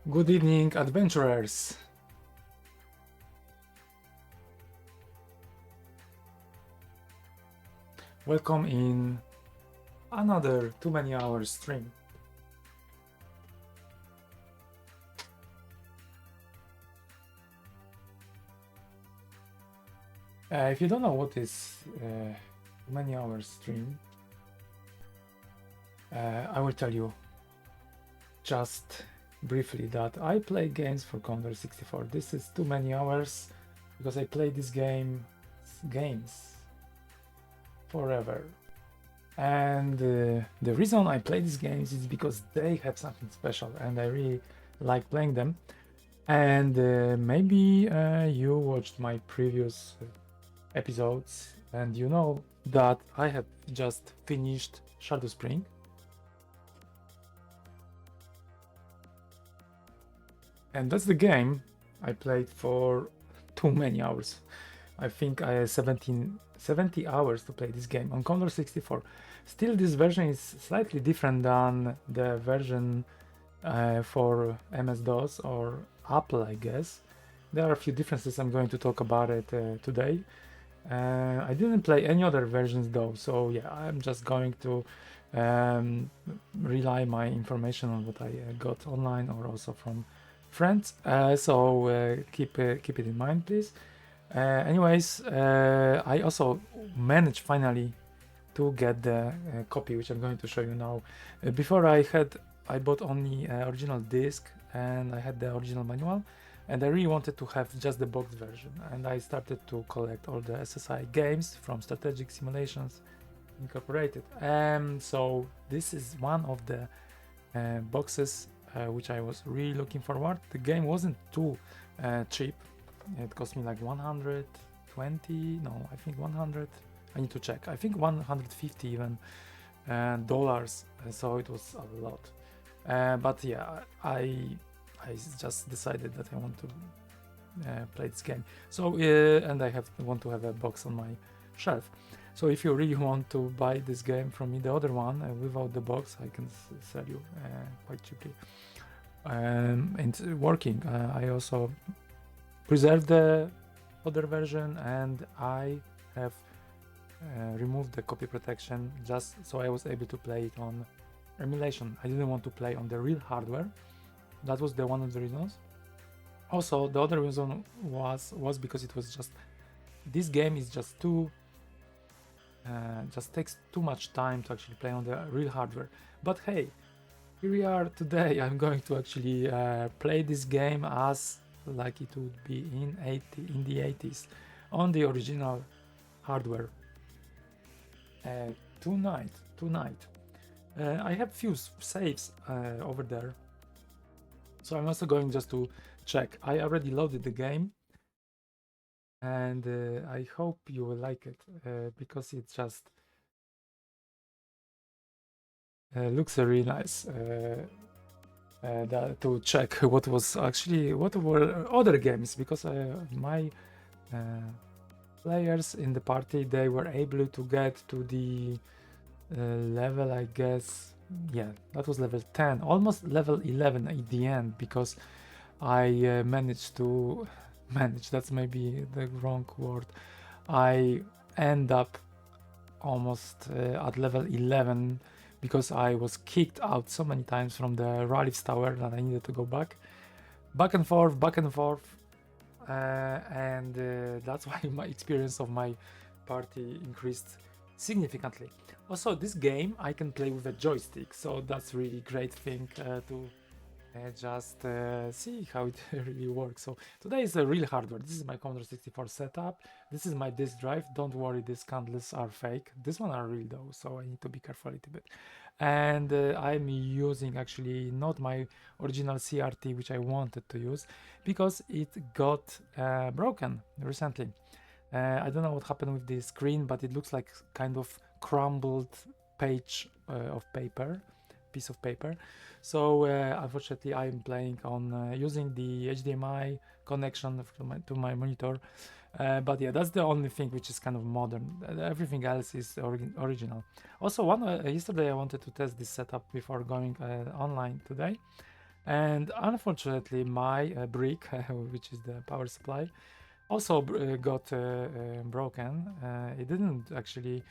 Good evening, adventurers! Welcome in another Too Many Hours stream. If you don't know what is Too Many Hours stream, I will tell you just briefly that I play games for Commodore 64. This is Too Many Hours because I play these games forever. And the reason I play these games is because they have something special and I really like playing them. And maybe you watched my previous episodes and you know that I have just finished Shadow Spring. And that's the game I played for too many hours. I think I had 70 hours to play this game on Commodore 64. Still, this version is slightly different than the version for MS-DOS or Apple, I guess. There are a few differences. I'm going to talk about it today. I didn't play any other versions though, so yeah, I'm just going to rely my information on what I got online or also from friends. So keep it in mind, please. Anyways, I also managed finally to get the copy, which I'm going to show you now. Before I bought only original disc and I had the original manual, and I really wanted to have just the box version. And I started to collect all the SSI games from Strategic Simulations Incorporated. So this is one of the boxes which I was really looking forward. The game wasn't too cheap. It cost me like 120, no, I think 100. I need to check. I think 150 even dollars. So it was a lot. But yeah, I just decided that I want to play this game. So and I want to have a box on my shelf. So if you really want to buy this game from me, the other one without the box, I can sell you quite cheaply. And it's working. I also preserved the other version and I have removed the copy protection just so I was able to play it on emulation. I didn't want to play on the real hardware. That was one of the reasons. Also, the other reason was because it was just this game is just just takes too much time to actually play on the real hardware. But hey, here we are today. I'm going to actually play this game as like it would be in the 80s on the original hardware. Tonight. I have few saves over there, so I'm also going just to check. I already loaded the game, and I hope you will like it because it just looks really nice. To check what were other games, because my players in the party, they were able to get to the level, I guess, yeah, that was level 10, almost level 11 at the end, because I managed to that's maybe the wrong word. I end up almost at level 11 because I was kicked out so many times from the Ralph's tower that I needed to go back and forth, and that's why my experience of my party increased significantly. Also, this game I can play with a joystick, so that's really great thing to just see how it really works. So today is a real hardware. This is my Commodore 64 setup. This is my disk drive. Don't worry, these candles are fake. This one are real though, so I need to be careful a little bit. And I'm using actually not my original CRT, which I wanted to use, because it got broken recently. I don't know what happened with the screen, but it looks like kind of crumbled piece of paper. So unfortunately, I'm playing on using the HDMI connection to my monitor. But yeah, that's the only thing which is kind of modern. Everything else is original. Also, yesterday I wanted to test this setup before going online today. And unfortunately, my brick, which is the power supply, also got broken. It didn't actually.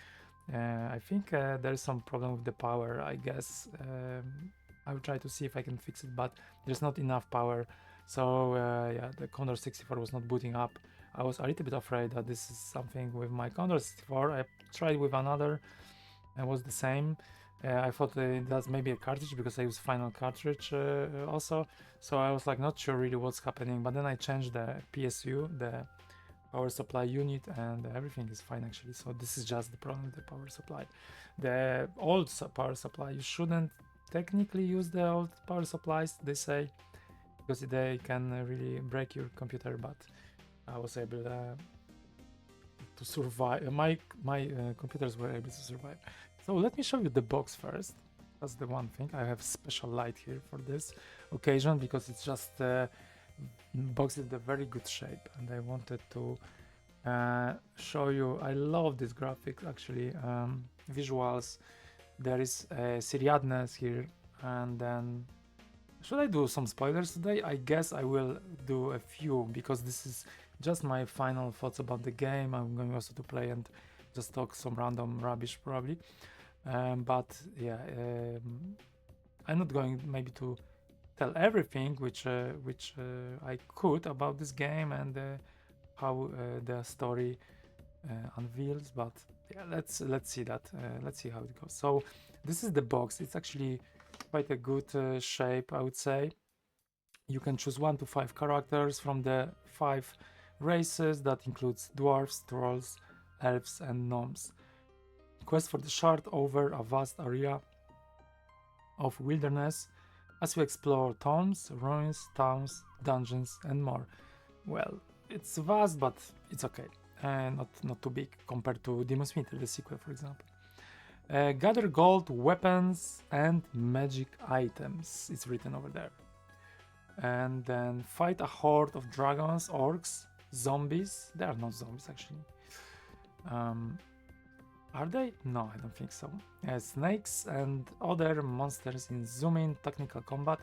I think there's some problem with the power. I guess I will try to see if I can fix it, but there's not enough power. So yeah, the Commodore 64 was not booting up. I was a little bit afraid that this is something with my Commodore 64. I tried with another, and was the same. I thought that's maybe a cartridge because I use final cartridge also. So I was like not sure really what's happening. But then I changed the PSU, the power supply unit, and everything is fine actually. So this is just the problem with the power supply. The old power supply, you shouldn't technically use the old power supplies, they say, because they can really break your computer. But I was able to survive. My computers were able to survive. So let me show you the box first. That's the one thing. I have special light here for this occasion because it's just box in a very good shape, and I wanted to show you. I love this graphic actually, visuals. There is Siriadnes here, and then should I do some spoilers today? I guess I will do a few because this is just my final thoughts about the game. I'm going also to play and just talk some random rubbish probably. But yeah, I'm not going maybe to tell everything which I could about this game and how the story unveils. But yeah, let's see that. Let's see how it goes. So this is the box. It's actually quite a good shape, I would say. You can choose 1 to 5 characters from the 5 races that includes dwarves, trolls, elves, and gnomes. Quest for the shard over a vast area of wilderness as we explore tombs, ruins, towns, dungeons, and more. Well, it's vast, but it's okay, and not too big compared to Demon's Meter, the sequel, for example. Gather gold, weapons, and magic items. It's written over there. And then fight a horde of dragons, orcs, zombies. They are not zombies actually. Are they? No, I don't think so. Snakes and other monsters in zoom-in technical combat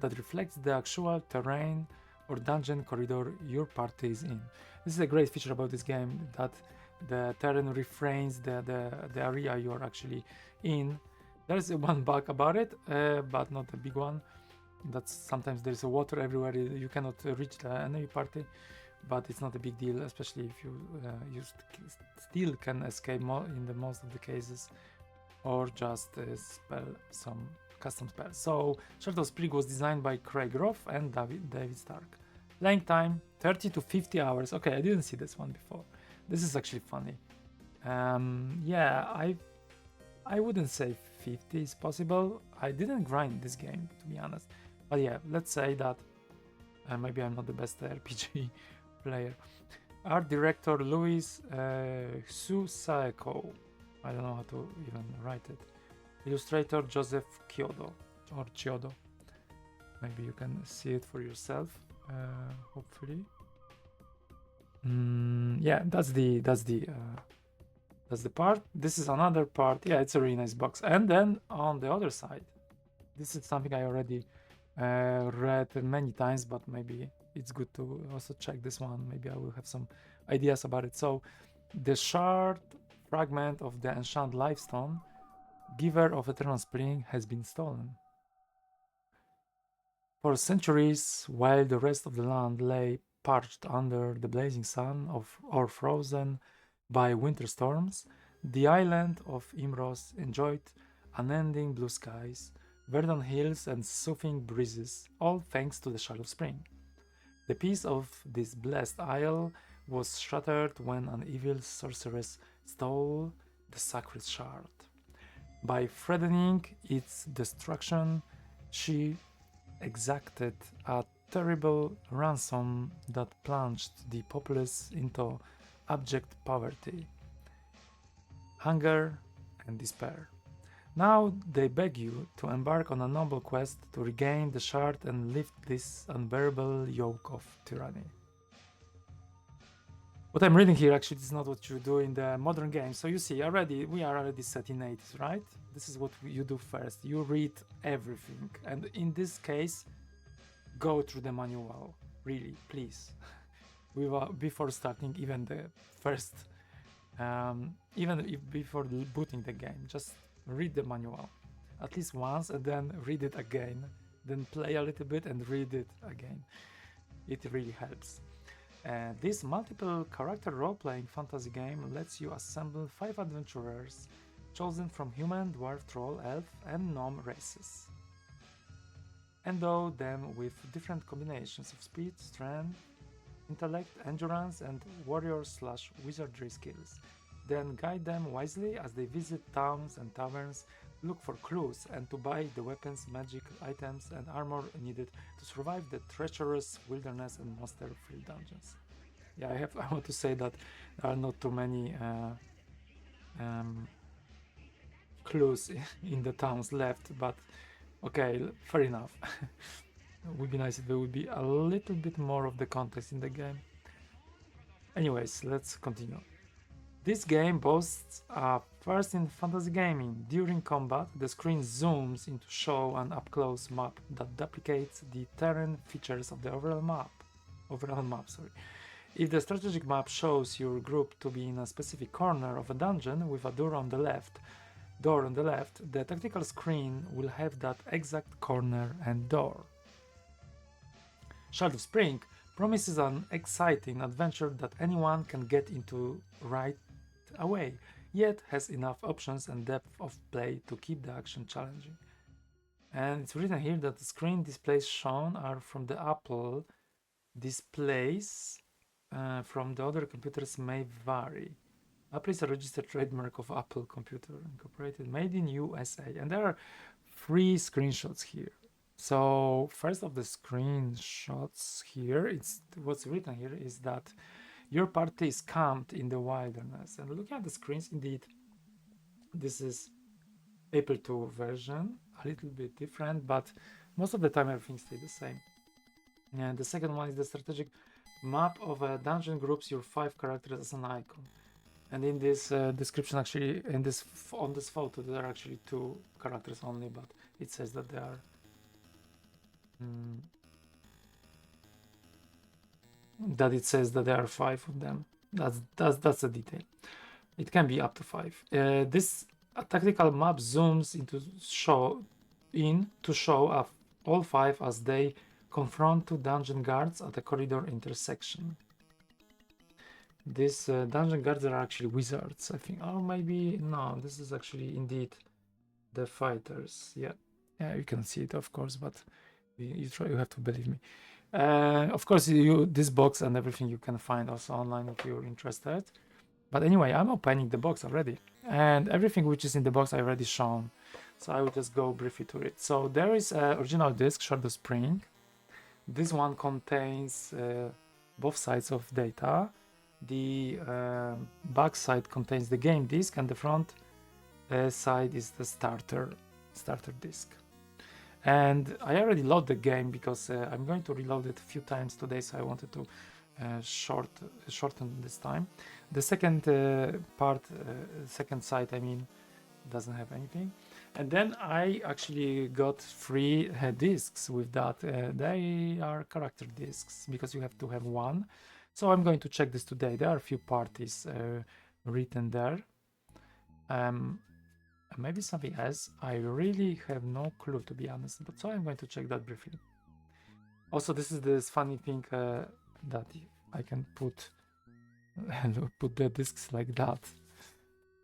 that reflects the actual terrain or dungeon corridor your party is in. This is a great feature about this game, that the terrain refrains the area you're actually in. There's one bug about it, but not a big one. That's sometimes there's water everywhere, you cannot reach the enemy party, but it's not a big deal, especially if you still can escape in the most of the cases, or just spell some custom spells. So Shardow's Sprig was designed by Craig Roth and David Stark. Playing time 30 to 50 hours. Okay, I didn't see this one before. This is actually funny. Yeah, I wouldn't say 50 is possible. I didn't grind this game, to be honest. But yeah, let's say that maybe I'm not the best RPG player. Art director Luis Susaeko. I don't know how to even write it. Illustrator Joseph Chiodo or Chiodo. Maybe you can see it for yourself. Hopefully. Yeah, that's the part. This is another part. Yeah, it's a really nice box. And then on the other side, this is something I already read many times, but maybe it's good to also check this one. Maybe I will have some ideas about it. So the shard fragment of the Enchant Lifestone, giver of Eternal Spring, has been stolen. For centuries, while the rest of the land lay parched under the blazing sun or frozen by winter storms, the island of Imros enjoyed unending blue skies, verdant hills, and soothing breezes, all thanks to the Shard of Spring. The peace of this blessed isle was shattered when an evil sorceress stole the sacred shard. By threatening its destruction, she exacted a terrible ransom that plunged the populace into abject poverty, hunger, and despair. Now they beg you to embark on a noble quest to regain the shard and lift this unbearable yoke of tyranny. What I'm reading here actually is not what you do in the modern game. So you see, we are already set in 80s, right? This is what you do first. You read everything. And in this case, go through the manual, really, please. Before starting even the first, before booting the game, just read the manual at least once and then read it again, then play a little bit and read it again. It really helps. This multiple character role-playing fantasy game lets you assemble 5 adventurers chosen from human, dwarf, troll, elf, and gnome races. Endow them with different combinations of speed, strength, intellect, endurance, and warrior/wizardry skills. Then guide them wisely as they visit towns and taverns, look for clues, and to buy the weapons, magic items, and armor needed to survive the treacherous wilderness and monster-free dungeons. Yeah, I want to say that there are not too many clues in the towns left, but okay, fair enough. It would be nice if there would be a little bit more of the context in the game. Anyways, let's continue. This game boasts a first in fantasy gaming. During combat, the screen zooms in to show an up-close map that duplicates the terrain features of the overall map. If the strategic map shows your group to be in a specific corner of a dungeon with a door on the left, the tactical screen will have that exact corner and door. Shadow Spring promises an exciting adventure that anyone can get into right away, yet has enough options and depth of play to keep the action challenging. And it's written here that the screen displays shown are from the Apple. Displays from the other computers may vary. Apple is a registered trademark of Apple Computer Incorporated, made in USA, and there are 3 screenshots here. So first of the screenshots here, it's what's written here is that your party is camped in the wilderness. And looking at the screens, indeed, this is April 2 version, a little bit different, but most of the time everything stays the same. And the second one is the strategic map of a dungeon groups your 5 characters as an icon. And in this description, actually, on this photo, there are actually 2 characters only, but it says that there are there are 5 of them. That's a detail. It can be up to 5. This tactical map zooms in to show all 5 as they confront 2 dungeon guards at a corridor intersection. These dungeon guards are actually wizards, I think. Or maybe no. This is actually indeed the fighters. Yeah, you can see it, of course, but you have to believe me. Of course, this box and everything you can find also online if you're interested. But anyway, I'm opening the box already, and everything which is in the box I already shown. So I will just go briefly to it. So there is an original disc, Shadow Spring. This one contains both sides of data. The back side contains the game disc, and the front side is the starter disc. And I already loaded the game because I'm going to reload it a few times today, so I wanted to shorten this time. The second second side, I mean, doesn't have anything. And then I actually got 3 discs with that. They are character discs because you have to have 1. So I'm going to check this today. There are a few parties written there. Maybe something else. I really have no clue, to be honest. But so I'm going to check that briefly. Also, this is this funny thing that I can put the discs like that,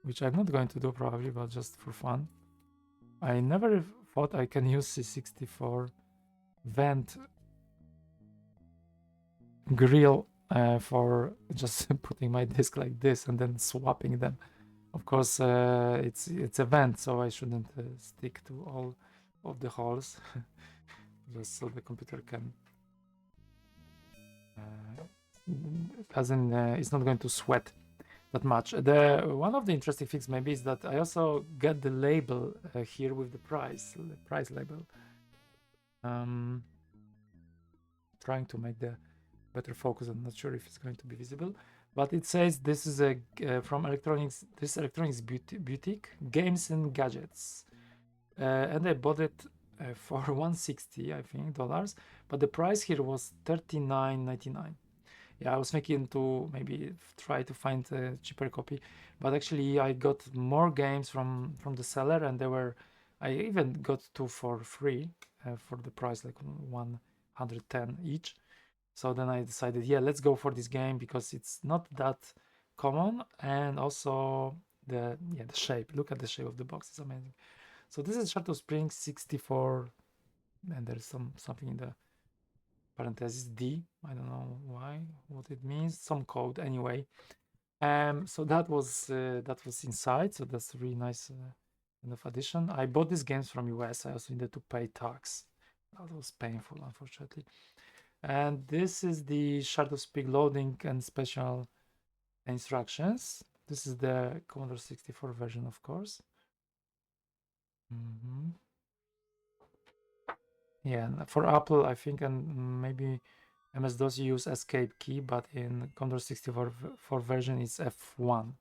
which I'm not going to do probably, but just for fun. I never thought I can use C64 vent grill for just putting my disc like this and then swapping them. Of course, it's a vent, so I shouldn't stick to all of the holes, just so the computer can it's not going to sweat that much. One of the interesting things maybe is that I also get the label here with the price label. Trying to make the better focus. I'm not sure if it's going to be visible, but it says this is from electronics boutique games and gadgets, and I bought it for 160, I think, dollars, but the price here was $39.99. Yeah, I was thinking to maybe try to find a cheaper copy, but actually I got more games from the seller, and I even got two for free for the price like 110 each. So then I decided, yeah, let's go for this game because it's not that common, and also the shape. Look at the shape of the box; it's amazing. So this is Shadow Spring 64, and there's something in the parentheses D. I don't know what it means. Some code anyway. So that was inside. So that's a really nice kind of addition. I bought these games from US. I also needed to pay tax. That was painful, unfortunately. And this is the Shadow Speak loading and special instructions. This is the Commodore 64 version, of course. Yeah, for Apple, I think, and maybe MS-DOS, you use escape key, but in Commodore 64 version, it's F1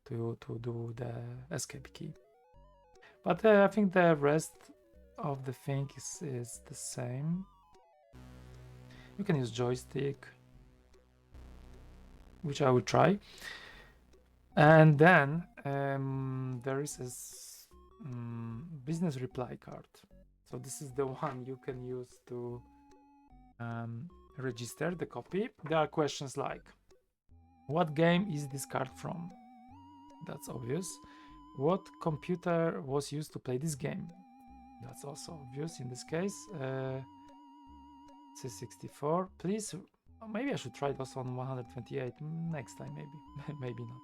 to do the escape key. But I think the rest of the thing is the same. You can use joystick, which I will try. And then there is a business reply card. So this is the one you can use to register the copy. There are questions like, what game is this card from? That's obvious. What computer was used to play this game? That's also obvious in this case. C64. Please, maybe I should try this on 128 next time. Maybe, maybe not.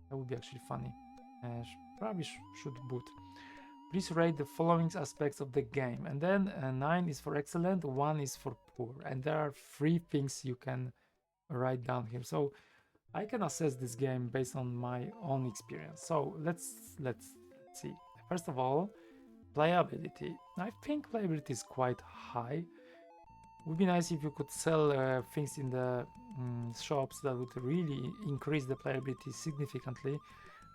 That would be actually funny. Probably should boot. Please rate the following aspects of the game, and then 9 is for excellent, 1 is for poor, and there are 3 things you can write down here. So I can assess this game based on my own experience. So let's see. First of all, playability. I think playability is quite high. Would be nice if you could sell things in the shops that would really increase the playability significantly,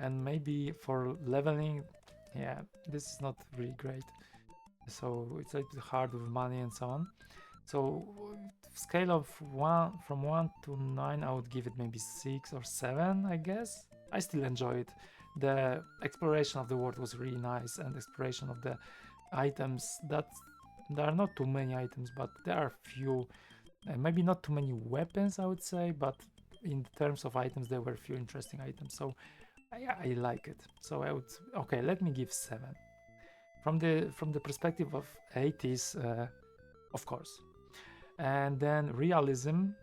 and maybe for leveling, yeah, this is not really great. So it's a little bit hard with money and so on. So scale of from 1 to 9, I would give it maybe 6 or 7, I guess. I still enjoy it. The exploration of the world was really nice, and exploration of the items, that there are not too many items, but there are few, maybe not too many weapons, I would say, but in terms of items, there were few interesting items. So I like it. So I would, okay, let me give 7. From the perspective of 80s, of course. And then realism,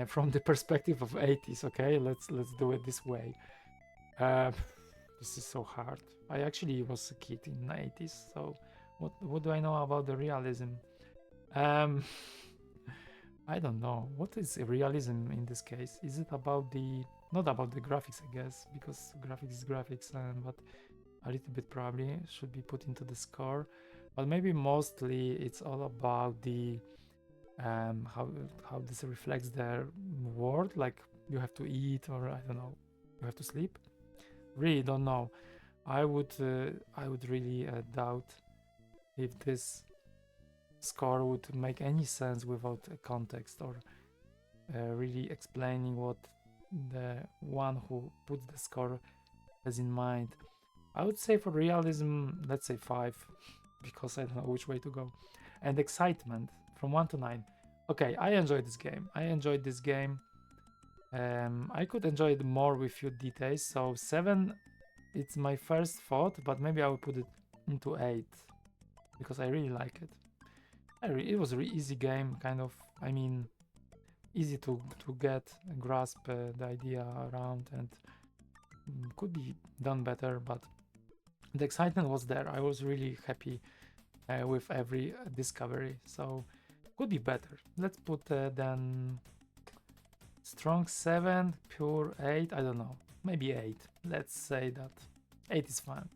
from the perspective of 80s. Okay, let's do it this way. This is so hard. I actually was a kid in the 80s, so what do I know about the realism? I don't know. What is realism in this case? Is it about not about the graphics, I guess, because graphics is graphics, but a little bit probably should be put into the score. But maybe mostly it's all about the how this reflects their world, like you have to eat, or I don't know, you have to sleep. Really don't know. I would really doubt if this score would make any sense without a context, or really explaining what the one who puts the score has in mind. I would say for realism, let's say 5, because I don't know which way to go. And excitement, from 1 to 9. Okay, I enjoyed this game. I could enjoy it more with few details. So 7, it's my first thought, but maybe I will put it into 8 because I really like it. It was a really easy game, kind of. I mean, easy to get and grasp the idea around, and could be done better, but the excitement was there. I was really happy with every discovery, so could be better. Let's put then strong 7, pure 8. I don't know, maybe 8. Let's say that 8 is fine.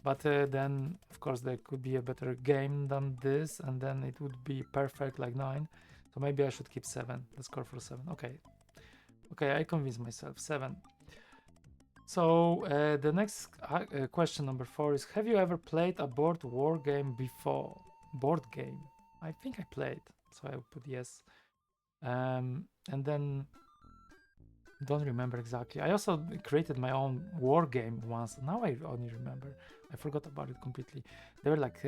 But then, of course, there could be a better game than this, and then it would be perfect like 9. So maybe I should keep 7. Let's score for 7. Okay, I convinced myself. 7. So the next question, number 4, is: have you ever played a board war game before? Board game. I think I played, so I would put yes. And then don't remember exactly. I also created my own war game once. Now I only remember. I forgot about it completely. There were like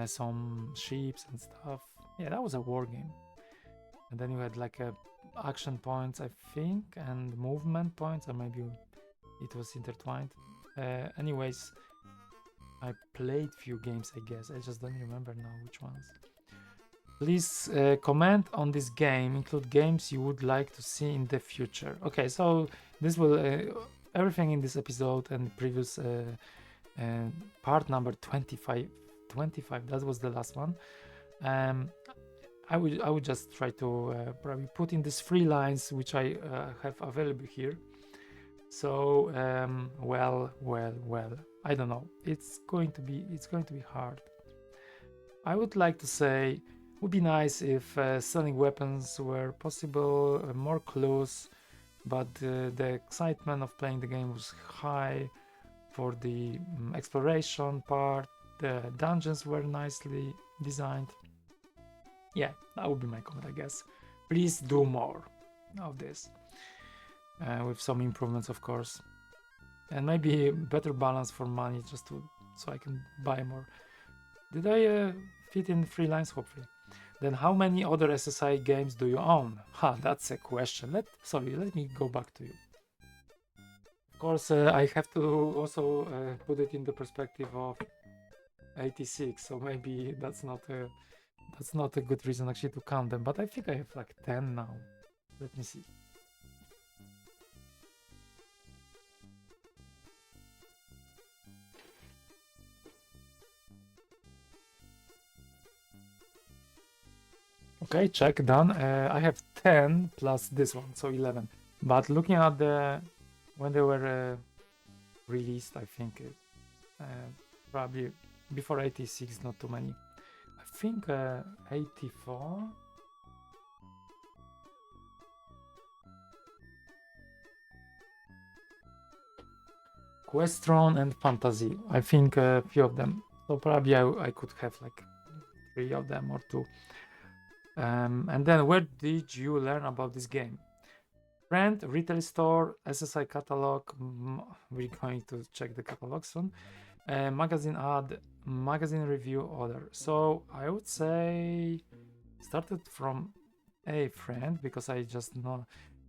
some ships and stuff. Yeah, that was a war game. And then you had like action points, I think, and movement points, or maybe it was intertwined. Anyways, I played few games, I guess. I just don't remember now which ones. Please comment on this game. Include games you would like to see in the future. Okay, so this will everything in this episode and previous part number 25. That was the last one. I would just try to probably put in these 3 lines which I have available here. So well, I don't know. It's going to be hard. I would like to say, would be nice if selling weapons were possible, more clues, but the excitement of playing the game was high. For the exploration part, the dungeons were nicely designed. Yeah, that would be my comment, I guess. Please do more of this, with some improvements, of course, and maybe better balance for money, just so I can buy more. Did I fit in 3 lines? Hopefully. Then how many other SSI games do you own? That's a question. Let me go back to you. Of course, I have to also put it in the perspective of 86, so maybe that's not a good reason actually to count them, but I think I have like 10 now. Let me see. Okay, check, done. I have 10 plus this one, so 11. But looking at when they were released, I think probably before 86, not too many. I think 84. Questron and Fantasy. I think a few of them. So probably I could have like 3 of them or 2. And then where did you learn about this game? Friend, retail store, SSI catalog. We're going to check the catalog soon. Magazine ad, magazine review, order. So I would say started from a friend, because I just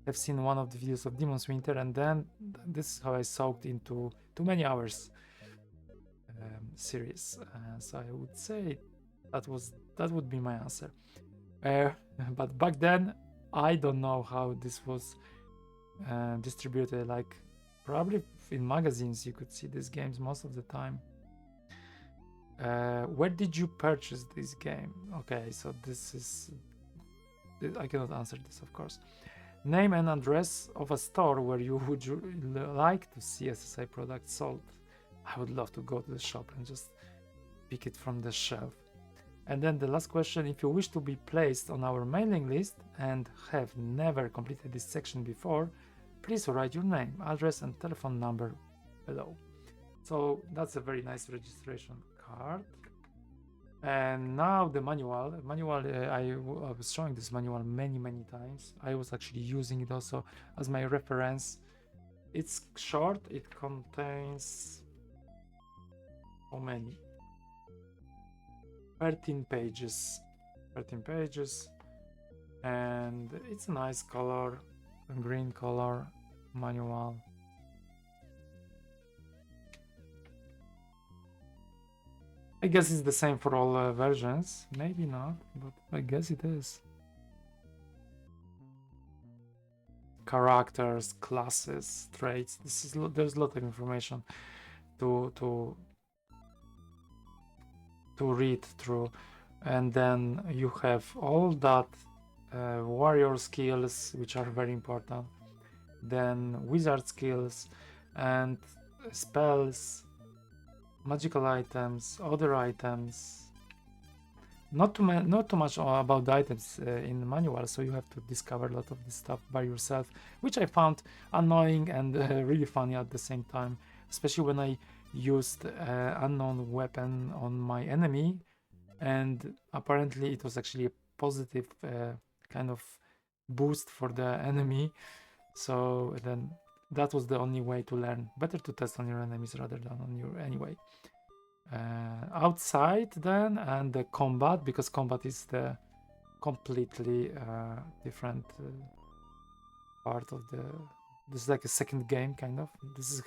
have seen one of the videos of Demon's Winter, and then this is how I soaked into too many hours series. So I would say that would be my answer. But back then I don't know how this was distributed. Like probably in magazines you could see these games most of the time. Where did you purchase this game? Okay, so I cannot answer this, of course. Name and address of a store where you would like to see SSI products sold. I would love to go to the shop and just pick it from the shelf. And then the last question: if you wish to be placed on our mailing list and have never completed this section before, please write your name, address, and telephone number below. So that's a very nice registration card. And now the manual. I was showing this manual many times. I was actually using it also as my reference. It's short. It contains how many? 13 pages. And it's a nice color, a green color manual. I guess it's the same for all versions. Maybe not, but I guess it is. Characters, classes, traits. There's a lot of information to read through, and then you have all that warrior skills, which are very important, then wizard skills and spells, magical items, other items, not too much about the items in the manual, so you have to discover a lot of this stuff by yourself, which I found annoying and really funny at the same time, especially when I used unknown weapon on my enemy, and apparently it was actually a positive kind of boost for the enemy. So then that was the only way to learn. Better to test on your enemies rather than on your anyway. Outside then, and the combat, because combat is the completely different part of the. This is like a second game kind of. This is.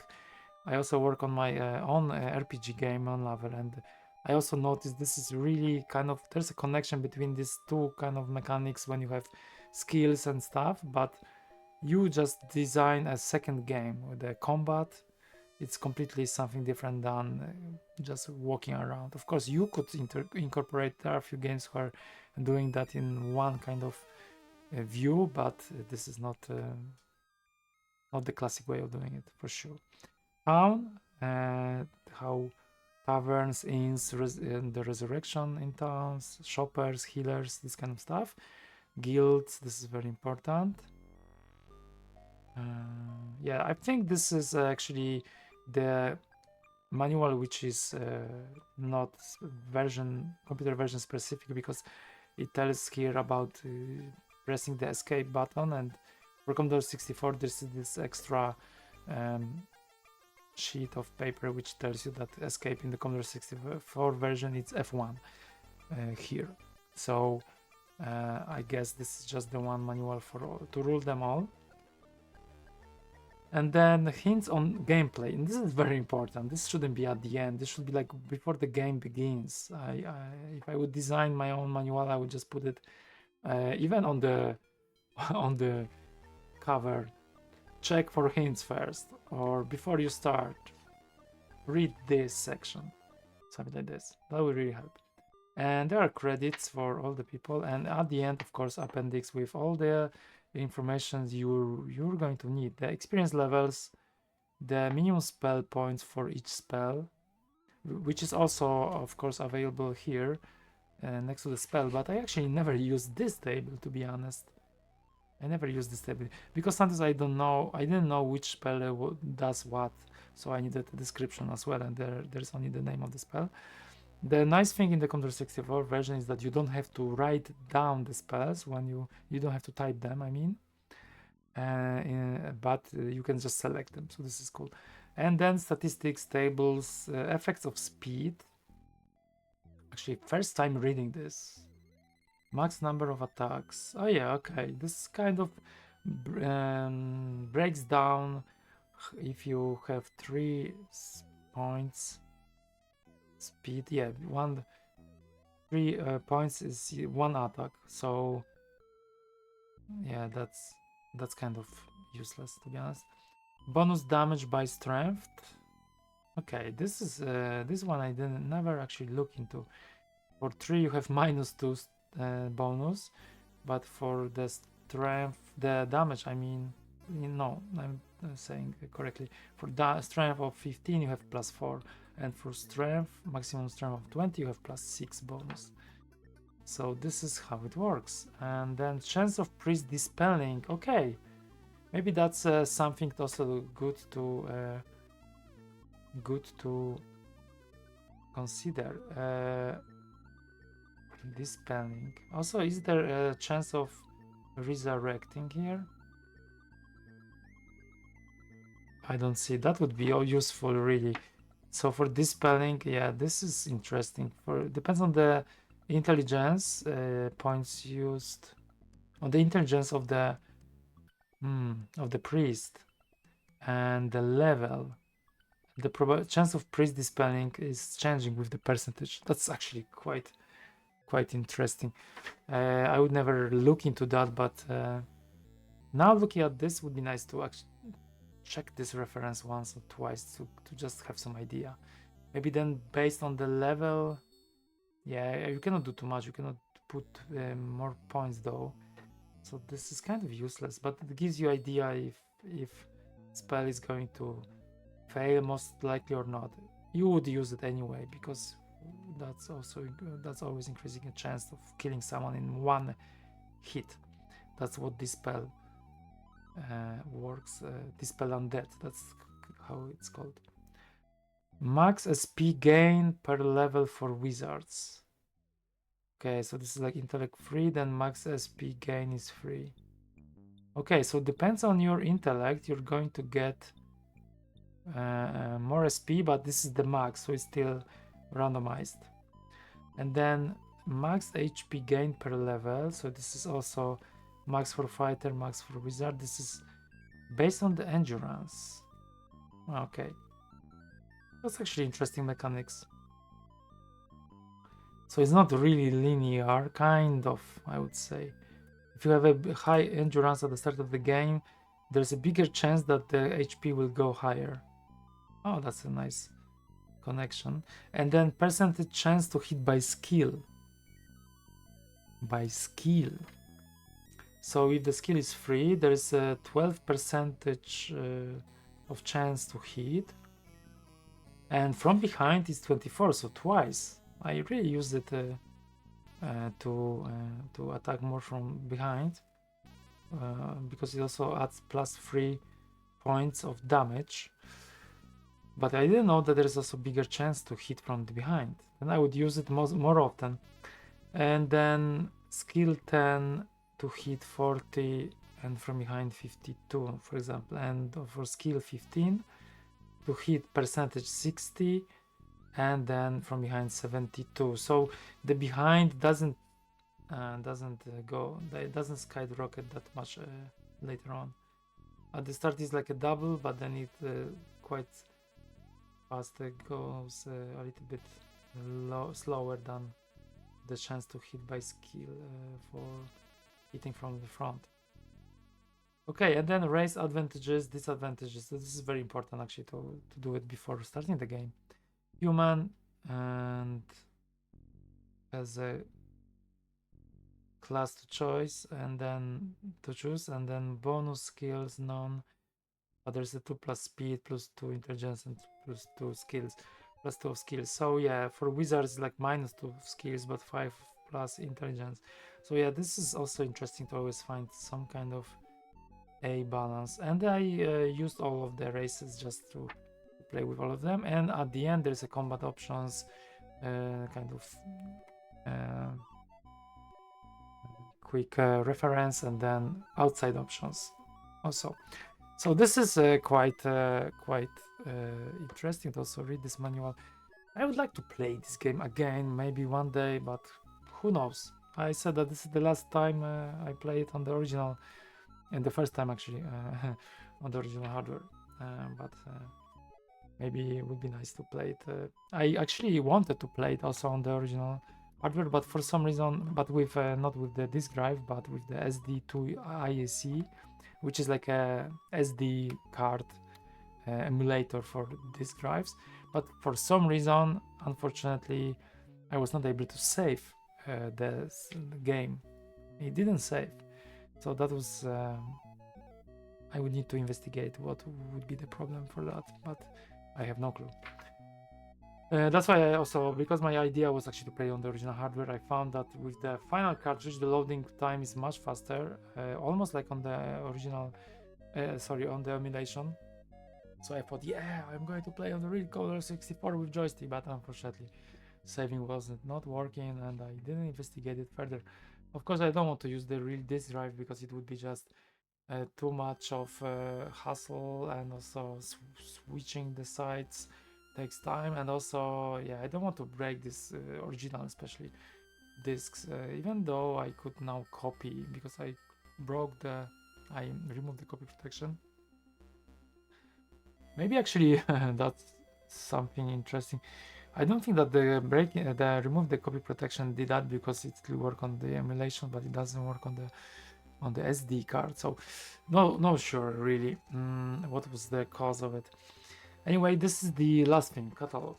I also work on my own RPG game on level, and I also noticed this is really kind of. There's a connection between these two kind of mechanics when you have skills and stuff, but you just design a second game with the combat. It's completely something different than just walking around. Of course, you could incorporate. There are a few games who are doing that in one kind of view, but this is not the classic way of doing it for sure. Town, how taverns, inns, the resurrection in towns, shoppers, healers, this kind of stuff. Guilds, this is very important. Yeah, I think this is actually the manual which is not computer version specific, because it tells here about pressing the escape button, and for Commodore 64 there's this extra sheet of paper which tells you that escape in the Commodore 64 version it's F1 here. So I guess this is just the one manual to rule them all. And then hints on gameplay, and this is very important. This shouldn't be at the end. This should be like before the game begins. If I would design my own manual, I would just put it even on the on the cover. Check for hints first, or before you start, read this section, something like this. That will really help. And there are credits for all the people, and at the end, of course, appendix with all the information you're going to need, the experience levels, the minimum spell points for each spell, which is also of course available here next to the spell. But I actually never used this table, to be honest. I never used this table because sometimes I didn't know which spell does what, so I needed a description as well, and there's only the name of the spell. The nice thing in the Commodore 64 version is that you don't have to write down the spells when you don't have to type them, I mean, but you can just select them, so this is cool. And then statistics, tables, effects of speed. Actually, first time reading this. Max number of attacks. Oh yeah, okay. This kind of breaks down if you have 3 points speed. Yeah, 3 points is 1 attack. So yeah, that's kind of useless, to be honest. Bonus damage by strength. Okay, this is this one I never actually look into. For 3 you have -2 bonus, but for the strength, the damage, I mean, no, I'm saying correctly. For strength of 15 you have +4, and for strength, maximum strength of 20 you have +6 bonus. So this is how it works. And then chance of priest dispelling. Okay, maybe that's something also good to consider. Dispelling. Also, is there a chance of resurrecting here? I don't see. That would be all useful, really. So for dispelling, yeah, this is interesting. Depends on the intelligence points used, on the intelligence of the priest, and the level. The chance of priest dispelling is changing with the percentage. That's actually quite interesting. I would never look into that, but now looking at this would be nice to actually check this reference once or twice to just have some idea. Maybe then based on the level, yeah, you cannot do too much. You cannot put more points though, so this is kind of useless, but it gives you idea if spell is going to fail most likely or not. You would use it anyway because that's always increasing a chance of killing someone in one hit. That's what Dispel works. Dispel Undead, that's how it's called. Max SP gain per level for wizards. Okay, so this is like intellect free, then max SP gain is free. Okay, so it depends on your intellect, you're going to get more SP, but this is the max, so it's still randomized. And then max HP gain per level, so this is also max for fighter, max for wizard. This is based on the endurance. Okay, that's actually interesting mechanics. So it's not really linear, kind of, I would say. If you have a high endurance at the start of the game, there's a bigger chance that the HP will go higher. Oh, that's a nice connection. And then percentage chance to hit by skill. By skill. So if the skill is free, there is a 12% of chance to hit. And from behind is 24, so twice. I really used it to attack more from behind because it also adds +3 points of damage. But I didn't know that there is also bigger chance to hit from the behind. Then I would use it more often. And then skill 10 to hit 40 and from behind 52, for example. And for skill 15 to hit percentage 60 and then from behind 72. So the behind doesn't skyrocket that much later on. At the start is like a double, but then it quite fast goes a little bit slower than the chance to hit by skill for hitting from the front. Okay, and then race advantages, disadvantages. So this is very important actually to do it before starting the game. Human and as a class to choice and then to choose, and then bonus skills none, but there's a 2 plus speed plus 2 intelligence and plus 2 skills plus 2 of skills. So yeah, for wizards like -2 skills but 5 plus intelligence. So yeah, this is also interesting to always find some kind of a balance, and I used all of the races just to play with all of them. And at the end there's a combat options kind of quick reference, and then outside options also. So this is quite interesting to also read this manual. I would like to play this game again maybe one day, but who knows. I said that this is the last time I play it on the original, and the first time actually on the original hardware, but maybe it would be nice to play it. I actually wanted to play it also on the original hardware, but for some reason, but with not with the disk drive, but with the SD2 IAC, which is like a SD card emulator for disk drives. But for some reason, unfortunately, I was not able to save the game. It didn't save. So that was, I would need to investigate what would be the problem for that, but I have no clue. That's why I also, because my idea was actually to play on the original hardware, I found that with the final cartridge, the loading time is much faster, almost like on the original, on the emulation. So I thought, yeah, I'm going to play on the real Commodore 64 with joystick, but unfortunately, saving wasn't not working, and I didn't investigate it further. Of course, I don't want to use the real disk drive because it would be just too much of hassle, and also switching the sites takes time, and also yeah, I don't want to break this original, especially discs, even though I could now copy, because I removed the copy protection. Maybe actually that's something interesting. I don't think that the remove the copy protection did that, because it still work on the emulation, but it doesn't work on the SD card. So no sure really what was the cause of it. Anyway, this is the last thing, catalog,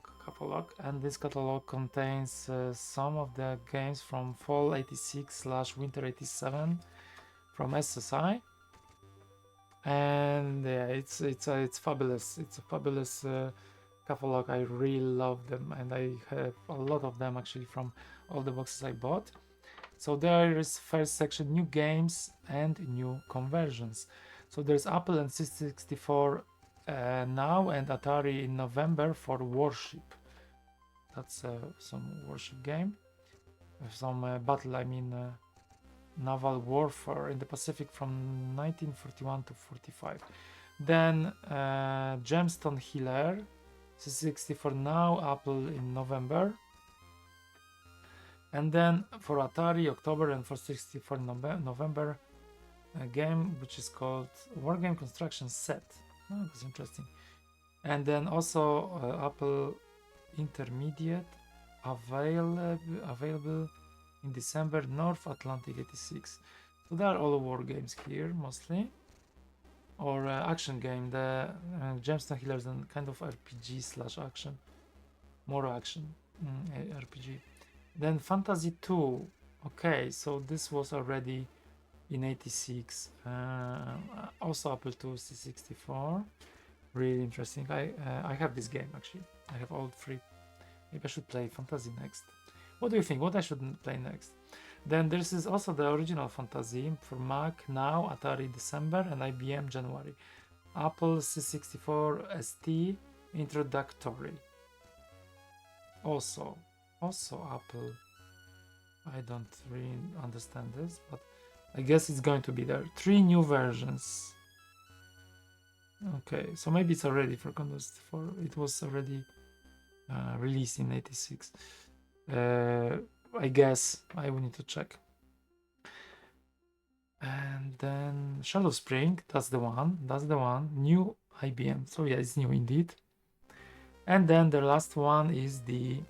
and this catalog contains some of the games from fall 86/winter 87 from SSI. And yeah, it's fabulous. It's a fabulous catalog. I really love them, and I have a lot of them actually from all the boxes I bought. So there is first section, new games and new conversions. So there's Apple and C64 now, and Atari in November for Warship. That's some warship game, some battle. I mean, naval warfare in the Pacific from 1941 to 45. Then Gemstone Healer, C64 now, Apple in November. And then for Atari, October, and for 64 November, a game which is called Wargame Construction Set. Oh, that's interesting. And then also Apple Intermediate available in December, North Atlantic 86. So they are all war games here mostly, or action game. The Gemstone Healer is a kind of RPG slash action, more action RPG. Then Fantasy 2. Okay, so this was already in 86. Also Apple II C64. Really interesting. I have this game actually. I have all three. Maybe I should play Fantasy next. What do you think? What I should play next? Then this is also the original Fantasy for Mac now, Atari December, and IBM January. Apple C64 ST introductory. Also Apple. I don't really understand this, but I guess it's going to be there. 3 new versions. Okay, so maybe it's already for Commodore 64. It was already released in 86. I guess I will need to check. And then Shadow Spring, that's the one. New IBM. So yeah, it's new indeed. And then the last one is the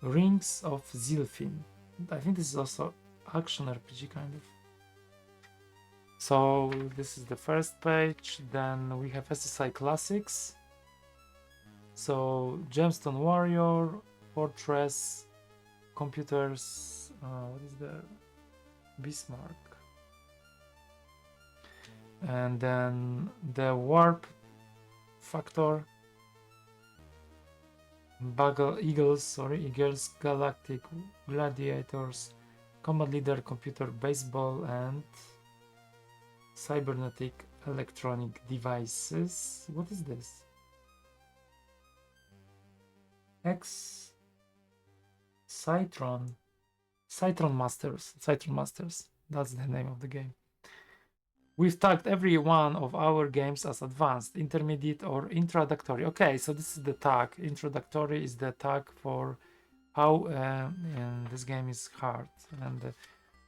Rings of Zilfin. I think this is also action RPG kind of. So this is the first page. Then we have SSI Classics. So Gemstone Warrior, Fortress, Computers. What is there? Bismarck. And then the Warp Factor. Eagles, Galactic Gladiators, Combat Leader, Computer Baseball, and Cybernetic Electronic Devices. What is this? Cytron Masters. That's the name of the game. We've tagged every one of our games as advanced, intermediate, or introductory. Okay, so this is the tag. Introductory is the tag for how this game is hard and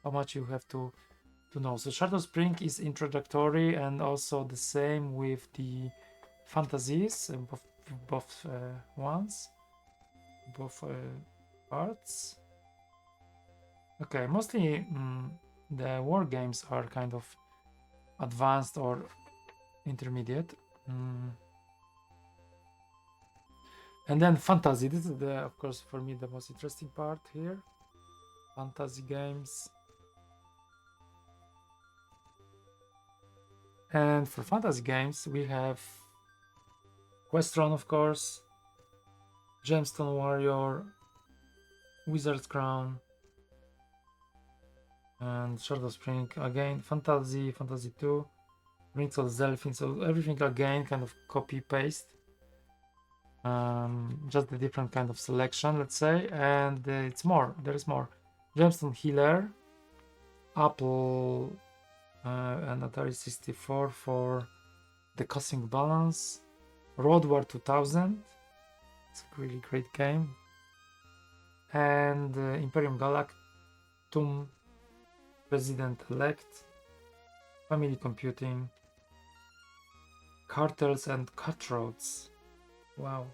how much you have to know. So Shadow Spring is introductory, and also the same with the fantasies, both parts. Okay, mostly the war games are kind of advanced or intermediate. And then fantasy. This is of course, for me, the most interesting part here. Fantasy games. And for fantasy games, we have Questron, of course, Gemstone Warrior, Wizard's Crown, and Shadow Spring. Again, Fantasy 2, Rings of Zelfin. So everything again kind of copy paste. Just a different kind of selection, let's say, and it's more. There is more. Gemstone Healer, Apple and Atari 64 for the Cosmic Balance, Road War 2000. It's a really great game, and Imperium Galactum, President-elect, Family Computing, Cartels and Cutthroats. Wow.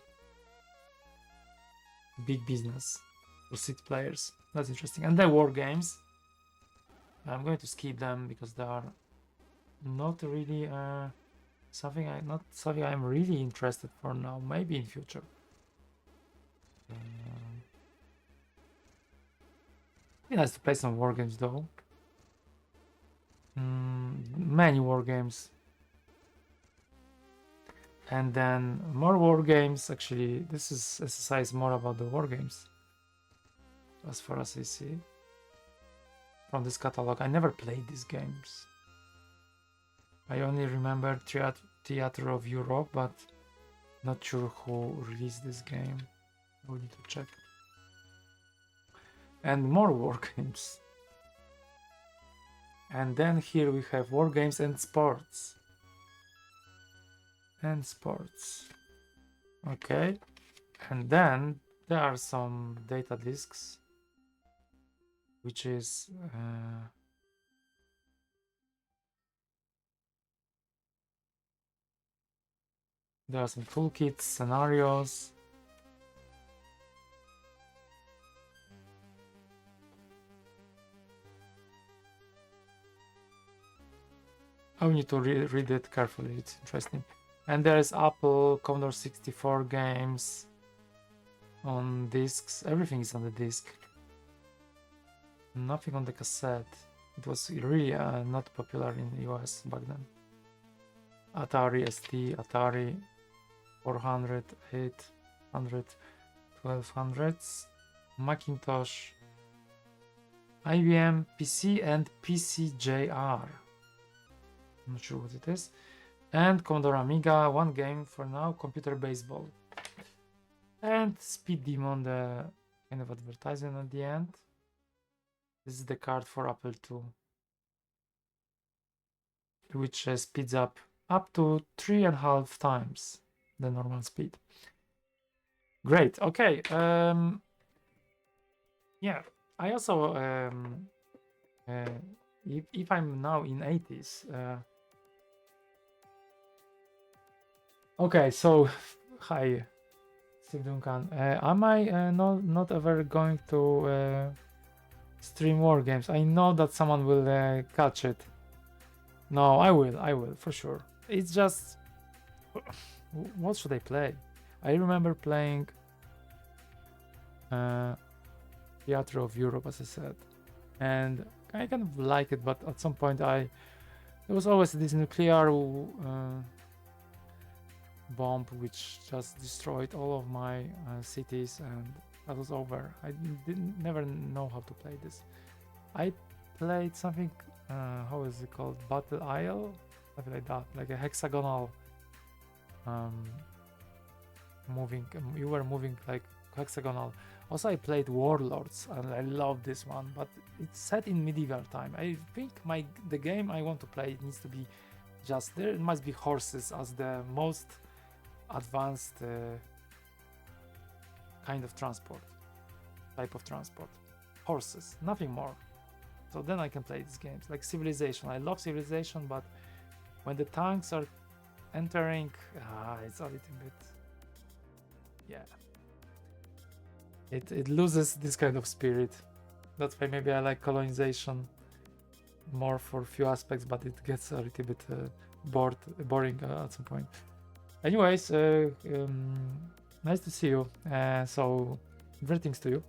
Big business for 6 players. That's interesting. And the war games. I'm going to skip them because they are not really something I'm really interested for now. Maybe in future. It'd be nice to play some war games though. Many war games. And then more war games. Actually, this is SSI is more about the war games, as far as I see from this catalog. I never played these games. I only remember Theater of Europe, but not sure who released this game. We need to check. And more war games. And then here we have war games and sports. And sports. Okay. And then there are some data disks, which is there are some toolkits, scenarios. I need to read it carefully. It's interesting. And there's Apple, Commodore 64 games on discs. Everything is on the disc. Nothing on the cassette. It was really not popular in the US back then. Atari ST, Atari 400, 800, 1200s, Macintosh, IBM PC and PCJR. I'm not sure what it is. And Commodore Amiga, one game for now, Computer Baseball. And Speed Demon, the kind of advertisement at the end. This is the card for Apple II, which speeds up to 3.5 times the normal speed. Great. Okay. Yeah. I also if I'm now in 80s. Okay. So hi, Steve Duncan. Am I not ever going to stream war games? I know that someone will catch it. No, I will for sure. It's just, what should I play? I remember playing Theater of Europe, as I said, and I kind of like it, but at some point there was always this nuclear bomb which just destroyed all of my cities, and that was over. I never know how to play this. I played something, how is it called? Battle Isle? Something like that, like a hexagonal moving. You were moving like hexagonal. Also, I played Warlords, and I love this one, but it's set in medieval time. I think the game I want to play needs to be just, there must be horses as the most advanced kind of type of transport. Horses, nothing more. So then I can play these games like Civilization. I love Civilization, but when the tanks are entering, it's a little bit, yeah, it loses this kind of spirit. That's why maybe I like Colonization more for a few aspects, but it gets a little bit boring at some point. Anyways, nice to see you. So greetings to you.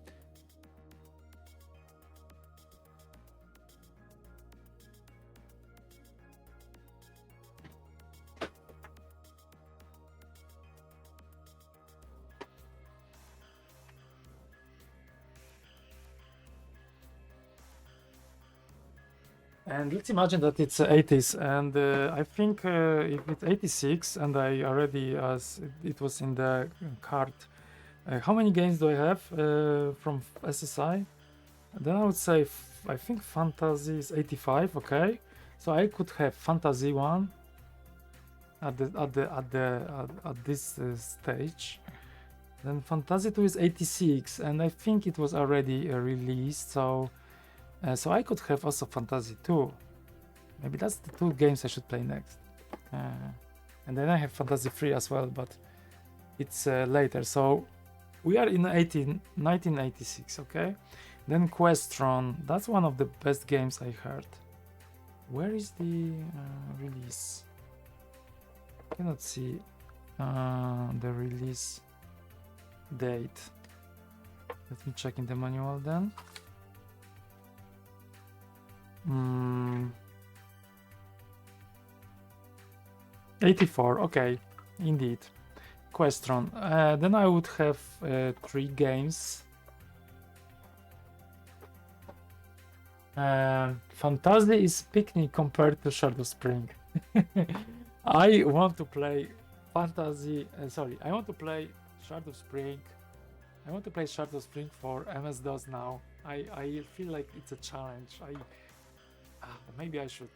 And let's imagine that it's 80s, and I think if it's 86, and I already, as it was in the card, how many games do I have from SSI? Then I would say, I think Fantasy is 85. Okay, so I could have Fantasy 1 at this stage. Then Fantasy 2 is 86, and I think it was already released, so I could have also Fantasy 2. Maybe that's the two games I should play next. And then I have Fantasy 3 as well, but it's later. So we are in 1986, okay? Then Questron, that's one of the best games I heard. Where is the release? I cannot see the release date. Let me check in the manual then. 84, okay. indeed. Question. Then I would have 3 games. Fantasy is picnic compared to Shadow Spring. I want to play Fantasy. I want to play Shadow Spring. I want to play Shadow Spring for MS-DOS now. I feel like it's a challenge. Maybe I should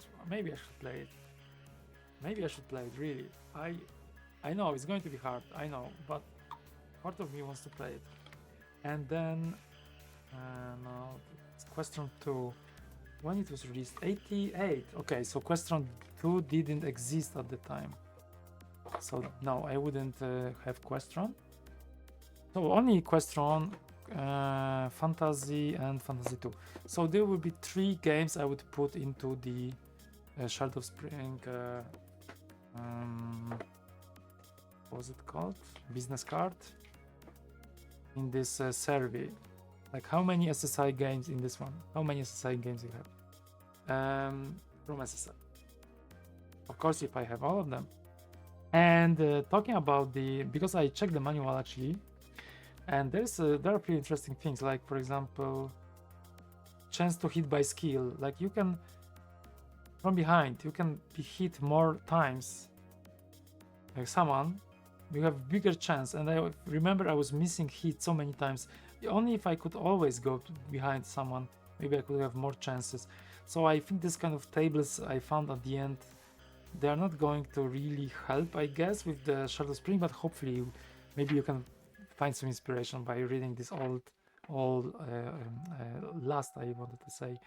play it. Maybe I should play it, really. I know it's going to be hard, I know, but part of me wants to play it. And then, no, question 2. When it was released? 88. Okay, so question 2 didn't exist at the time. So no, I wouldn't have question. So only question, Fantasy and Fantasy 2. So there will be 3 games I would put into the Shadow Spring. What was it called? Business card. In this survey. Like, how many SSI games in this one? How many SSI games you have? From SSI. Of course, if I have all of them. And talking about because I checked the manual actually, and there are pretty interesting things. Like, for example, chance to hit by skill. Like, you can from behind, you can be hit more times. Like someone, you have bigger chance. And I remember I was missing hit so many times. Only if I could always go behind someone, maybe I could have more chances. So I think this kind of tables I found at the end, they are not going to really help, I guess, with the Shadow Spring, but hopefully maybe you can find some inspiration by reading this last, I wanted to say,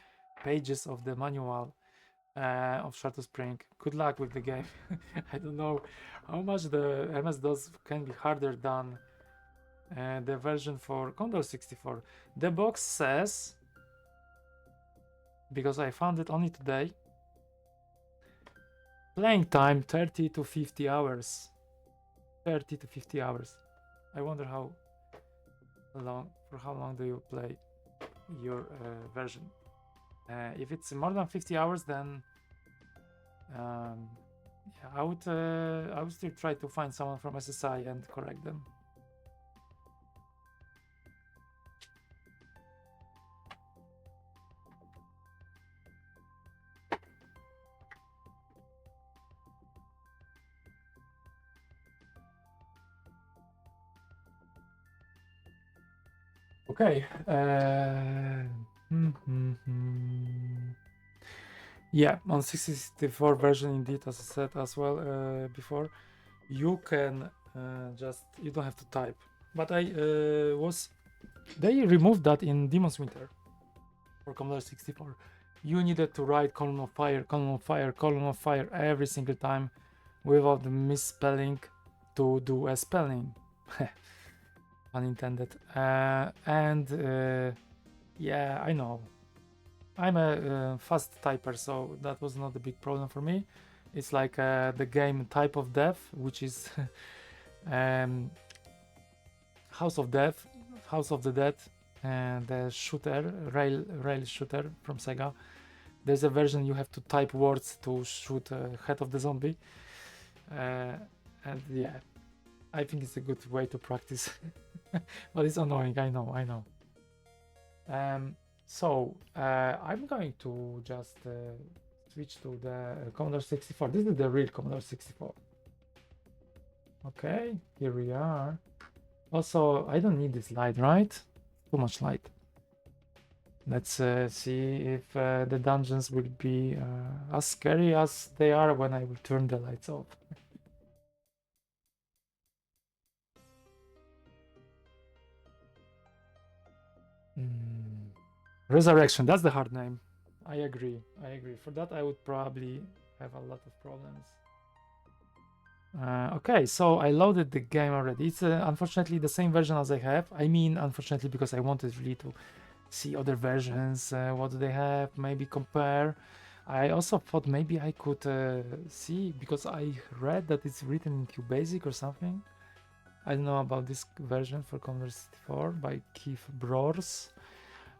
pages of the manual of Shadow Spring. Good luck with the game. I don't know how much the MS-DOS can be harder than the version for Commodore 64. The box says, because I found it only today, playing time 30 to 50 hours. 30 to 50 hours. I wonder for how long do you play your version? If it's more than 50 hours, then yeah, I would still try to find someone from SSI and correct them. Okay. Yeah, on 64 version, indeed, as I said as well before, you can you don't have to type. But they removed that in Demon's Winter for Commodore 64. You needed to write column of fire, column of fire, column of fire every single time without the misspelling to do a spelling. Unintended. Yeah, I know. I'm a fast typer, so that was not a big problem for me. It's like the game Type of Death, which is House of Death, House of the Dead, and the shooter, rail shooter from Sega. There's a version you have to type words to shoot head of the zombie. And yeah, I think it's a good way to practice. But it's annoying, I know. So I'm going to just switch to the Commodore 64. This is the real Commodore 64. Okay, here we are. Also, I don't need this light, right? Too much light. Let's see if the dungeons will be as scary as they are when I will turn the lights off. Resurrection, that's the hard name. I agree. For that, I would probably have a lot of problems. Okay, so I loaded the game already. It's unfortunately the same version as I have. I mean, unfortunately, because I wanted really to see other versions, what do they have, maybe compare. I also thought maybe I could see, because I read that it's written in QBasic or something. I don't know about this version for Commodore 64 by Keith Brors.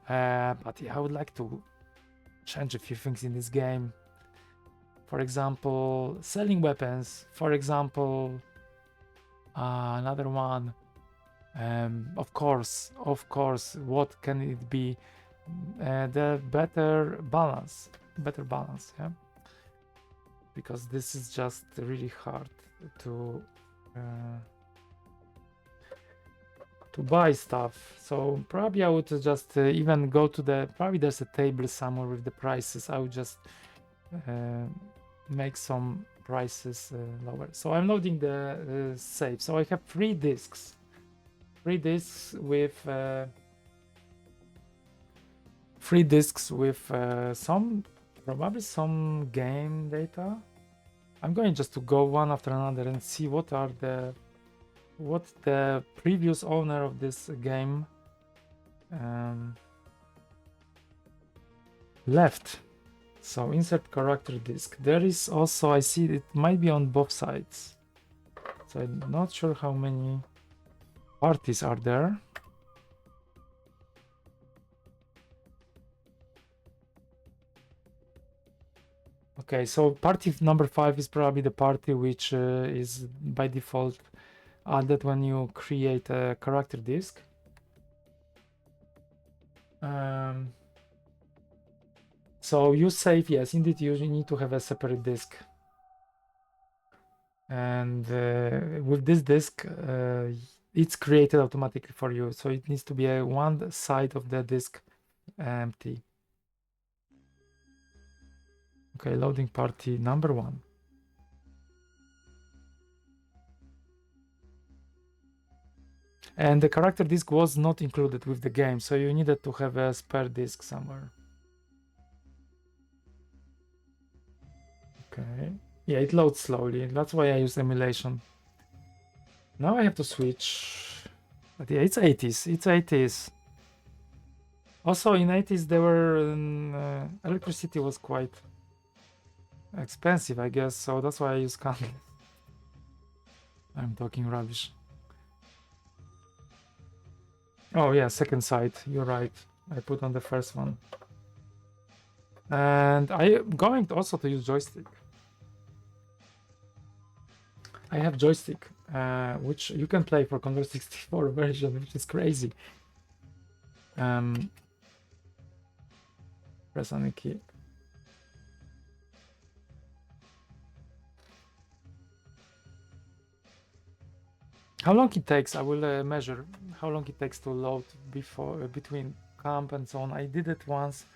But yeah, I would like to change a few things in this game. For example, selling weapons. For example, Another one. Of course, what can it be? The better balance, yeah. Because this is just really hard to buy stuff. So probably I would just even go to the, probably there's a table somewhere with the prices. I would just make some prices lower. So I'm loading the save. So I have 3 disks. 3 disks with some, probably some game data. I'm going just to go one after another and see what the previous owner of this game left. So insert character disk. There is also, I see it might be on both sides. So I'm not sure how many parties are there. Okay, so party number 5 is probably the party which is by default added when you create a character disk. So you save, yes, indeed, you need to have a separate disk. And with this disk, it's created automatically for you. So it needs to be one side of the disk empty. Okay, loading party number 1. And the character disk was not included with the game, so you needed to have a spare disk somewhere. Okay. Yeah, it loads slowly. That's why I use emulation. Now I have to switch. But yeah, it's 80s. It's 80s. Also, in 80s, there were electricity was quite expensive, I guess. So that's why I use candles. I'm talking rubbish. Oh yeah, second side. You're right. I put on the first one. And I am going also to use joystick. I have joystick, which you can play for Commodore 64 version, which is crazy. Press on the key. How long it takes? I will measure how long it takes to load between camp and so on. I did it once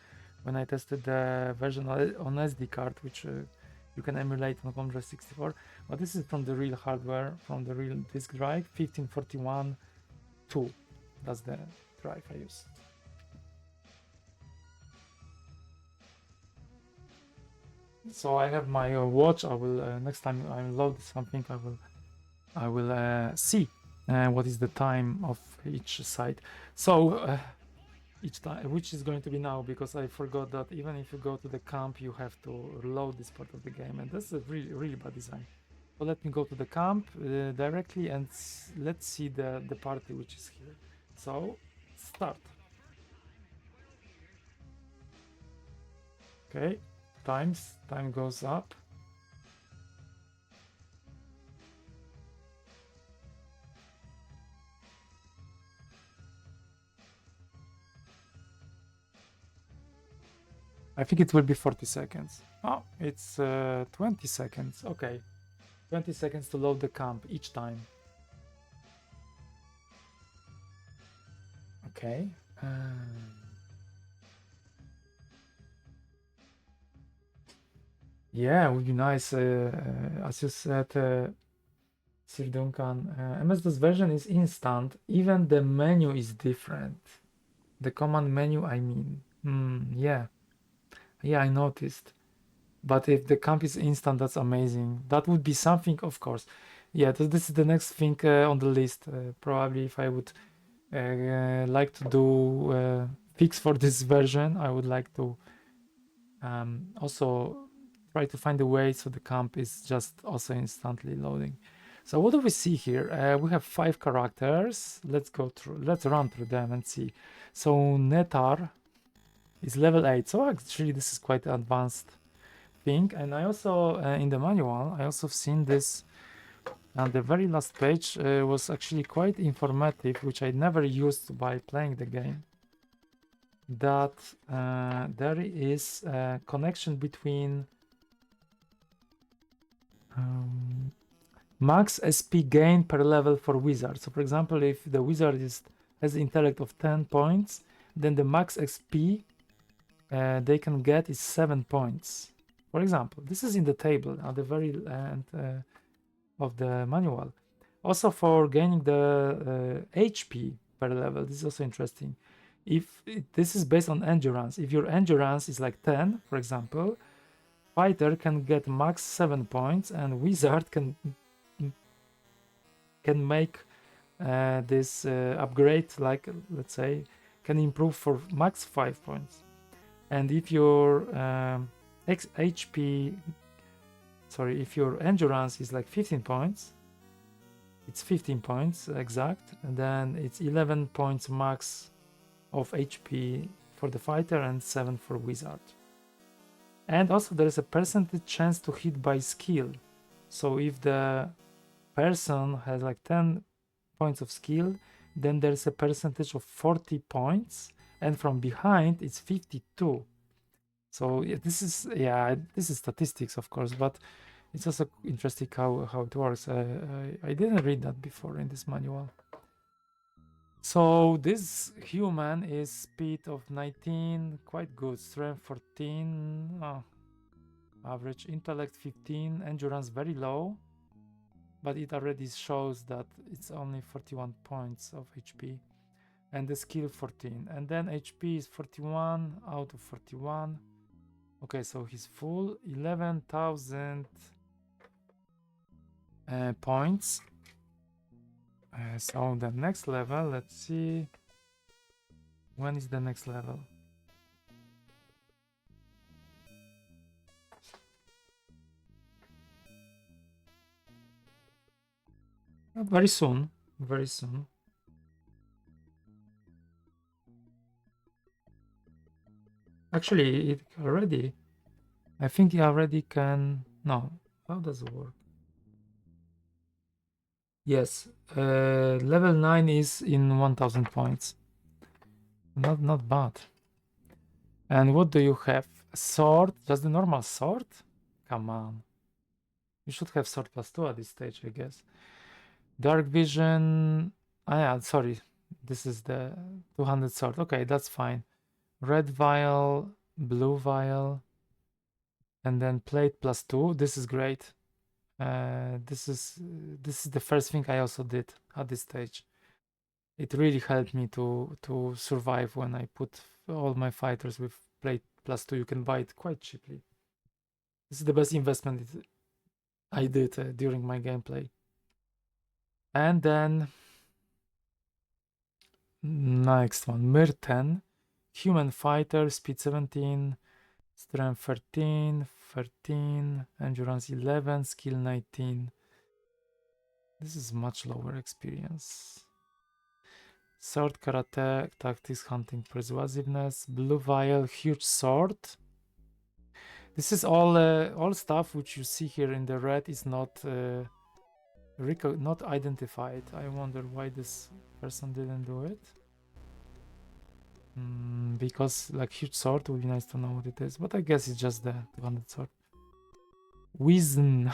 when I tested the version on SD card, which you can emulate on Commodore 64. But this is from the real hardware, from the real disk drive, 1541 2. That's the drive I use. So I have my watch. I will next time I load something, I will see what is the time of each side. So each time, which is going to be now, because I forgot that even if you go to the camp, you have to load this part of the game, and that's a really bad design. So let me go to the camp directly, and let's see the party which is here. So start. Okay, time goes up. I think it will be 40 seconds. Oh, it's 20 seconds. Okay, 20 seconds to load the camp each time. Okay. Yeah, it would be nice. As you said, Sir Duncan, MS-DOS version is instant. Even the menu is different. The command menu, I mean. Yeah. Yeah, I noticed. But if the camp is instant, that's amazing. That would be something, of course. Yeah, this is the next thing on the list. Probably if I would like to do fix for this version, I would like to also try to find a way so the camp is just also instantly loading. So what do we see here? We have 5 characters. Let's run through them and see. So Netar is level 8. So actually this is quite advanced thing. And I also in the manual I also have seen this And the very last page was actually quite informative, which I never used by playing the game. That there is a connection between max SP gain per level for wizard. So for example, if the wizard has intellect of 10 points, then the max XP they can get is 7 points. For example, this is in the table at the very end of the manual. Also for gaining the HP per level, this is also interesting. This is based on endurance. If your endurance is like 10, for example, fighter can get max 7 points, and wizard can make this upgrade, like let's say, can improve for max 5 points. And if your if your endurance is like 15 points, it's 15 points exact, and then it's 11 points max of HP for the fighter and 7 for wizard. And also there is a percentage chance to hit by skill. So if the person has like 10 points of skill, then there's a percentage of 40 points, and from behind it's 52. So yeah, this is statistics, of course, but it's also interesting how it works. I didn't read that before in this manual. So this human is speed of 19, quite good. Strength 14, average intellect 15, endurance very low, but it already shows that it's only 41 points of HP, and the skill 14, and then HP is 41 out of 41. Okay, so he's full 11,000 points. So the next level, let's see, when is the next level? Very soon, very soon. Actually, it already, I think he already can, no, how does it work? Yes, level 9 is in 1000 points. Not bad. And what do you have? Sword? Just the normal sword? Come on. You should have sword +2 at this stage, I guess. Dark vision. Yeah, sorry. This is the 200 sword. Okay, that's fine. Red vial, blue vial, and then plate +2. This is great. This is the first thing I also did at this stage. It really helped me to survive when I put all my fighters with plate +2. You can buy it quite cheaply. This is the best investment I did during my gameplay. And then next one, Mir 10, human fighter, speed 17, strength 13, endurance 11, skill 19. This is much lower experience. Sword, karate, tactics, hunting, persuasiveness, blue vial, huge sword. This is all stuff which you see here in the red is not identified. I wonder why this person didn't do it. Because like huge sword would be nice to know what it is, but I guess it's just the 200 sword. Wizen.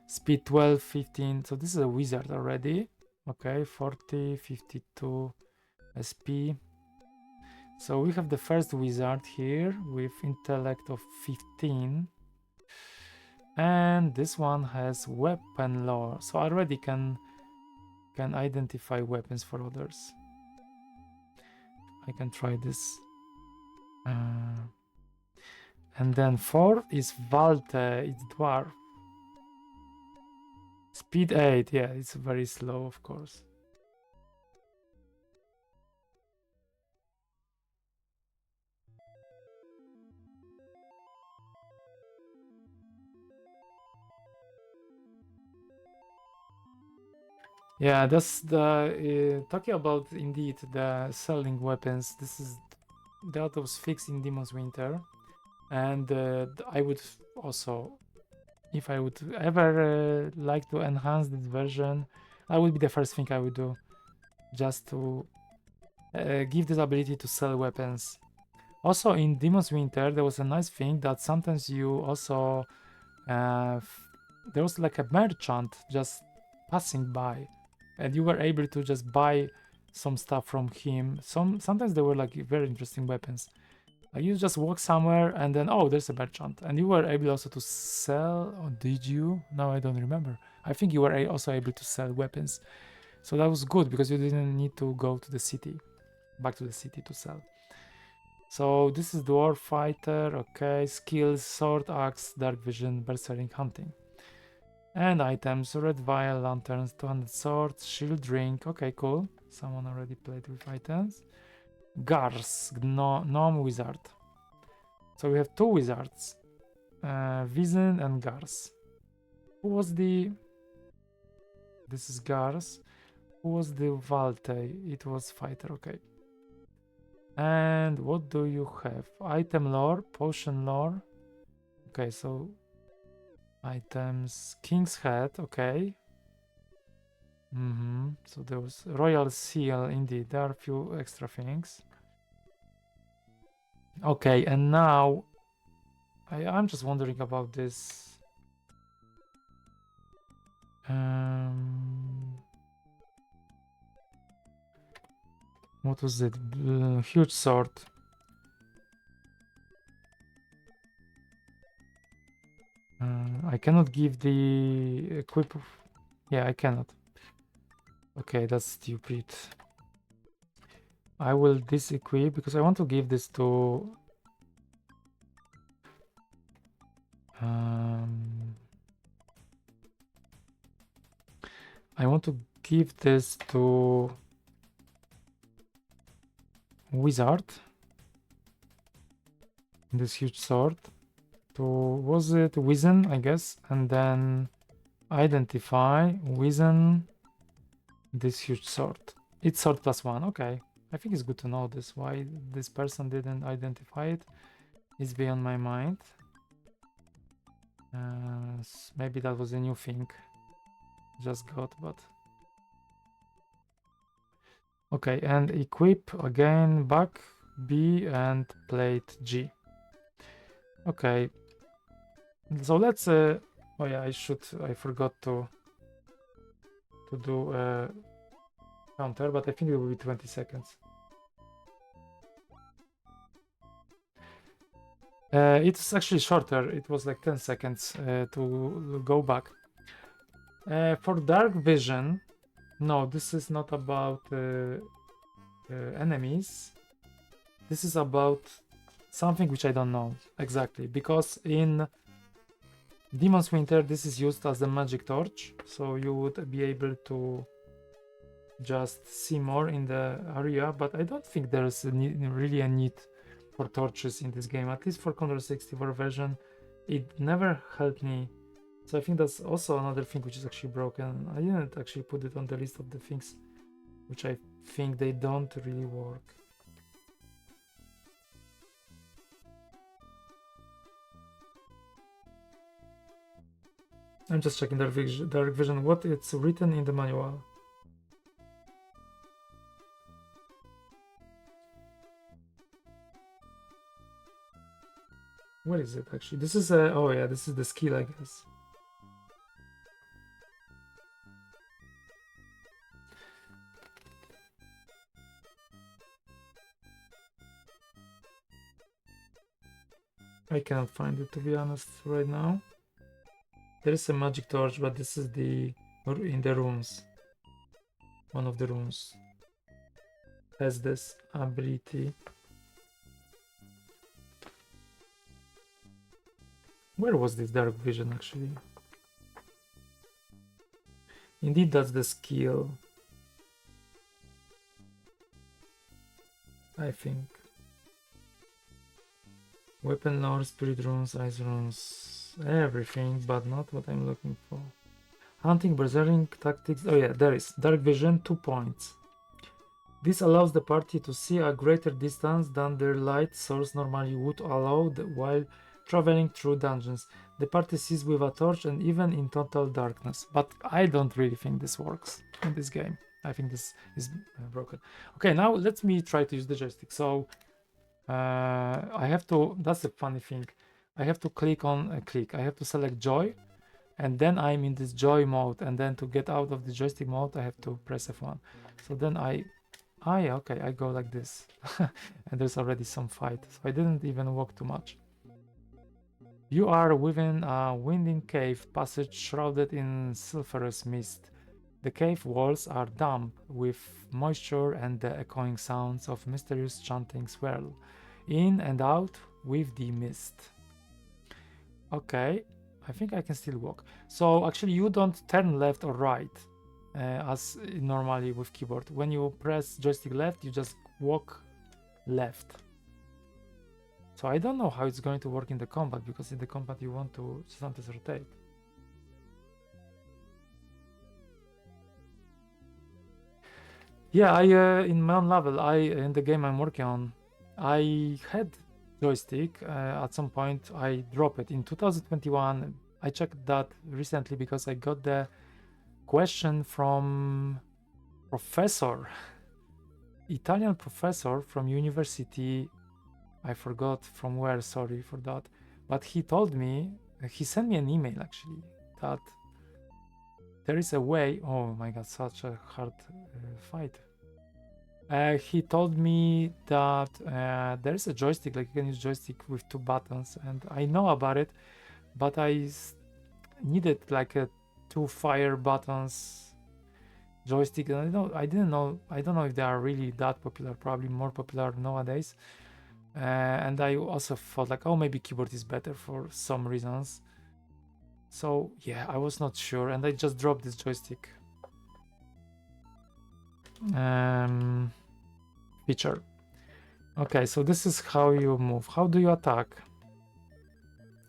Speed 12, 15. So this is a wizard already. Okay, 40, 52 SP. So we have the first wizard here with intellect of 15. And this one has weapon lore. So I already can identify weapons for others. I can try this. And then 4 is Valte, it's dwarf. Speed 8, yeah, it's very slow, of course. Yeah, that's the talking about indeed the selling weapons. This is that was fixed in Demon's Winter, and I would also if I would ever like to enhance this version, that would be the first thing I would do, just to give this ability to sell weapons. Also, in Demon's Winter, there was a nice thing that sometimes you also there was like a merchant just passing by, and you were able to just buy some stuff from him. Sometimes they were like very interesting weapons. You just walk somewhere and then, oh, there's a merchant, and you were able also to sell. Or did you? No, I don't remember. I think you were also able to sell weapons, so that was good because you didn't need to go to the city, back to the city to sell. So this is dwarf fighter. Okay, skills: sword, axe, dark vision, berserking, hunting. And items: red vial, lanterns, 200 swords, shield, drink. Okay, cool. Someone already played with items. Gars, gnome, wizard. So we have two wizards, Vizen and Gars. Who was the... This is Gars. Who was the Valte? It was fighter, okay. And what do you have? Item lore, potion lore. Okay, so items, king's head, okay. So there was royal seal, indeed. There are a few extra things. Okay, and now I'm just wondering about this. What was it? Huge sword. I cannot give the equip. Yeah, I cannot. Okay, that's stupid. I will disequip because I want to give this to... I want to give this to wizard. This huge sword. To, was it Wizen, I guess? And then identify Wizen, this huge sword. It's sword +1, okay. I think it's good to know this. Why this person didn't identify it is beyond my mind. Maybe that was a new thing. Just got, but... Okay, and equip again, back B and plate G. Okay. So let's... oh yeah, I forgot to do a counter, but I think it will be 20 seconds. It's actually shorter. It was like 10 seconds to go back. For dark vision, no, this is not about enemies. This is about something which I don't know exactly, because in Demon's Winter this is used as a magic torch, so you would be able to just see more in the area, but I don't think there's really a need for torches in this game, at least for Commodore 64 version. It never helped me, so I think that's also another thing which is actually broken. I didn't actually put it on the list of the things which I think they don't really work. I'm just checking dark vision, what it's written in the manual. What is it actually? This is a... Oh yeah, this is the skill, I guess. I cannot find it, to be honest, right now. There is a magic torch, but this is in the rooms. One of the rooms has this ability. Where was this dark vision actually? Indeed, that's the skill, I think. Weapon lore, spirit runes, ice runes, everything, but not what I'm looking for. Hunting, berserking, tactics. Oh yeah, there is. Dark vision, 2 points. This allows the party to see a greater distance than their light source normally would allow while traveling through dungeons. The party sees with a torch and even in total darkness. But I don't really think this works in this game. I think this is broken. Okay, now let me try to use the joystick. So I have to, that's the funny thing. I have to click on a click. I have to select joy, and then I'm in this joy mode. And then to get out of the joystick mode, I have to press F1. So then yeah, okay, I go like this. And there's already some fight. So I didn't even walk too much. You are within a winding cave passage shrouded in sulphurous mist. The cave walls are damp with moisture and the echoing sounds of mysterious chanting swirl in and out with the mist. Okay, I think I can still walk. So actually you don't turn left or right as normally with keyboard. When you press joystick left, you just walk left. So I don't know how it's going to work in the combat, because in the combat you want to sometimes rotate. Yeah, in my own level, in the game I'm working on, I had joystick. At some point I dropped it in 2021. I checked that recently because I got the question from professor, Italian professor from university. I forgot from where, sorry for that. But he told me, he sent me an email actually, that there is a way. Oh my god, such a hard fight. He told me that there is a joystick, like you can use joystick with 2 buttons, and I know about it, but I needed like a 2 fire buttons joystick, and I don't know if they are really that popular, probably more popular nowadays. And I also thought like, oh, maybe keyboard is better for some reasons. So yeah, I was not sure, and I just dropped this joystick feature. Okay, so this is how you move. How do you attack?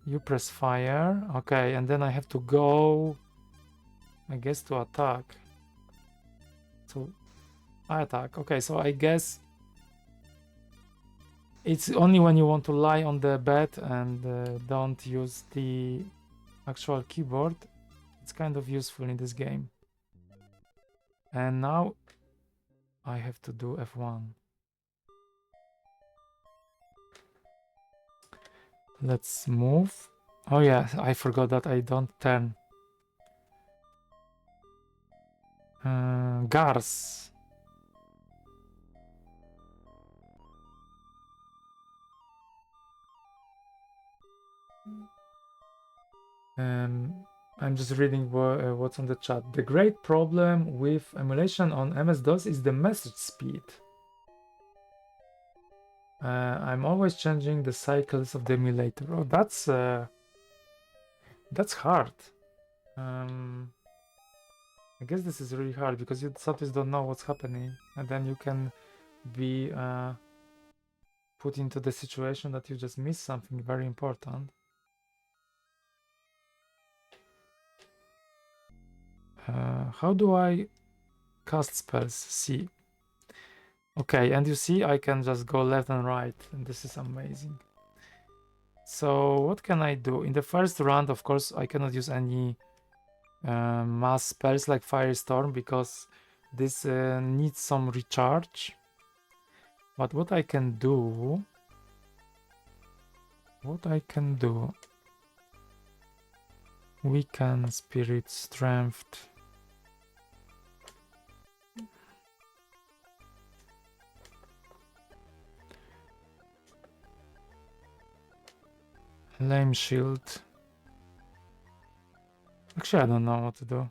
You press fire. Okay, and then I have to go, I guess, to attack. So I attack. Okay, so I guess it's only when you want to lie on the bed and don't use the actual keyboard. It's kind of useful in this game. And now I have to do F1. Let's move. Oh yeah, I forgot that I don't turn. Gars. I'm just reading what's on the chat. The great problem with emulation on MS-DOS is the message speed. I'm always changing the cycles of the emulator. Oh, that's hard. I guess this is really hard because you sometimes don't know what's happening, and then you can be put into the situation that you just missed something very important. How do I cast spells? C. Okay, and you see I can just go left and right, and this is amazing. So what can I do? In the first round, of course, I cannot use any mass spells like Firestorm because this needs some recharge. But what I can do... Weaken, Spirit, Strength... Lame Shield. Actually, I don't know what to do.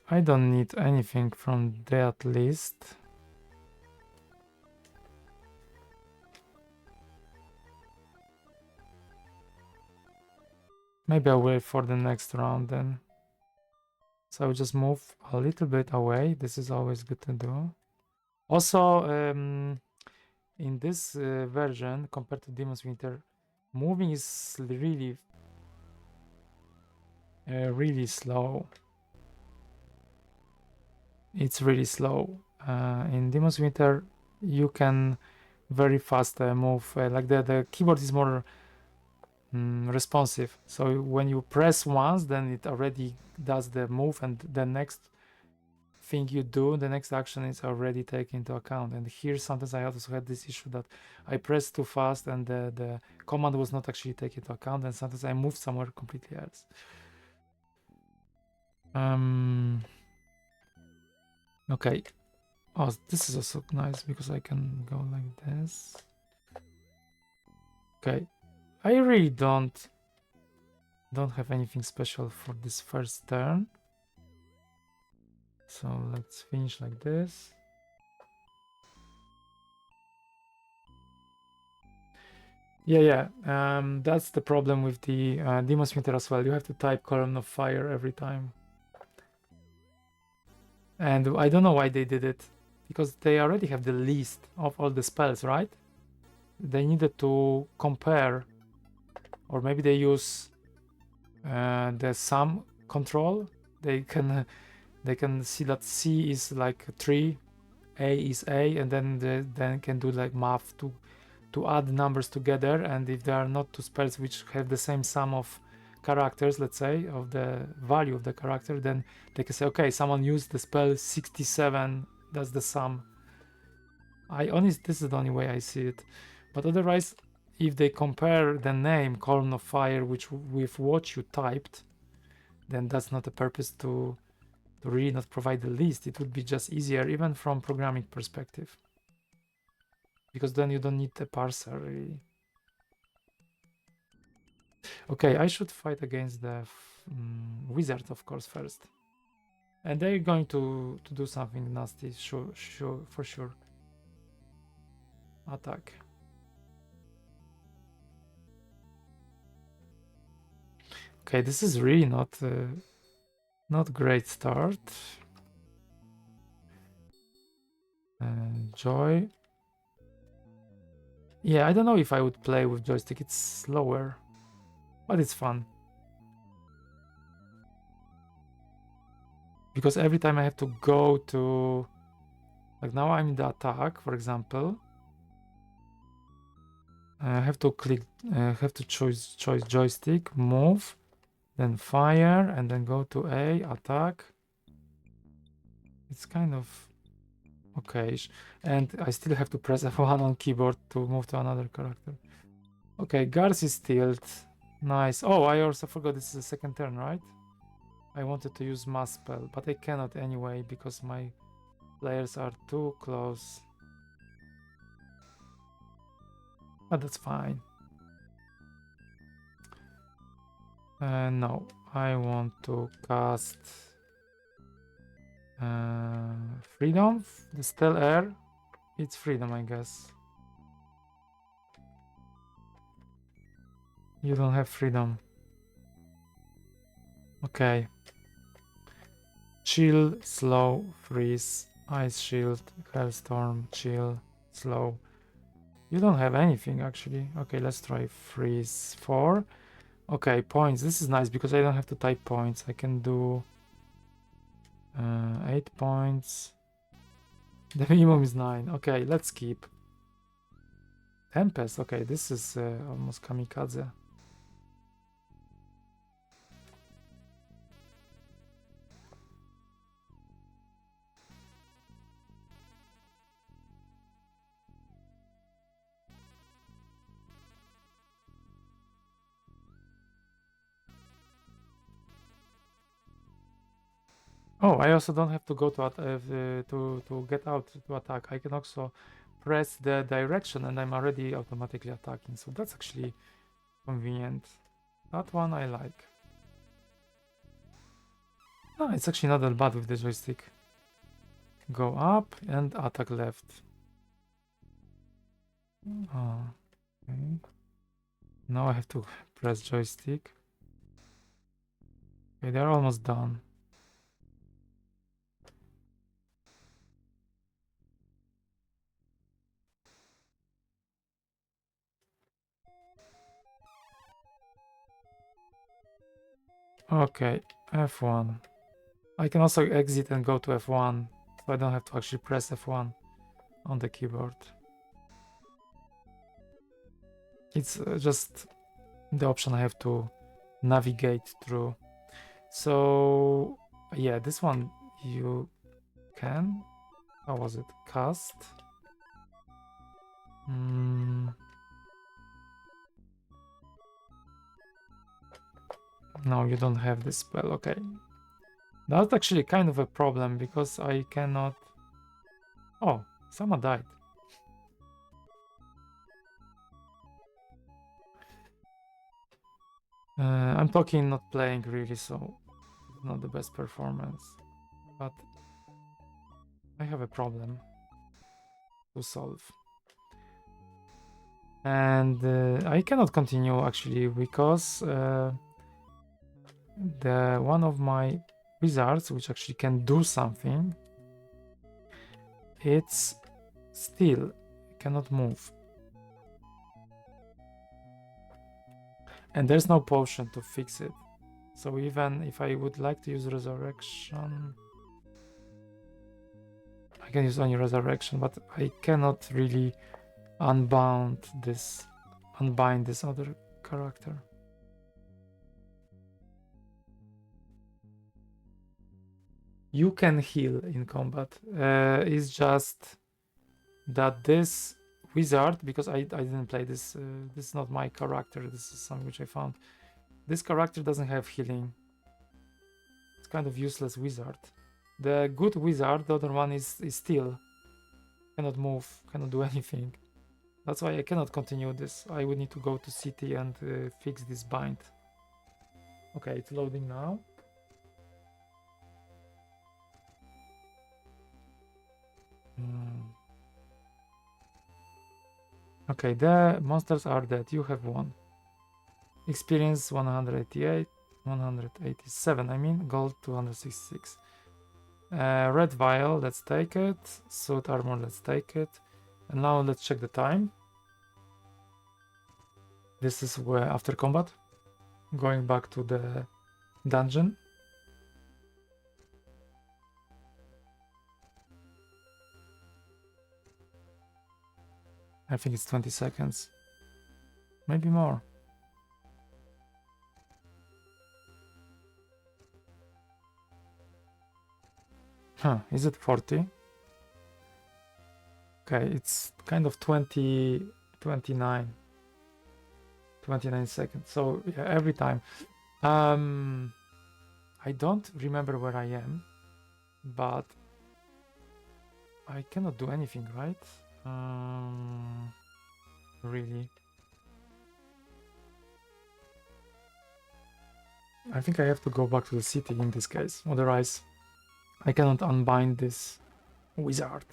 I don't need anything from that list. Maybe I'll wait for the next round then. So I'll just move a little bit away. This is always good to do. Also, in this version, compared to Demon's Winter, moving is really, really slow. It's really slow. In Demon's Winter, you can very fast move. Like the keyboard is more responsive. So when you press once, then it already does the move, and the next thing you do, the next action is already taken into account. And here sometimes I also had this issue that I pressed too fast and the command was not actually taken into account, and sometimes I moved somewhere completely else. Okay. Oh, this is also nice because I can go like this. Okay. I really don't have anything special for this first turn. So let's finish like this. Yeah. That's the problem with the Demon's Meter as well. You have to type column of fire every time. And I don't know why they did it, because they already have the list of all the spells, right? They needed to compare, or maybe they use the sum control. They can see that C is like 3, A is A, and then can do like math to add numbers together. And if there are not two spells which have the same sum of characters, let's say, of the value of the character, then they can say, okay, someone used the spell 67, that's the sum. This is the only way I see it. But otherwise, if they compare the name column of fire with what you typed, then that's not a purpose to really not provide the list. It would be just easier, even from programming perspective, because then you don't need a parser really. Okay, I should fight against the wizard, of course, first. And they're going to do something nasty, for sure. Attack. Okay, this is really not great start. Joy. Yeah, I don't know if I would play with joystick. It's slower, but it's fun. Because every time I have to go to, like now I'm in the attack, for example. I have to click, have to choose joystick, move, then fire, and then go to A, attack. It's kind of okay. And I still have to press F1 on keyboard to move to another character. Okay, Garth is stilled. Nice. Oh, I also forgot this is the second turn, right? I wanted to use mass spell, but I cannot anyway because my players are too close. But that's fine. No, I want to cast Freedom. The Still Air. It's freedom, I guess. You don't have freedom. Okay. Chill, slow, freeze, ice shield, hailstorm, chill, slow. You don't have anything actually. Okay, let's try freeze 4. Okay, points. This is nice because I don't have to type points. I can do 8 points. The minimum is 9. Okay, let's keep. Tempest. Okay, this is almost kamikaze. Oh, I also don't have to go to get out to attack. I can also press the direction and I'm already automatically attacking. So that's actually convenient. That one I like. No, it's actually not that bad with the joystick. Go up and attack left. Oh, okay. Now I have to press joystick. Okay, they're almost done. Okay, F1. I can also exit and go to F1, so I don't have to actually press F1 on the keyboard. It's just the option I have to navigate through. So yeah, this one you can. How was it? Cast. No, you don't have this spell. Okay. That's actually kind of a problem because I cannot. Oh, someone died. I'm talking, not playing really, so it's not the best performance. But I have a problem to solve. And I cannot continue actually because the one of my wizards, which actually can do something, it's still cannot move. And there's no potion to fix it. So even if I would like to use resurrection, I can use only resurrection, but I cannot really unbind this other character. You can heal in combat. It's just that this wizard, because I didn't play this, this is not my character, this is something which I found. This character doesn't have healing. It's kind of useless wizard. The good wizard, the other one is still cannot move, cannot do anything. That's why I cannot continue this. I would need to go to city and fix this bind. Okay, it's loading now. Okay, the monsters are dead. You have won. Experience 188, 187. I mean, gold 266. Red vial, let's take it. Suit armor, let's take it. And now let's check the time. This is where after combat, going back to the dungeon. I think it's 20 seconds. Maybe more. Huh, is it 40? Okay, it's kind of 20, 29 seconds. So yeah, every time. I don't remember where I am, but I cannot do anything, right? Really. I think I have to go back to the city in this case. Otherwise, I cannot unbind this wizard.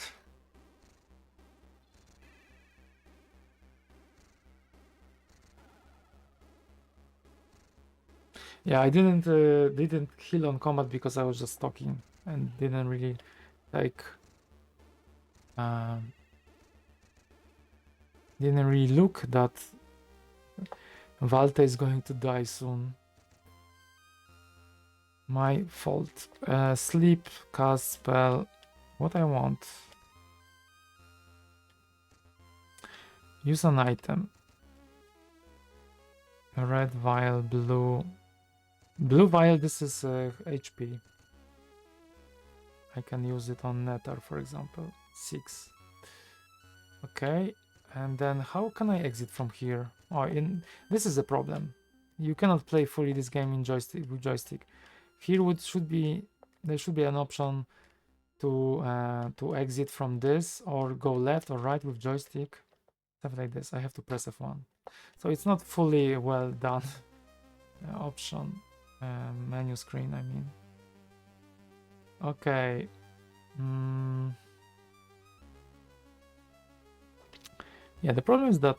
Yeah, I didn't heal on combat because I was just talking and didn't really like didn't really look that Valte is going to die soon. My fault. Sleep, cast spell. What I want. Use an item. A red vial, blue. Blue vial, this is HP. I can use it on Netar, for example. 6. Okay, and then how can I exit from here? Oh, this is a problem. You cannot play fully this game in joystick with joystick. Here there should be an option to exit from this or go left or right with joystick, stuff like this. I have to press F1, so it's not fully well done. Option, menu screen. I mean, okay. Yeah, the problem is that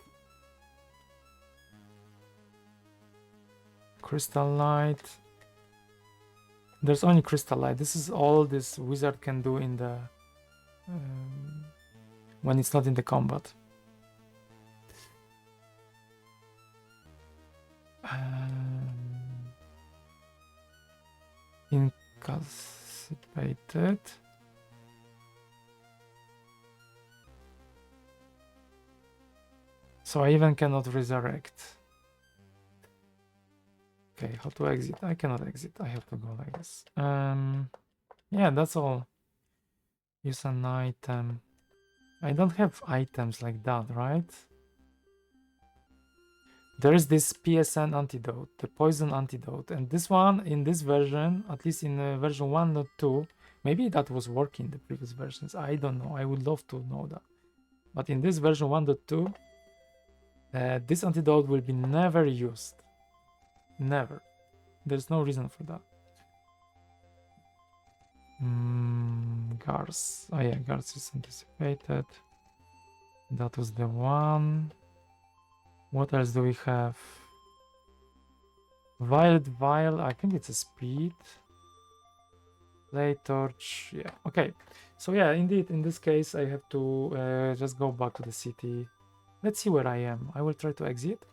crystal light. There's only crystal light. This is all this wizard can do in the when it's not in the combat. Incapacitated. So I even cannot resurrect. Okay, how to exit? I cannot exit. I have to go like this. Yeah, that's all. Use an item. I don't have items like that, right? There is this PSN antidote, the poison antidote, and this one in this version, at least in version 1.2, maybe that was working in the previous versions. I don't know. I would love to know that. But in this version 1.2, this antidote will be never used. Never. There's no reason for that. Gars. Oh yeah, Gars is anticipated. That was the one. What else do we have? Wild Vial, I think it's a speed. Play torch, yeah, okay. So yeah, indeed, in this case, I have to just go back to the city. Let's see where I am. I will try to exit.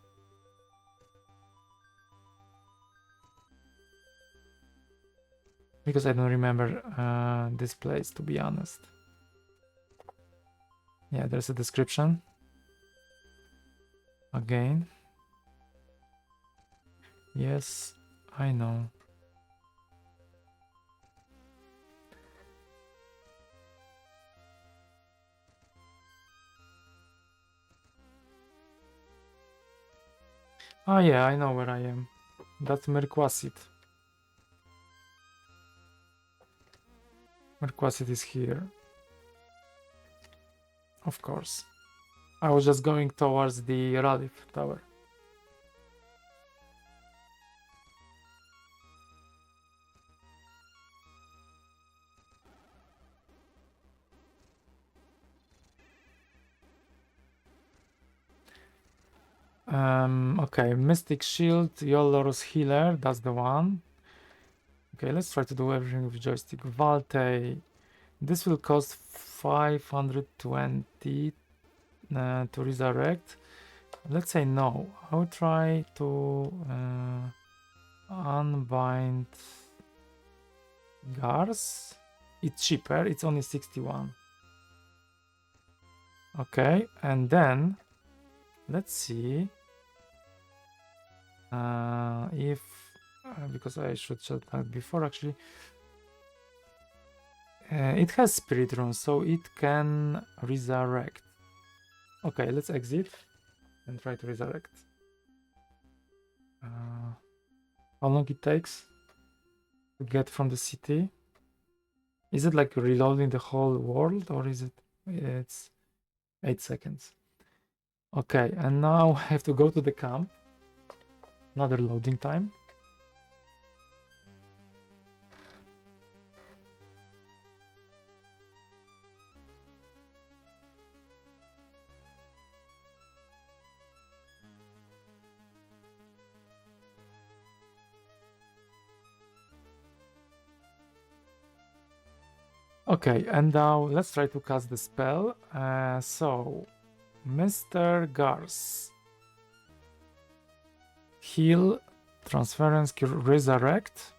Because I don't remember this place, to be honest. Yeah, there's a description. Again. Yes, I know. Oh yeah, I know where I am. That's Merquasit. Merquasit is here. Of course. I was just going towards the Radif tower. Okay, Mystic Shield, Yolor's Healer, that's the one. Okay, let's try to do everything with joystick. Valte, this will cost 520 to resurrect. Let's say no. I will try to unbind Gars. It's cheaper, it's only 61. Okay, and then let's see if because I should shut that before actually. It has spirit runes, so it can resurrect. Okay, let's exit and try to resurrect. How long it takes to get from the city? Is it like reloading the whole world, or is it? It's 8 seconds. Okay, and now I have to go to the camp. Another loading time. Okay, and now let's try to cast the spell. So, Mr. Gars. Heal, transference, resurrect.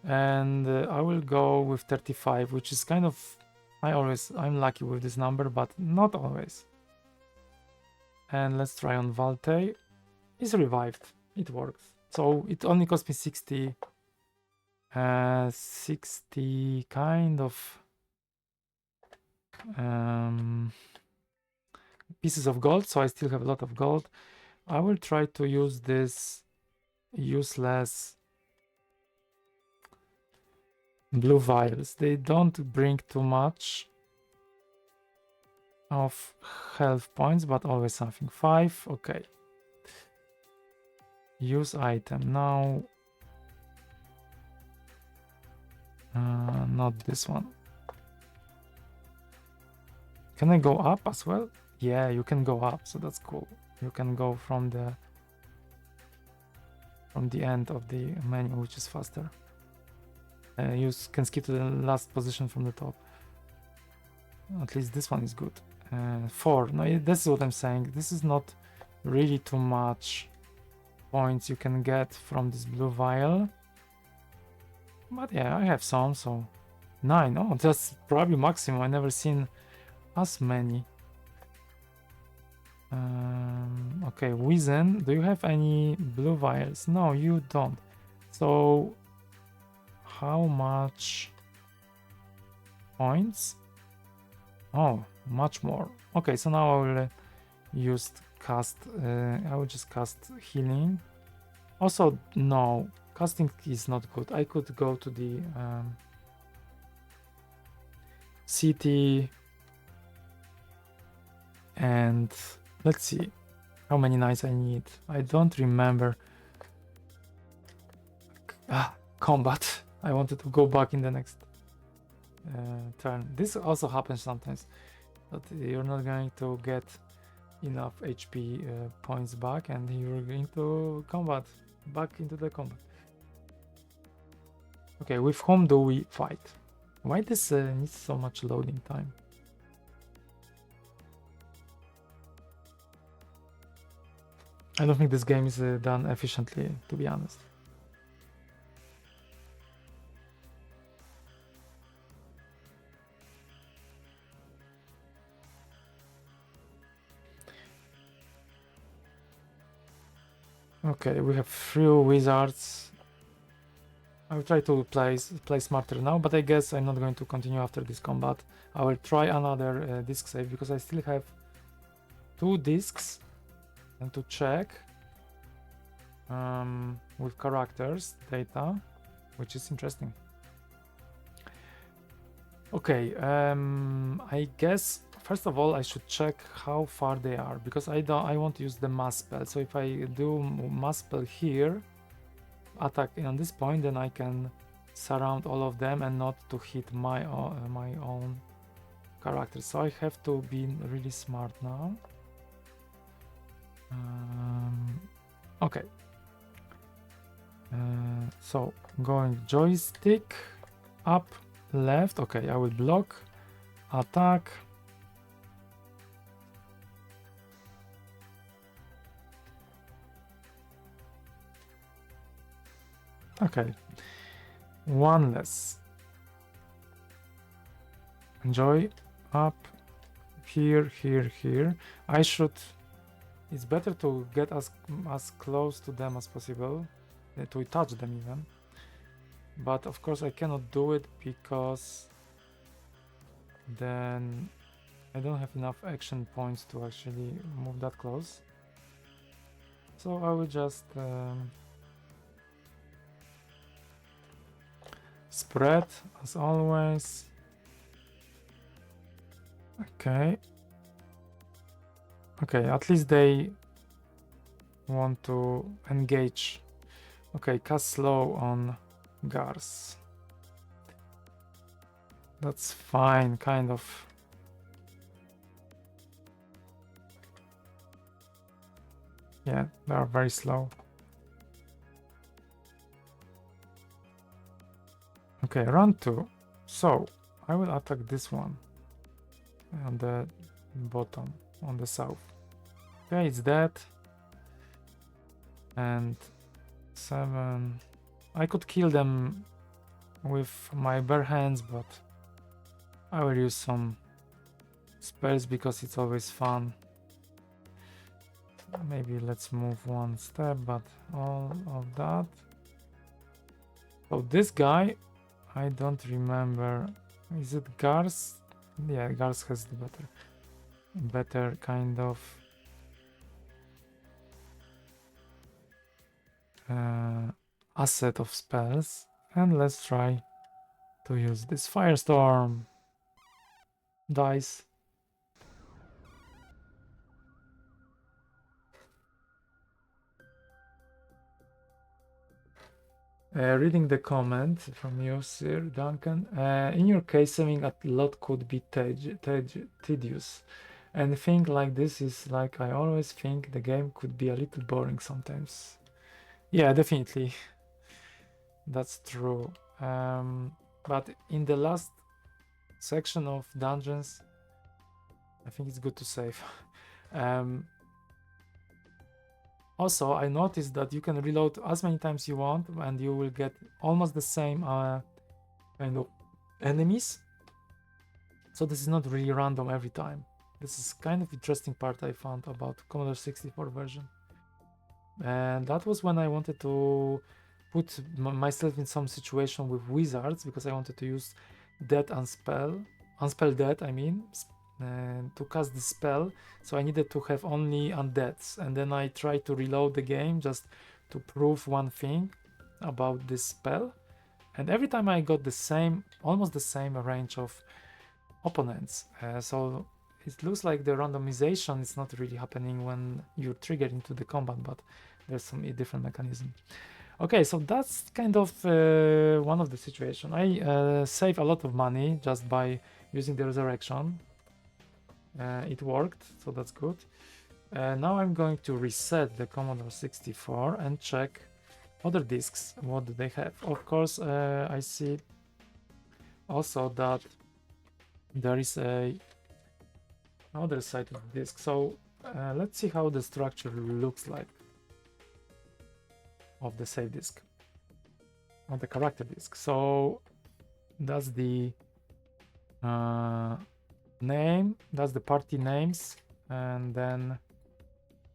And I will go with 35, which is kind of... I'm lucky with this number, but not always. And let's try on Valte. It's revived. It works. So it only cost me 60... 60 kind of pieces of gold, so I still have a lot of gold. I will try to use this useless blue vials. They don't bring too much of health points, but always something. 5, okay. Use item now. Not this one. Can I go up as well? Yeah, you can go up, so that's cool. You can go from the end of the menu, which is faster. You can skip to the last position from the top. At least this one is good. 4. No, this is what I'm saying. This is not really too much points you can get from this blue vial. But yeah, I have some, so 9. Oh, that's probably maximum. I never seen as many. Okay, Wizen, do you have any blue vials? No, you don't. So, how much points? Oh, much more. Okay, so now I will use cast. I will just cast healing. Also, no, casting is not good. I could go to the city and let's see how many nights I need. I don't remember. Combat. I wanted to go back in the next turn. This also happens sometimes, that you're not going to get enough HP points back and you're going to combat, back into the combat. Okay, with whom do we fight? Why this needs so much loading time? I don't think this game is done efficiently, to be honest. Okay, we have few wizards. I will try to play smarter now, but I guess I'm not going to continue after this combat. I will try another disc save because I still have 2 discs and to check with characters data, which is interesting. Okay, I guess first of all I should check how far they are because I want to use the mass spell. So if I do mass spell here, attack on this point, then I can surround all of them and not to hit my own character. So I have to be really smart now. Okay. So going joystick up, left. Okay, I will block, attack. Okay, one less. Enjoy up here, here, here. I should. It's better to get as close to them as possible, to touch them even. But of course I cannot do it because then I don't have enough action points to actually move that close. So I will just spread as always. Okay. Okay, at least they want to engage. Okay, cast slow on Gars. That's fine, kind of. Yeah, they are very slow. Okay, round 2. So, I will attack this one on the bottom, on the south. Okay, it's dead. And 7. I could kill them with my bare hands, but I will use some spells because it's always fun. Maybe let's move one step, but all of that. So this guy, I don't remember. Is it Gars? Yeah, Gars has the better kind of asset of spells. And let's try to use this Firestorm dice. Reading the comment from you, Sir Duncan. In your case, saving a lot could be tedious. And thing like this is like I always think the game could be a little boring sometimes. Yeah, definitely. That's true. But in the last section of dungeons, I think it's good to save. Also, I noticed that you can reload as many times you want and you will get almost the same kind of enemies. So this is not really random every time. This is kind of interesting part I found about Commodore 64 version. And that was when I wanted to put myself in some situation with wizards, because I wanted to use dead unspell dead, I mean, to cast the spell. So I needed to have only undeads, and then I tried to reload the game just to prove one thing about this spell. And every time I got the same, almost the same range of opponents. So it looks like the randomization is not really happening when you trigger into the combat, but there's some different mechanism. Okay, so that's kind of one of the situation. I save a lot of money just by using the resurrection. It worked, so that's good. Now I'm going to reset the Commodore 64 and check other disks. What do they have? Of course, I see also that there is a other side of the disk. So let's see how the structure looks like of the save disk, of the character disk. So that's the name, that's the party names, and then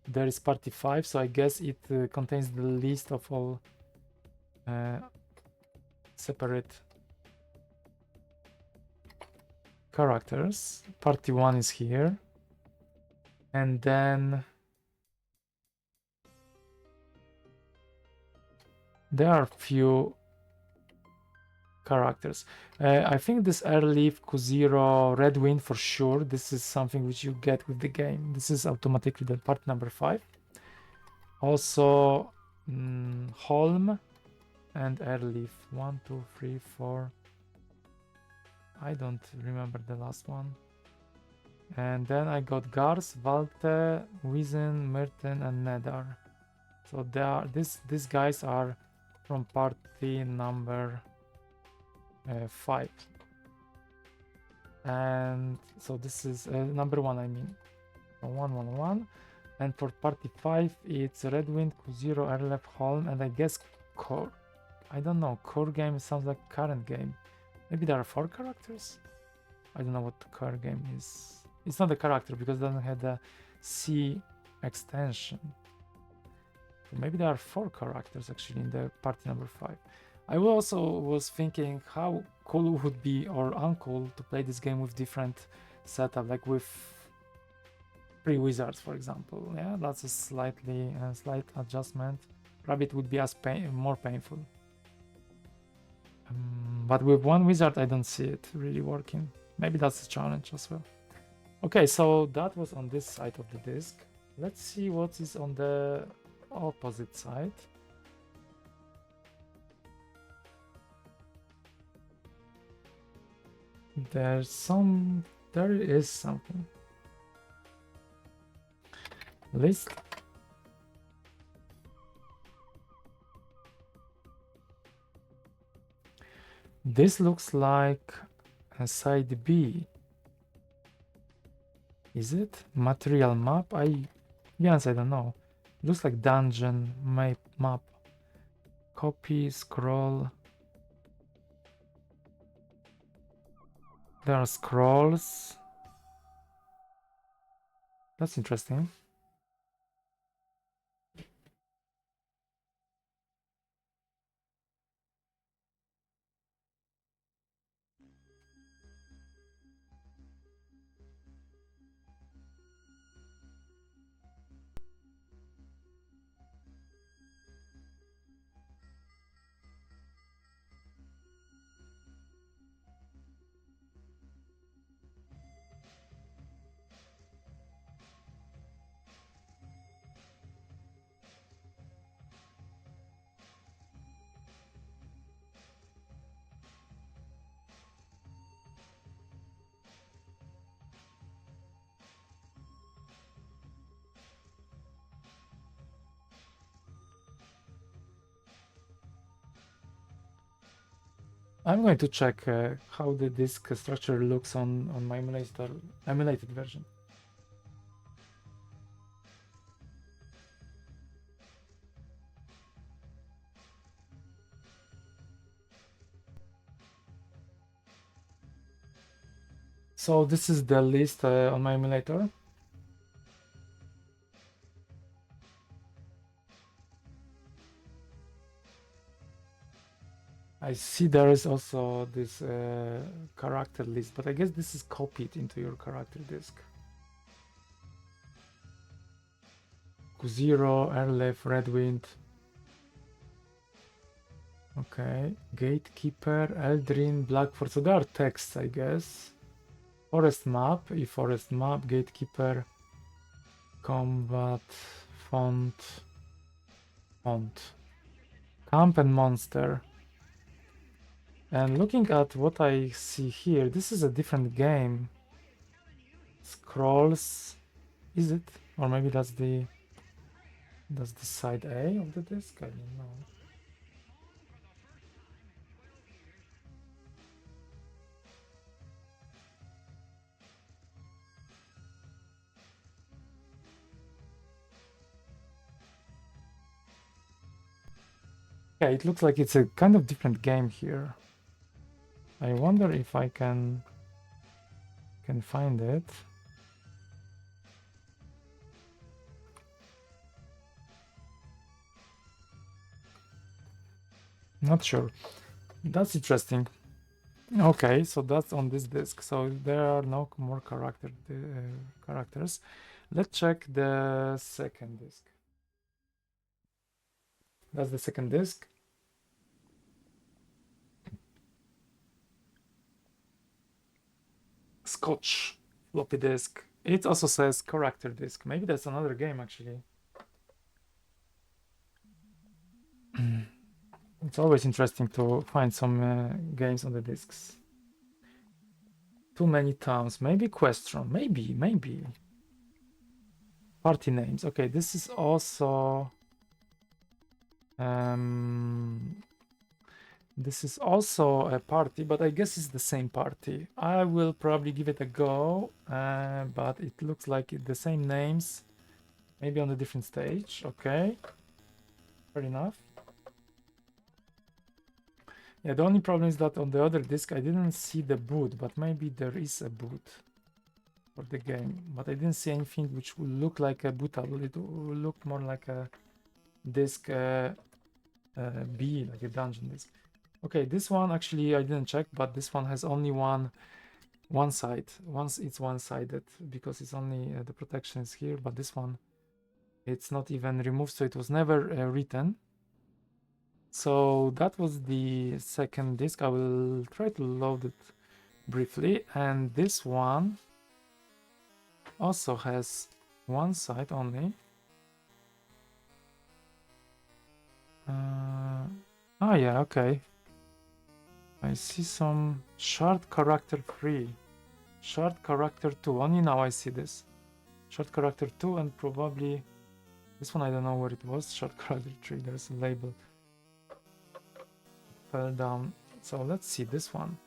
there is party 5, so I guess it contains the list of all separate characters. Party 1 is here, and then there are few characters. I think this Airleaf, Q0, Red Wind for sure. This is something which you get with the game. This is automatically the part number 5. Also Holm and Airleaf. 1, 2, 3, 4. I don't remember the last one. And then I got Gars, Valte, Wizen, Merten, and Nedar. So they are these guys are from party number 5. And so this is number 1, I mean 111. And for party 5 it's Redwind, Q0, Airleaf, Holm, and I guess Core. I don't know, core game sounds like current game. Maybe there are 4 characters. I don't know what the core game is. It's not a character because it doesn't have the C extension. So maybe there are 4 characters actually in the party number 5. I also was thinking how cool would be or uncool to play this game with different setup, like with 3 wizards, for example. Yeah, that's a slight adjustment. Probably it would be more painful. But with 1 wizard, I don't see it really working. Maybe that's a challenge as well. Okay, so that was on this side of the disk. Let's see what is on the opposite side. There is something. List. This looks like a side B. Is it? Material map? Yes, I don't know. Looks like dungeon map. Copy, scroll. There are scrolls. That's interesting. I'm going to check how the disk structure looks on my emulated version. So this is the list on my emulator. I see there is also this character list, but I guess this is copied into your character disk. Zero, Airlift, Redwind. Okay, Gatekeeper, Eldrin, Blackford. So there are texts, I guess. Forest map, forest map, Gatekeeper, combat, font, camp and monster. And looking at what I see here, this is a different game. Scrolls, is it? Or maybe that's the side A of the disc? I don't know. Yeah, it looks like it's a kind of different game here. I wonder if I can find it. Not sure. That's interesting. Okay, so that's on this disk. So there are no more characters. Let's check the second disk. That's the second disk. Scotch floppy disk. It also says character disk. Maybe that's another game actually. It's always interesting to find some games on the disks. Too many towns. Maybe Question. Maybe. Party names. Okay, this is also this is also a party, but I guess it's the same party. I will probably give it a go, but it looks like the same names, maybe on a different stage. Okay, fair enough. Yeah, the only problem is that on the other disc I didn't see the boot, but maybe there is a boot for the game, but I didn't see anything which would look like a bootable. It will look more like a disc B, like a dungeon disc. Okay, this one actually I didn't check, but this one has only one side. Once it's one-sided because it's only the protection is here, but this one it's not even removed, so it was never written. So that was the second disk. I will try to load it briefly, and this one also has one side only. Oh yeah, okay. I see some short character 3, short character 2. Only now I see this. Short character 2 and probably this one I don't know where it was. Short character 3. There's a label. Fell down. So let's see this one.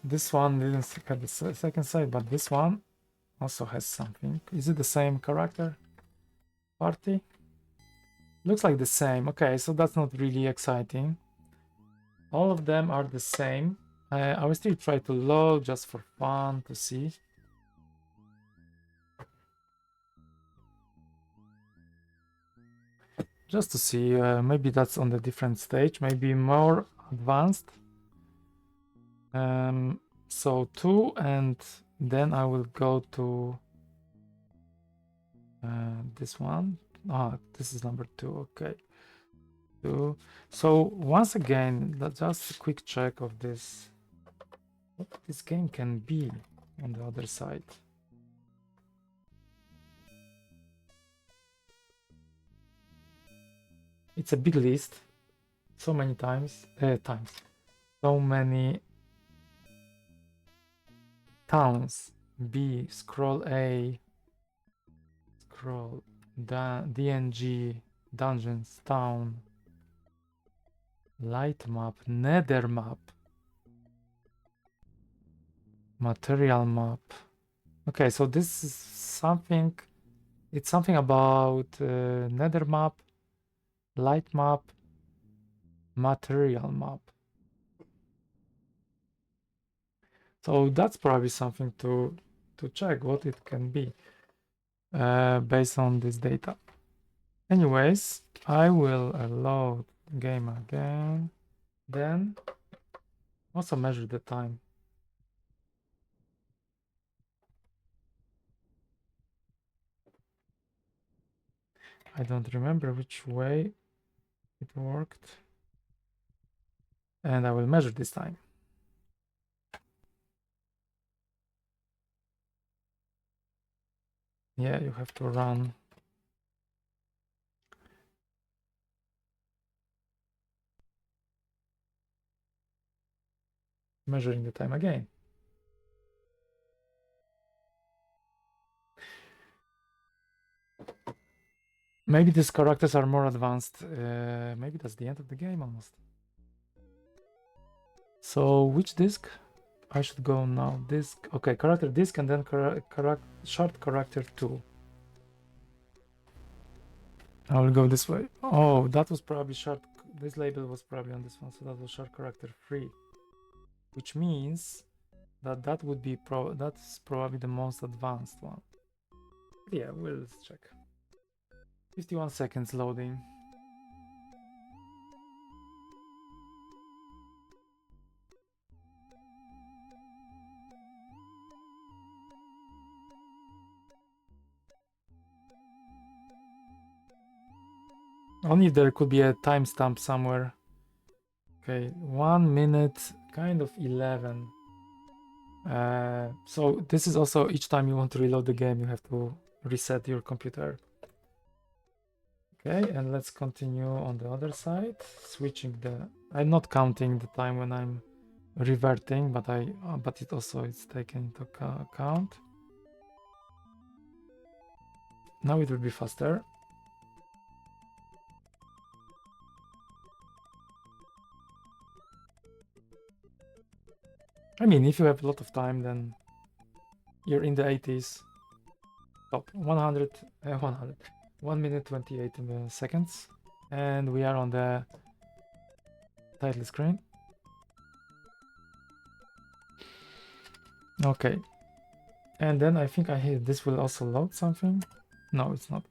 This one didn't have the second side, but this one also has something. Is it the same character? Party? Looks like the same. Okay, so that's not really exciting. All of them are the same. I will still try to load just for fun to see. Just to see, maybe that's on the different stage, maybe more advanced. So 2, and then I will go to this one. This is number 2. Okay. 2. So once again, just a quick check of this. What this game can be on the other side. It's a big list. So many times. So many towns. B, scroll A, scroll DNG, dungeons, town, light map, nether map, material map. Okay, so this is something, it's something about nether map, light map, material map. So that's probably something to check what it can be based on this data. Anyways, I will load game again, then also measure the time. I don't remember which way it worked, and I will measure this time. Yeah, you have to run. Measuring the time again. Maybe these characters are more advanced. Maybe that's the end of the game almost. So which disk? I should go now. Disk. Okay, character disk and then short character 2. I will go this way. Oh, that was probably short. This label was probably on this one, so that was short character 3, which means that that would be that's probably the most advanced one. Yeah, we'll check. 51 seconds loading. Only if there could be a timestamp somewhere. Okay, 1 minute, kind of 11. So this is also each time you want to reload the game, you have to reset your computer. Okay, and let's continue on the other side. Switching I'm not counting the time when I'm reverting, but it also is taken into account. Now it will be faster. I mean, if you have a lot of time, then you're in the 80s. Stop. 100. 1 minute 28 seconds. And we are on the title screen. Okay. And then I think this will also load something. No, it's not.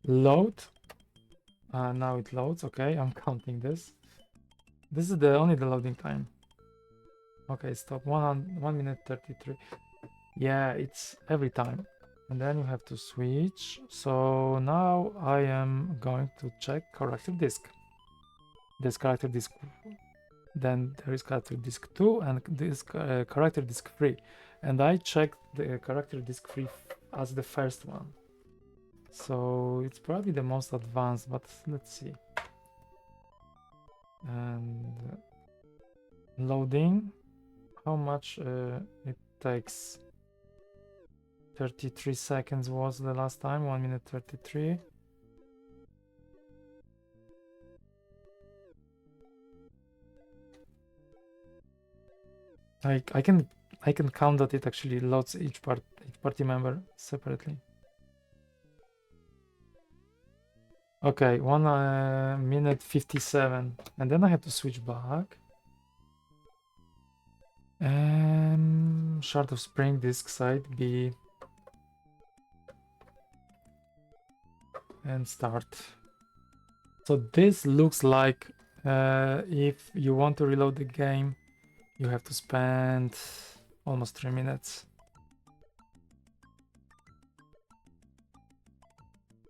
Load. Now it loads. Okay, I'm counting this. This is only the loading time. Okay, stop. 1 minute 33. Yeah, it's every time. And then you have to switch. So now I am going to check character disk. There's character disk. Then there is character disk 2 and this character disk 3. And I checked the character disk 3 as the first one. So it's probably the most advanced, but let's see. And loading. How much it takes? 33 seconds was the last time. 1 minute 33. I can count that it actually loads each party member separately. Okay, 1 minute 57, and then I have to switch back. Shard of spring disk side B and start. So this looks like if you want to reload the game, you have to spend almost 3 minutes.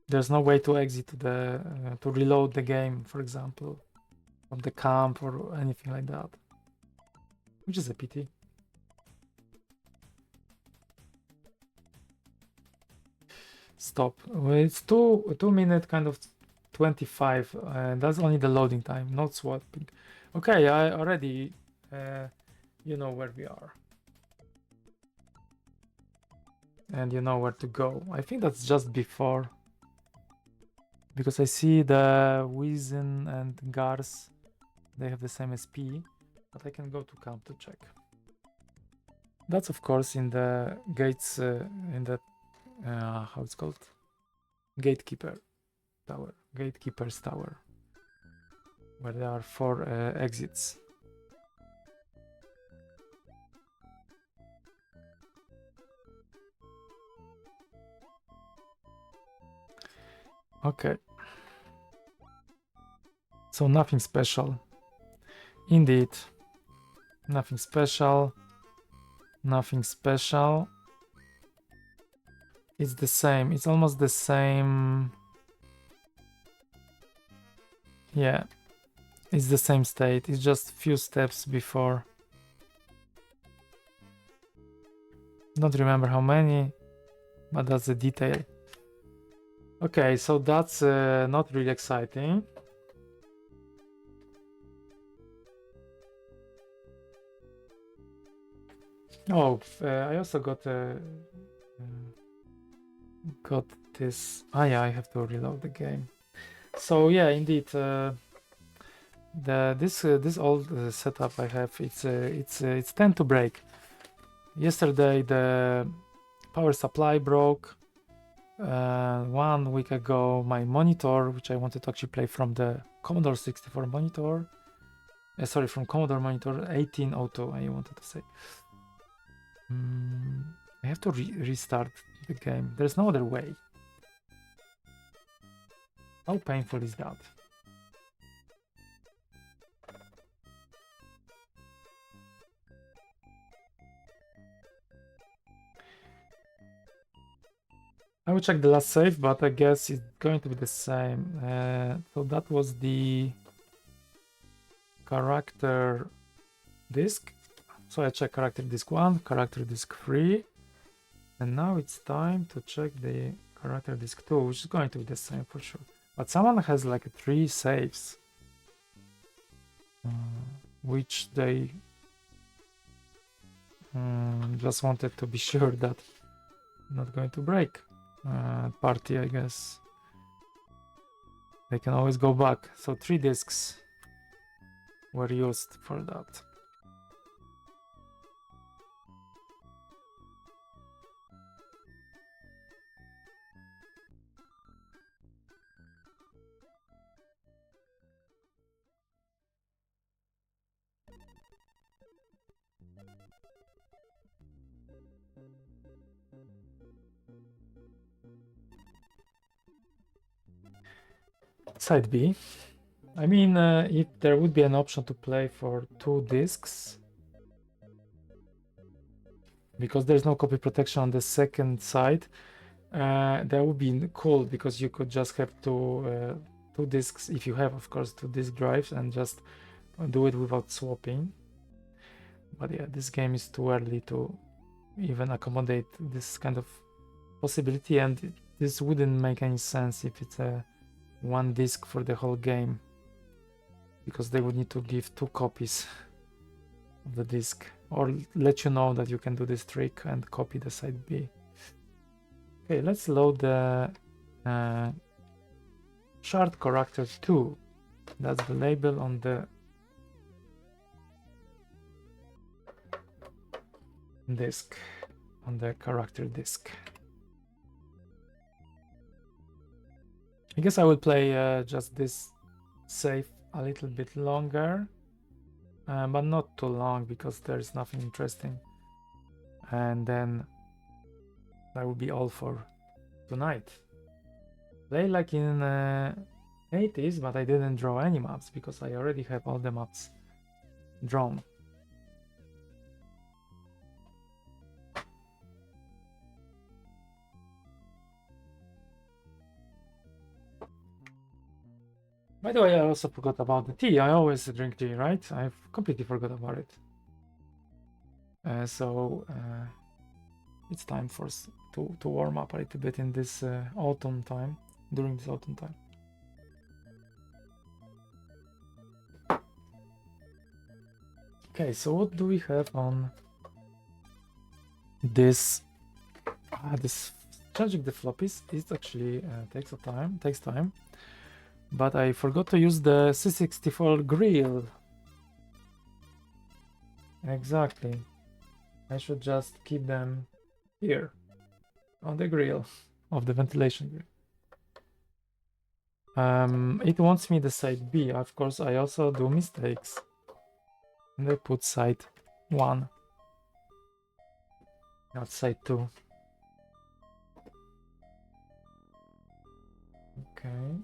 There's no way to exit to reload the game, for example, from the camp or anything like that, which is a pity. Stop. It's 2 minute kind of 25. That's only the loading time, not swapping. Okay, I already you know where we are. And you know where to go. I think that's just before. Because I see the Wizen and Gars, they have the same SP, but I can go to camp to check. That's of course in the gates, in the, how it's called? Gatekeeper tower, Gatekeeper's tower, where there are 4 exits. Okay. So nothing special. Indeed. Nothing special. Nothing special. It's the same. It's almost the same. Yeah. It's the same state. It's just few steps before. Don't remember how many, but that's a detail. Okay, so that's not really exciting. Oh, I also got this. Ah, yeah, I have to reload the game. So yeah, indeed, this old setup I have, it's tend to break. Yesterday the power supply broke. 1 week ago, my monitor, which I wanted to actually play from the Commodore 64 monitor, sorry, from Commodore monitor 1802, I wanted to say. I have to restart the game. There's no other way. How painful is that? I will check the last save, but I guess it's going to be the same. So that was the character disk. So I check character disk 1, character disk 3. And now it's time to check the character disk 2, which is going to be the same for sure. But someone has like 3 saves, which they just wanted to be sure that not going to break. Party, I guess. They can always go back. So 3 disks were used for that. Side B. I mean, if there would be an option to play for 2 disks, because there's no copy protection on the second side, that would be cool, because you could just have two disks, if you have, of course, 2 disk drives, and just do it without swapping. But yeah, this game is too early to even accommodate this kind of possibility, and this wouldn't make any sense if it's a 1 disk for the whole game, because they would need to give 2 copies of the disk, or let you know that you can do this trick and copy the side B. Okay, let's load the shard character 2. That's the label on the disk, on the character disk. I guess I will play just this save a little bit longer, but not too long, because there's nothing interesting. And then that will be all for tonight. Play like in 80s, but I didn't draw any maps because I already have all the maps drawn. By the way, I also forgot about the tea. I always drink tea, right? I completely forgot about it. So it's time for to warm up a little bit in this autumn time, during this autumn time. Okay, so what do we have on this? This charging the floppies is actually takes time, but I forgot to use the C64 grill. Exactly. I should just keep them here on the grill of the ventilation grill. It wants me the side B. Of course, I also do mistakes, and I put side 1, not side 2. Okay.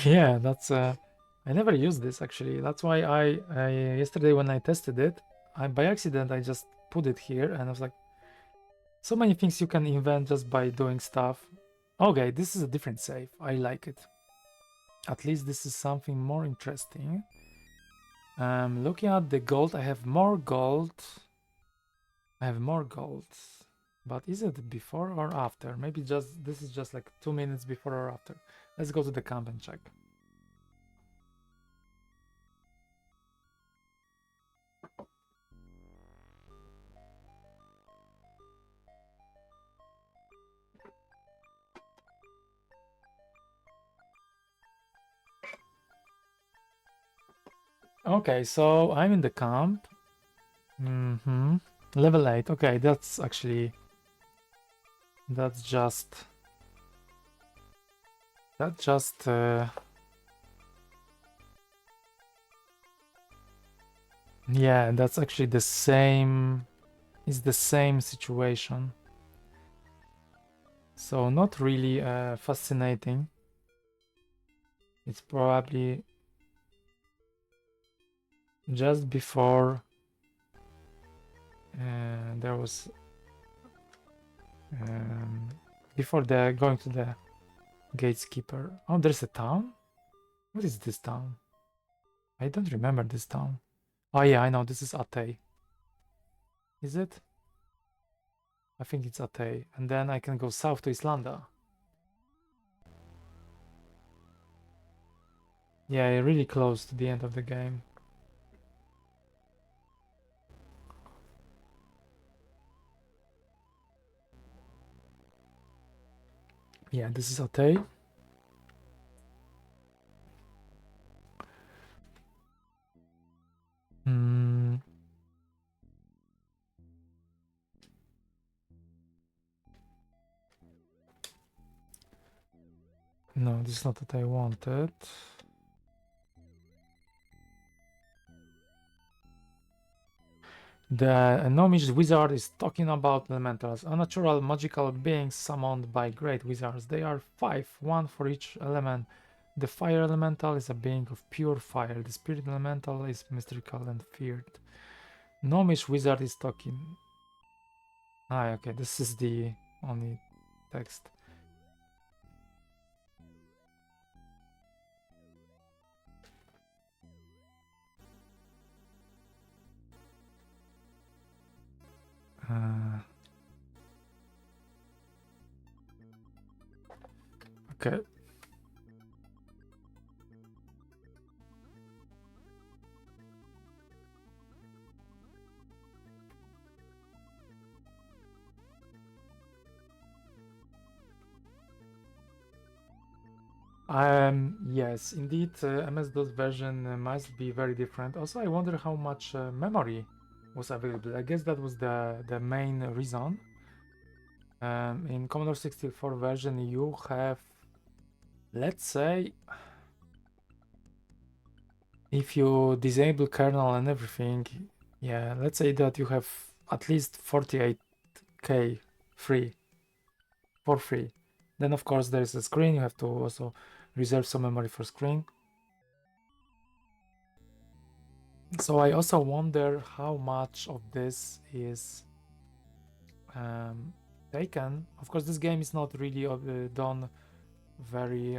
Yeah, that's I never used this actually. That's why I yesterday when I tested it, by accident I just put it here and I was like, so many things you can invent just by doing stuff. Okay, this is a different save. I like it. At least this is something more interesting. Looking at the gold, I have more gold. I have more gold. But is it before or after? Maybe just this is just like 2 minutes before or after. Let's go to the camp and check. Okay, so I'm in the camp. Level 8. Okay, that's actually that's just yeah, that's actually the same. It's the same situation. So not really fascinating. It's probably just before there was before the going to the gatekeeper. Oh, there's a town. What is this town? I don't remember this town. Oh yeah, I know. This is Ate. Is it? I think it's Ate. And then I can go south to Islanda. Yeah, really close to the end of the game. Yeah, this is Ate. No, this is not what I wanted. The gnomish wizard is talking about elementals, unnatural magical beings summoned by great wizards. They are 5, 1 for each element. The fire elemental is a being of pure fire. The spirit elemental is mystical and feared. Gnomish wizard is talking. Ah, okay, this is the only text. Okay. Yes, indeed, MS-DOS version must be very different. Also, I wonder how much memory was available. I guess that was the main reason. In Commodore 64 version, you have, let's say, if you disable kernel and everything, yeah, let's say that you have at least 48K free, for free. Then, of course, there's a screen. You have to also reserve some memory for screen. So I also wonder how much of this is taken. Of course, this game is not really done very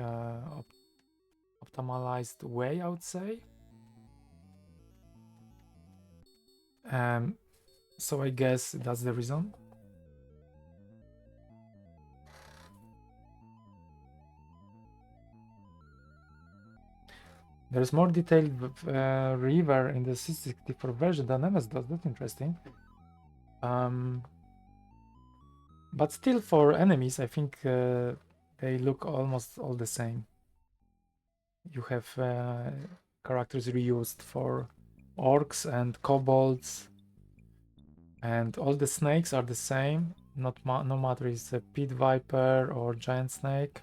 optimized way, I would say. So I guess that's the reason. There's more detailed river in the C64 version than MS-DOS. That's interesting. But still, for enemies, I think they look almost all the same. You have characters reused for orcs and kobolds, and all the snakes are the same. No matter it's a pit viper or giant snake.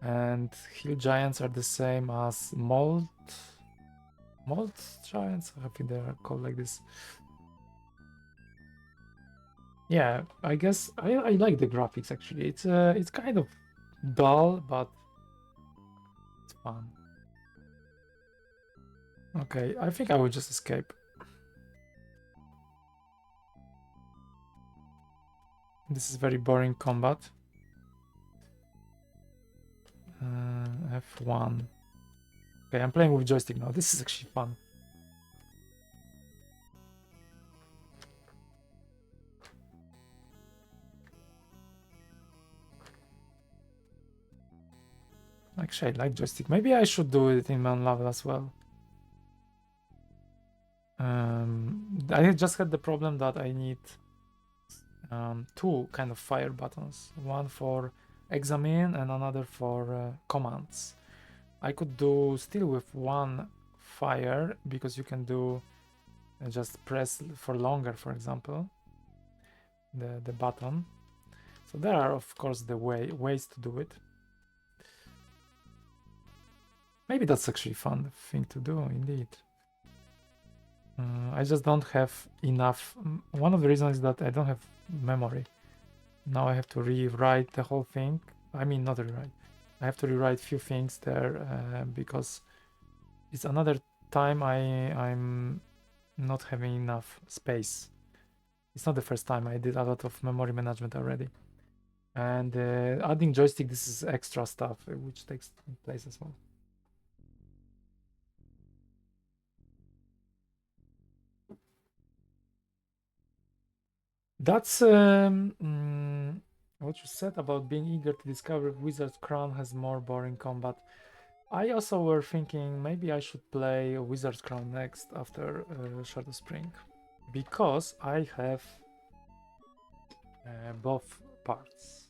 And hill giants are the same as mold. Mold giants, I think they're called like this. Yeah, I guess I like the graphics actually. It's kind of dull, but it's fun. Okay, I think I will just escape. This is very boring combat. F1. Okay, I'm playing with joystick now. This is actually fun. Actually, I like joystick. Maybe I should do it in man level as well. I just had the problem that I need two kind of fire buttons. One for examine and another for commands. I could do still with one fire because you can do just press for longer, for example, the button. So there are of course the ways to do it. Maybe that's actually fun thing to do indeed. I just don't have enough. One of the reasons is that I don't have memory. Now I have to rewrite the whole thing. I mean, not rewrite. I have to rewrite few things there because it's another time I'm not having enough space. It's not the first time. I did a lot of memory management already. And adding joystick, this is extra stuff which takes place as well. That's what you said about being eager to discover Wizard's Crown has more boring combat. I also were thinking maybe I should play Wizard's Crown next after Shadow Spring because I have both parts.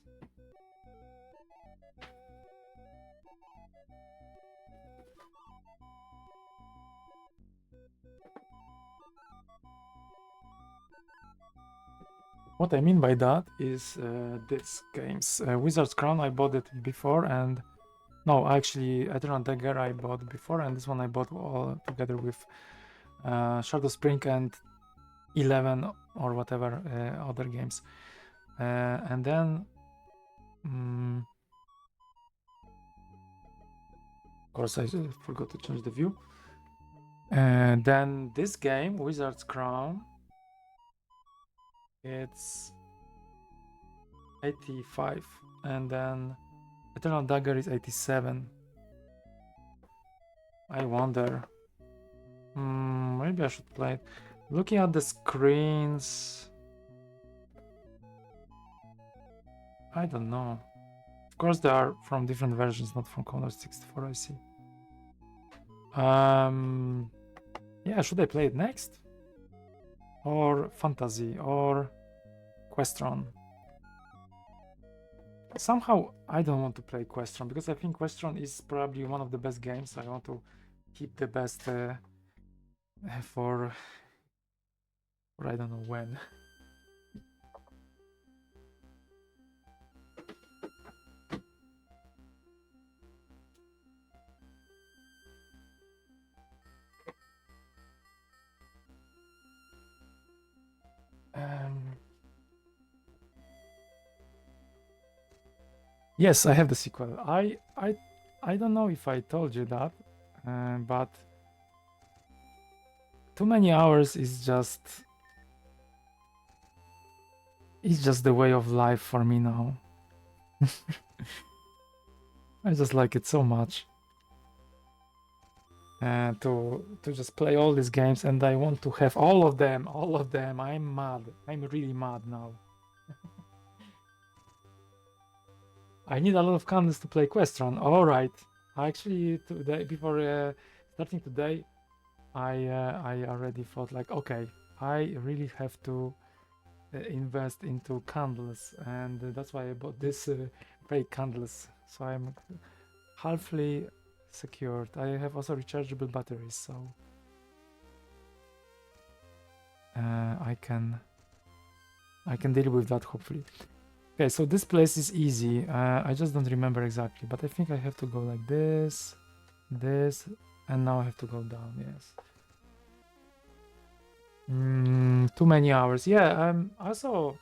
What I mean by that is this games. Wizard's Crown I bought it before and no, actually Eternal Dagger I bought before and this one I bought all together with Shadow Spring and 11 or whatever other games. And then of course I forgot to change the view. And then this game, Wizard's Crown, it's 85 and then Eternal Dagger is 87. I wonder. Maybe I should play it. Looking at the screens, I don't know. Of course, they are from different versions, not from Commodore 64. I see. Yeah, should I play it next? Or Fantasy or Questron? Somehow I don't want to play Questron because I think Questron is probably one of the best games. I want to keep the best for I don't know when. Yes, I have the sequel. I don't know if I told you that, but too many hours is just the way of life for me now. I just like it so much. To just play all these games and I want to have all of them. I'm mad. I'm really mad now. I need a lot of candles to play Questron. All right. Actually, today before starting today, I already thought like, okay, I really have to invest into candles, and that's why I bought this fake candles. So I'm halfly secured. I have also rechargeable batteries, so I can deal with that hopefully. Okay, so this place is easy. I just don't remember exactly, but I think I have to go like this, And now I have to go down, yes. Too many hours. Yeah, also,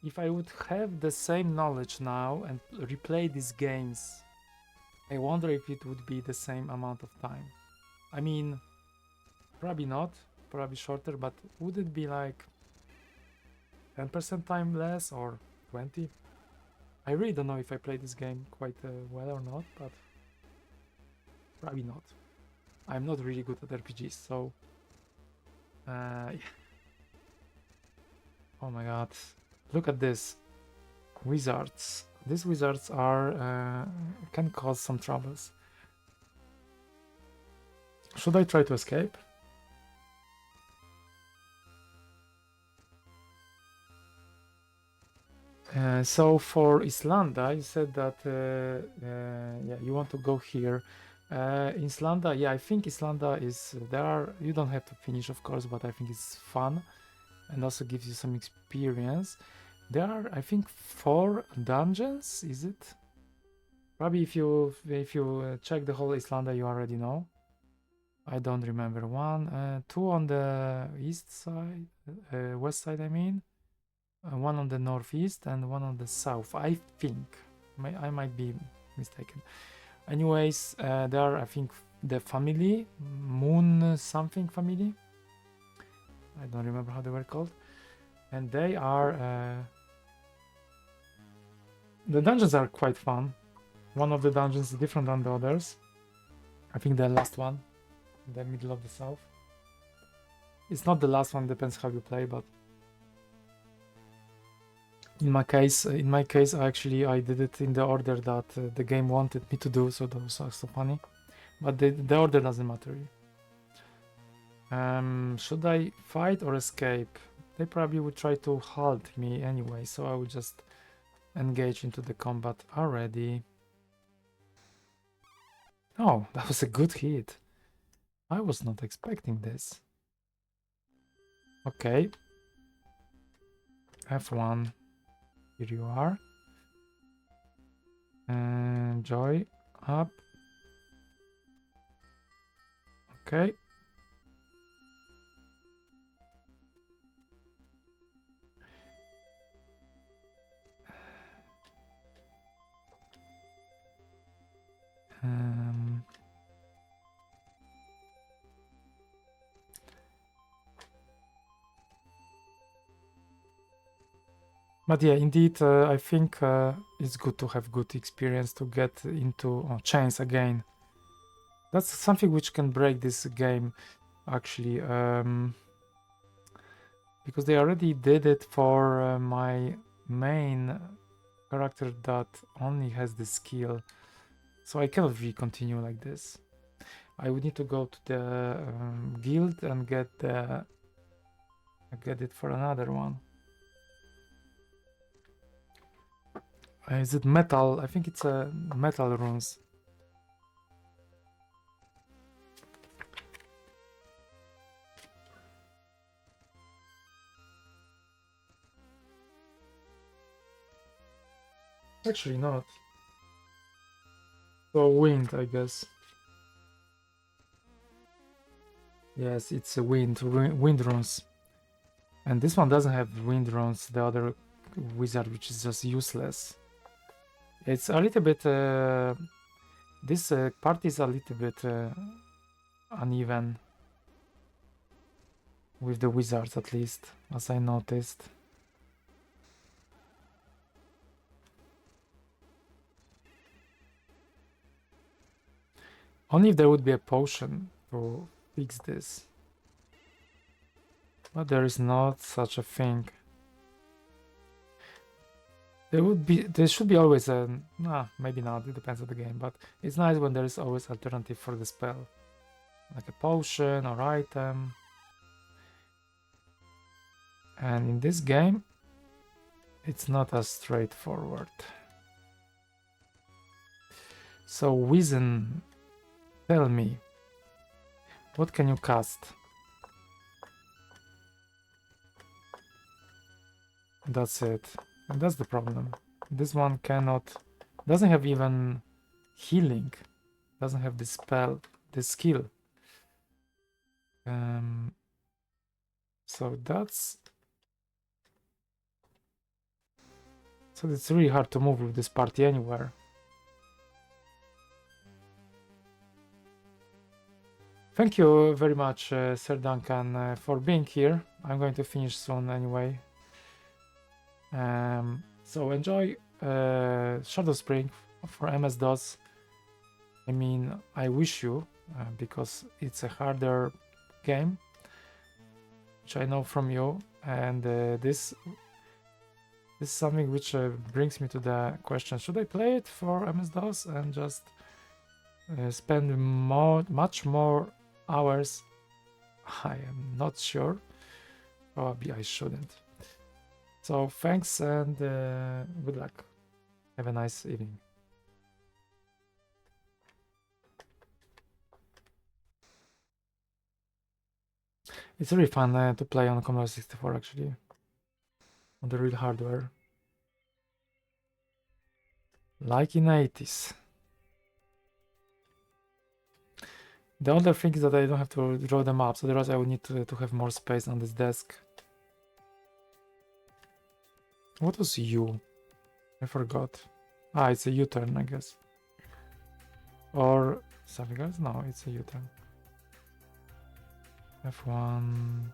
if I would have the same knowledge now and replay these games, I wonder if it would be the same amount of time. I mean, probably not, probably shorter, but would it be like 10% time less or 20? I really don't know if I play this game quite well or not, but probably not. I'm not really good at RPGs, so yeah. Oh my god, look at this. Wizards. These wizards are can cause some troubles. Should I try to escape? So for Islanda, you said that yeah, you want to go here. Islanda, yeah, I think Islanda is there. You don't have to finish, of course, but I think it's fun and also gives you some experience. There are, I think, 4 dungeons. Is it? Probably if you check the whole Islanda, you already know. I don't remember. 1, 2 on the east side, west side. I mean. 1 on the northeast and 1 on the south, I think. I might be mistaken. Anyways, there are, I think, the family, Moon something family. I don't remember how they were called. And they are... the dungeons are quite fun. One of the dungeons is different than the others. I think the last one, in the middle of the south. It's not the last one, depends how you play, but in my case, I did it in the order that the game wanted me to do, so that was also funny. But the order doesn't matter. Should I fight or escape? They probably would try to halt me anyway, so I would just engage into the combat already. Oh, that was a good hit. I was not expecting this. Okay. F1. Here you are. And joy up. Okay. But yeah, indeed, I think it's good to have good experience to get into chains again. That's something which can break this game, actually, because they already did it for my main character that only has the skill. So I cannot really continue like this. I would need to go to the guild and get it for another one. Is it metal? I think it's metal runes. Actually not. So wind, I guess. Yes, it's a wind runes. And this one doesn't have wind runes, the other wizard, which is just useless. It's a little bit... this part is a little bit uneven. With the wizards, at least, as I noticed. Only if there would be a potion to fix this. But there is not such a thing. There should be always a... maybe not, it depends on the game, but it's nice when there is always alternative for the spell. Like a potion or item. And in this game, it's not as straightforward. So, Wizen, tell me, what can you cast? That's it. And that's the problem. This one doesn't have even healing. Doesn't have this spell the skill. So it's really hard to move with this party anywhere. Thank you very much, Sir Duncan, for being here. I'm going to finish soon anyway. So enjoy Shadow Spring for MS-DOS. I mean, I wish you, because it's a harder game, which I know from you, and this is something which brings me to the question: should I play it for MS-DOS and just spend much more hours? I am not sure. Probably I shouldn't. So thanks and good luck. Have a nice evening. It's really fun to play on Commodore 64 actually, on the real hardware. Like in 80s. The other thing is that I don't have to draw them up, so otherwise I would need to have more space on this desk. What was U? I forgot. It's a U-turn, I guess. Or something else? No, it's a U-turn. F1.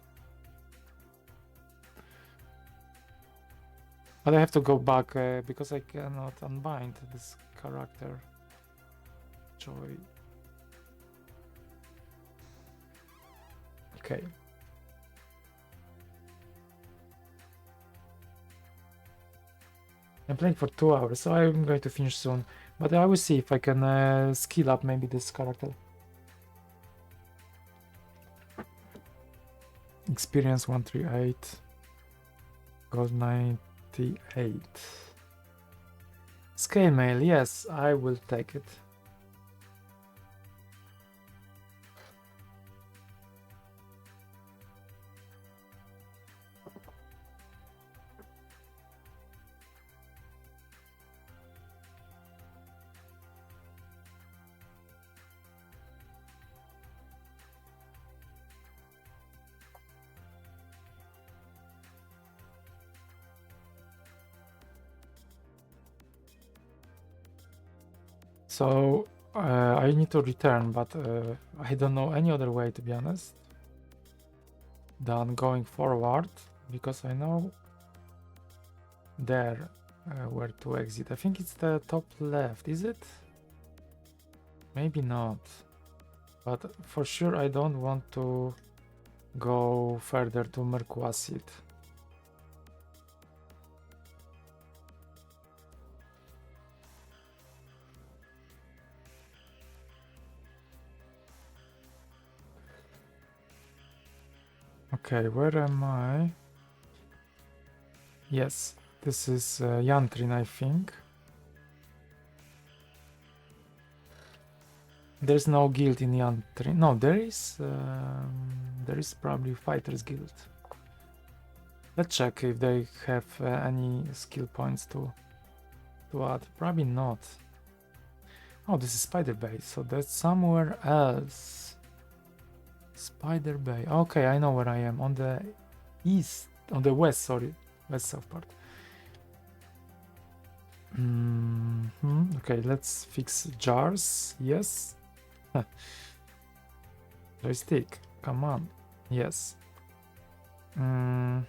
But I have to go back because I cannot unbind this character. Joy. Okay. I'm playing for 2 hours, so I'm going to finish soon. But I will see if I can skill up maybe this character. Experience 138. Gold 98. Scale mail, yes, I will take it. So I need to return, but I don't know any other way, to be honest, than going forward, because I know there where to exit. I think it's the top left, is it? Maybe not, but for sure I don't want to go further to Merquacid. Okay, where am I? Yes, this is Yantrin, I think. There's no guild in Yantrin. No, there is probably Fighters Guild. Let's check if they have any skill points to add. Probably not. Oh, this is Spider Bay, so that's somewhere else. Spider Bay. Okay, I know where I am. On the east, on the west, sorry. West south part. Okay, let's fix jars. Yes. Joystick. Come on. Yes. F1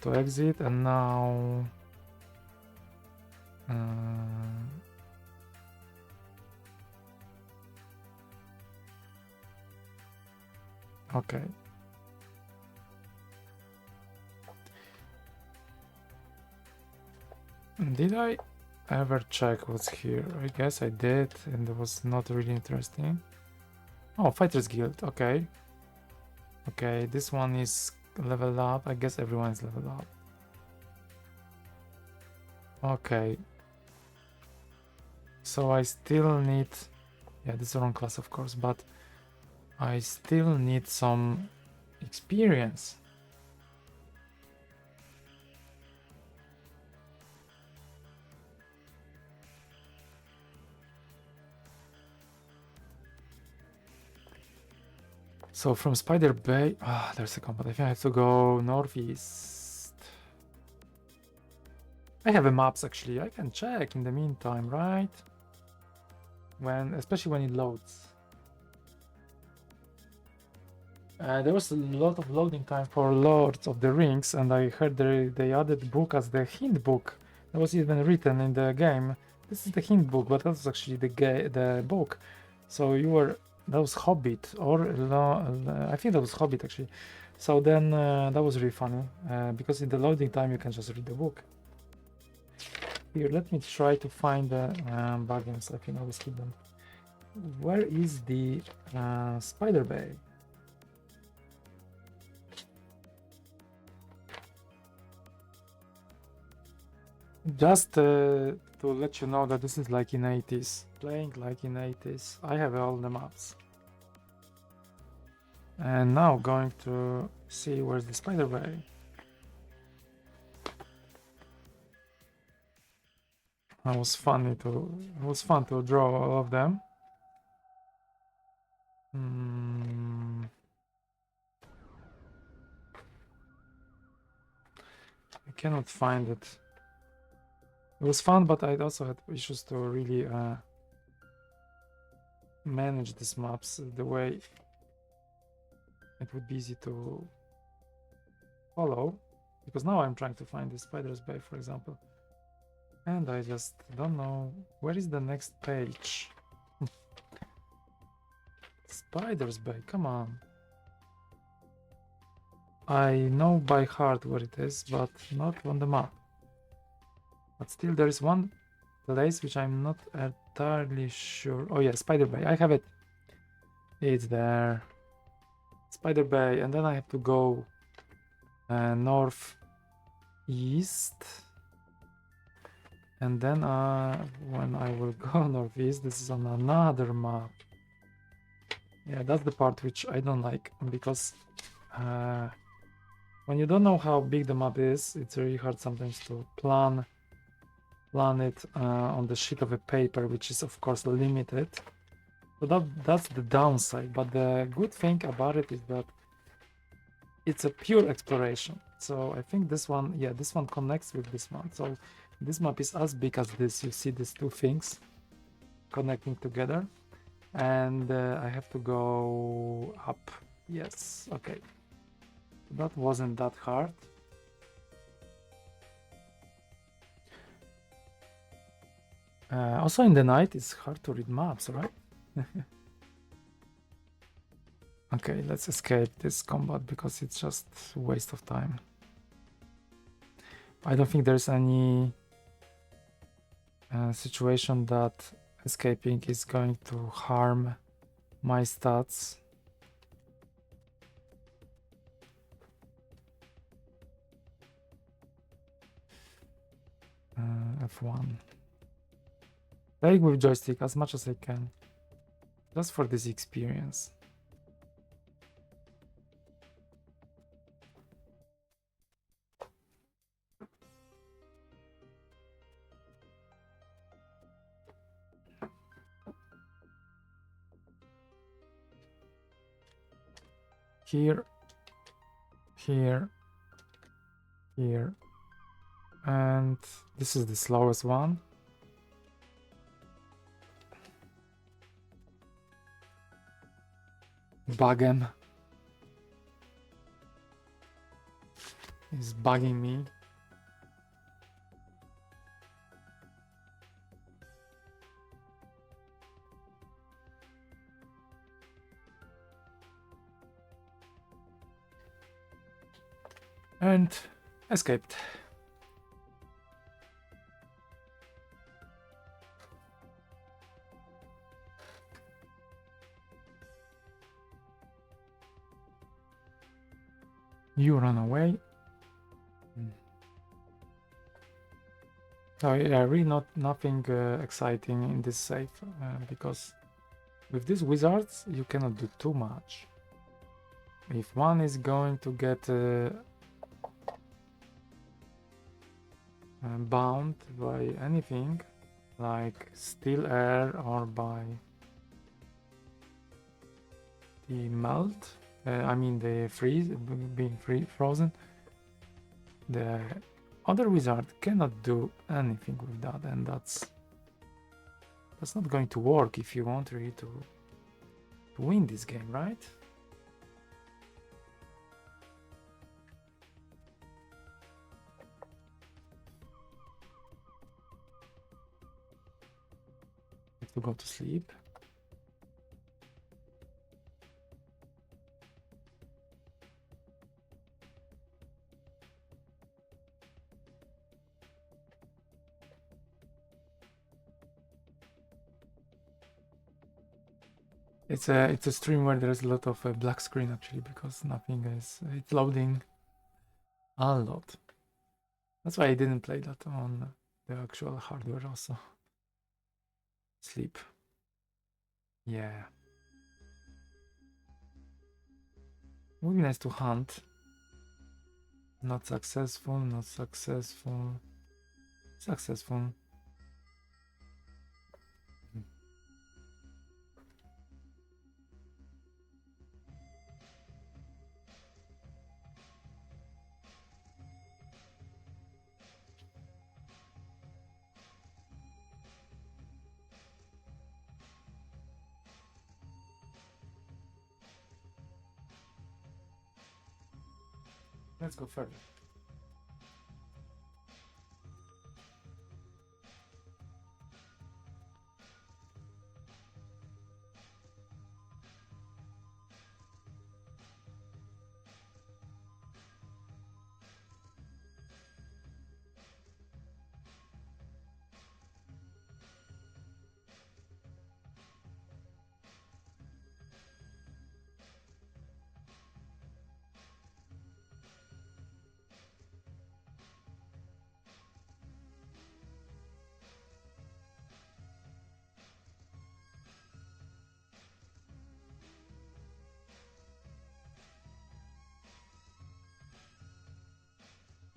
to exit, and now okay. Did I ever check what's here? I guess I did, and it was not really interesting. Oh, Fighters Guild. Okay. Okay, this one is leveled up. I guess everyone is leveled up. Okay. So I still need... Yeah, this is the wrong class, of course, but I still need some experience. So from Spider Bay, there's a combat. I think I have to go northeast. I have a maps actually. I can check in the meantime, right? Especially when it loads. There was a lot of loading time for Lords of the Rings, and I heard they added the book as the hint book. That was even written in the game. This is the hint book, but that was actually the book. So that was Hobbit, or I think that was Hobbit actually. So then that was really funny, because in the loading time you can just read the book. Here, let me try to find the buggins. I think I was hidden. Where is the Spider Bay? Just to let you know that this is like in 80s, playing like in 80s. I have all the maps. And now going to see where's the Spider Bay. It was fun to draw all of them. I cannot find it. It was fun, but I also had issues to really manage these maps the way it would be easy to follow. Because now I'm trying to find the Spider's Bay, for example. And I just don't know. Where is the next page? Spider's Bay, come on. I know by heart where it is, but not on the map. But still there is one place which I'm not entirely sure. Oh yeah, Spider Bay, I have it. It's there. Spider Bay, and then I have to go north east. And then when I will go northeast, this is on another map. Yeah, that's the part which I don't like, because when you don't know how big the map is, it's really hard sometimes to plan it on the sheet of a paper, which is of course limited. So that's the downside, but the good thing about it is that it's a pure exploration. So I think this one connects with this one. So this map is as big as this. You see these two things connecting together, and I have to go up. Yes, okay. That wasn't that hard. Also in the night it's hard to read maps, right? Okay, let's escape this combat because it's just a waste of time. I don't think there's any situation that escaping is going to harm my stats. F1. Playing with joystick as much as I can, just for this experience. Here, here, here, and this is the slowest one. Bug'em is bugging me. And escaped. You run away. Oh yeah, really nothing exciting in this save, because with these wizards you cannot do too much. If one is going to get bound by anything like steel air or by the melt, I mean the being frozen. The other wizard cannot do anything with that, and that's not going to work if you want really to win this game, right? Have to go to sleep. It's a stream where there's a lot of black screen actually, because nothing is, it's loading a lot. That's why I didn't play that on the actual hardware also. Sleep. Yeah. Would be nice to hunt. Not successful, not successful. Successful. Let's go further.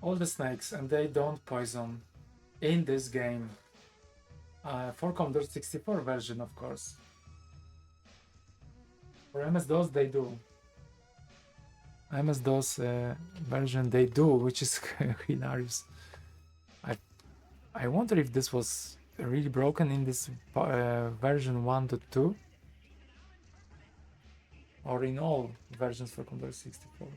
All the snakes, and they don't poison in this game. For Commodore 64 version, of course. For MS-DOS, they do. MS-DOS version, they do, which is hilarious. I wonder if this was really broken in this version 1.2, or in all versions for Commodore 64.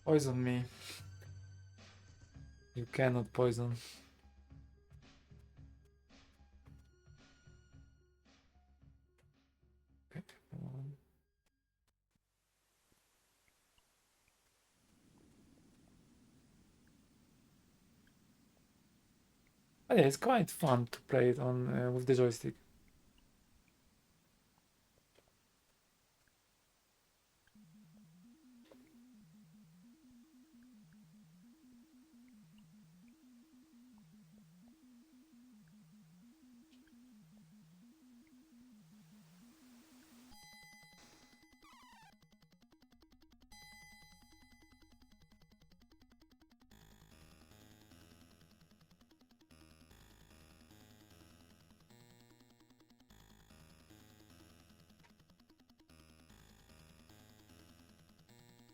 Poison me. You cannot poison. Okay. But yeah, it's quite fun to play it on with the joystick.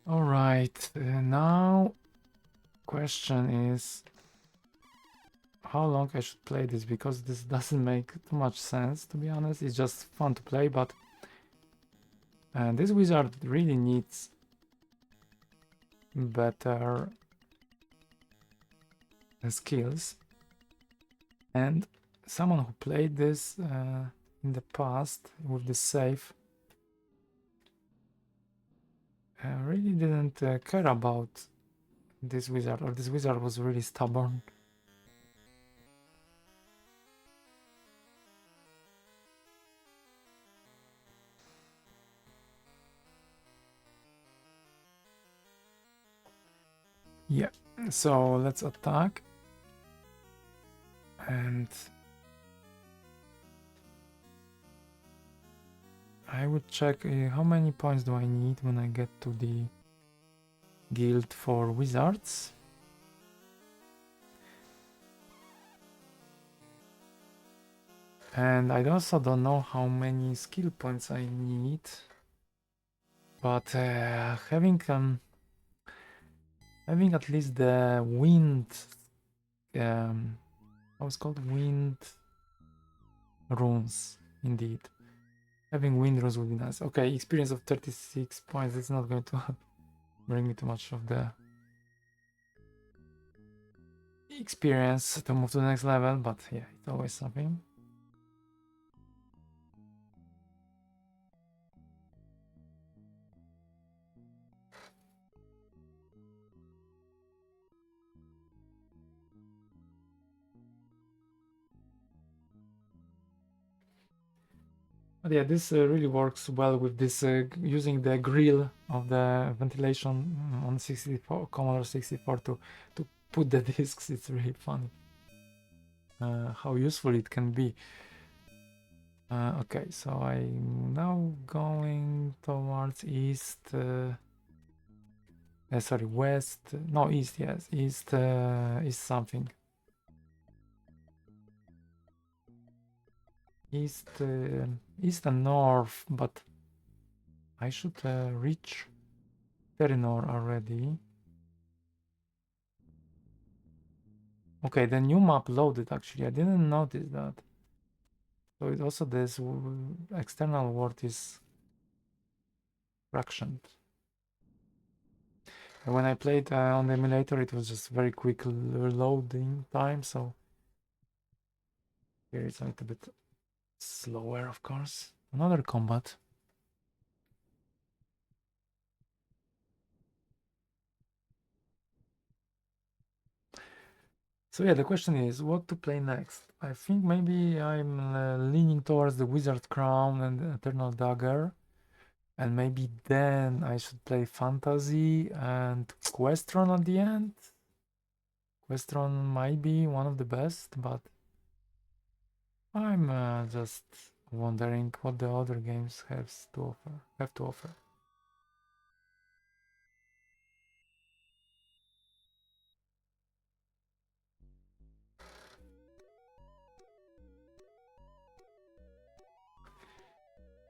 All right, now question is how long I should play this, because this doesn't make too much sense, to be honest. It's just fun to play, but this wizard really needs better skills, and someone who played this in the past with the save really didn't care about this wizard, or this wizard was really stubborn. Yeah, so let's attack. And I would check how many points do I need when I get to the guild for wizards. And I also don't know how many skill points I need, but having at least the wind, how it's called, wind runes, indeed. Having wind runes would be nice. Okay, experience of 36 points. It's not going to bring me too much of the experience to move to the next level, but yeah, it's always something. But yeah, this really works well with this using the grill of the ventilation on 64 Commodore 64 to put the discs. It's really funny how useful it can be. Okay, so I'm now going towards east. Sorry, west. No, east. Yes, east. East something. East, east and north, but I should reach Terenor already. Okay, the new map loaded actually. I didn't notice that. So it also this external world is fractioned. And when I played on the emulator, it was just very quick loading time. So here it's a little bit slower, of course. Another combat. So yeah, the question is what to play next. I think maybe I'm leaning towards the Wizard Crown and the Eternal Dagger. And maybe then I should play Fantasy and Questron at the end. Questron might be one of the best, but I'm just wondering what the other games have to offer.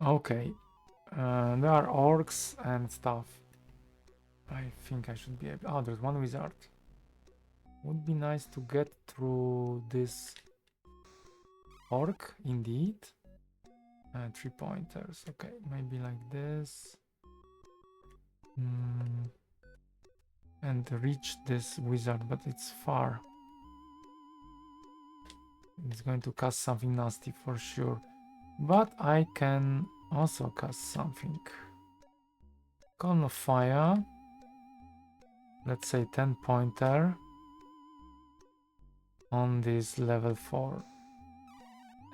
Okay, there are orcs and stuff. I think I should be able. Oh, there's one wizard. Would be nice to get through this orc, indeed. 3 pointers. Okay, maybe like this. And reach this wizard, but it's far. It's going to cast something nasty for sure. But I can also cast something. Column of Fire. Let's say 10 pointer on this level 4.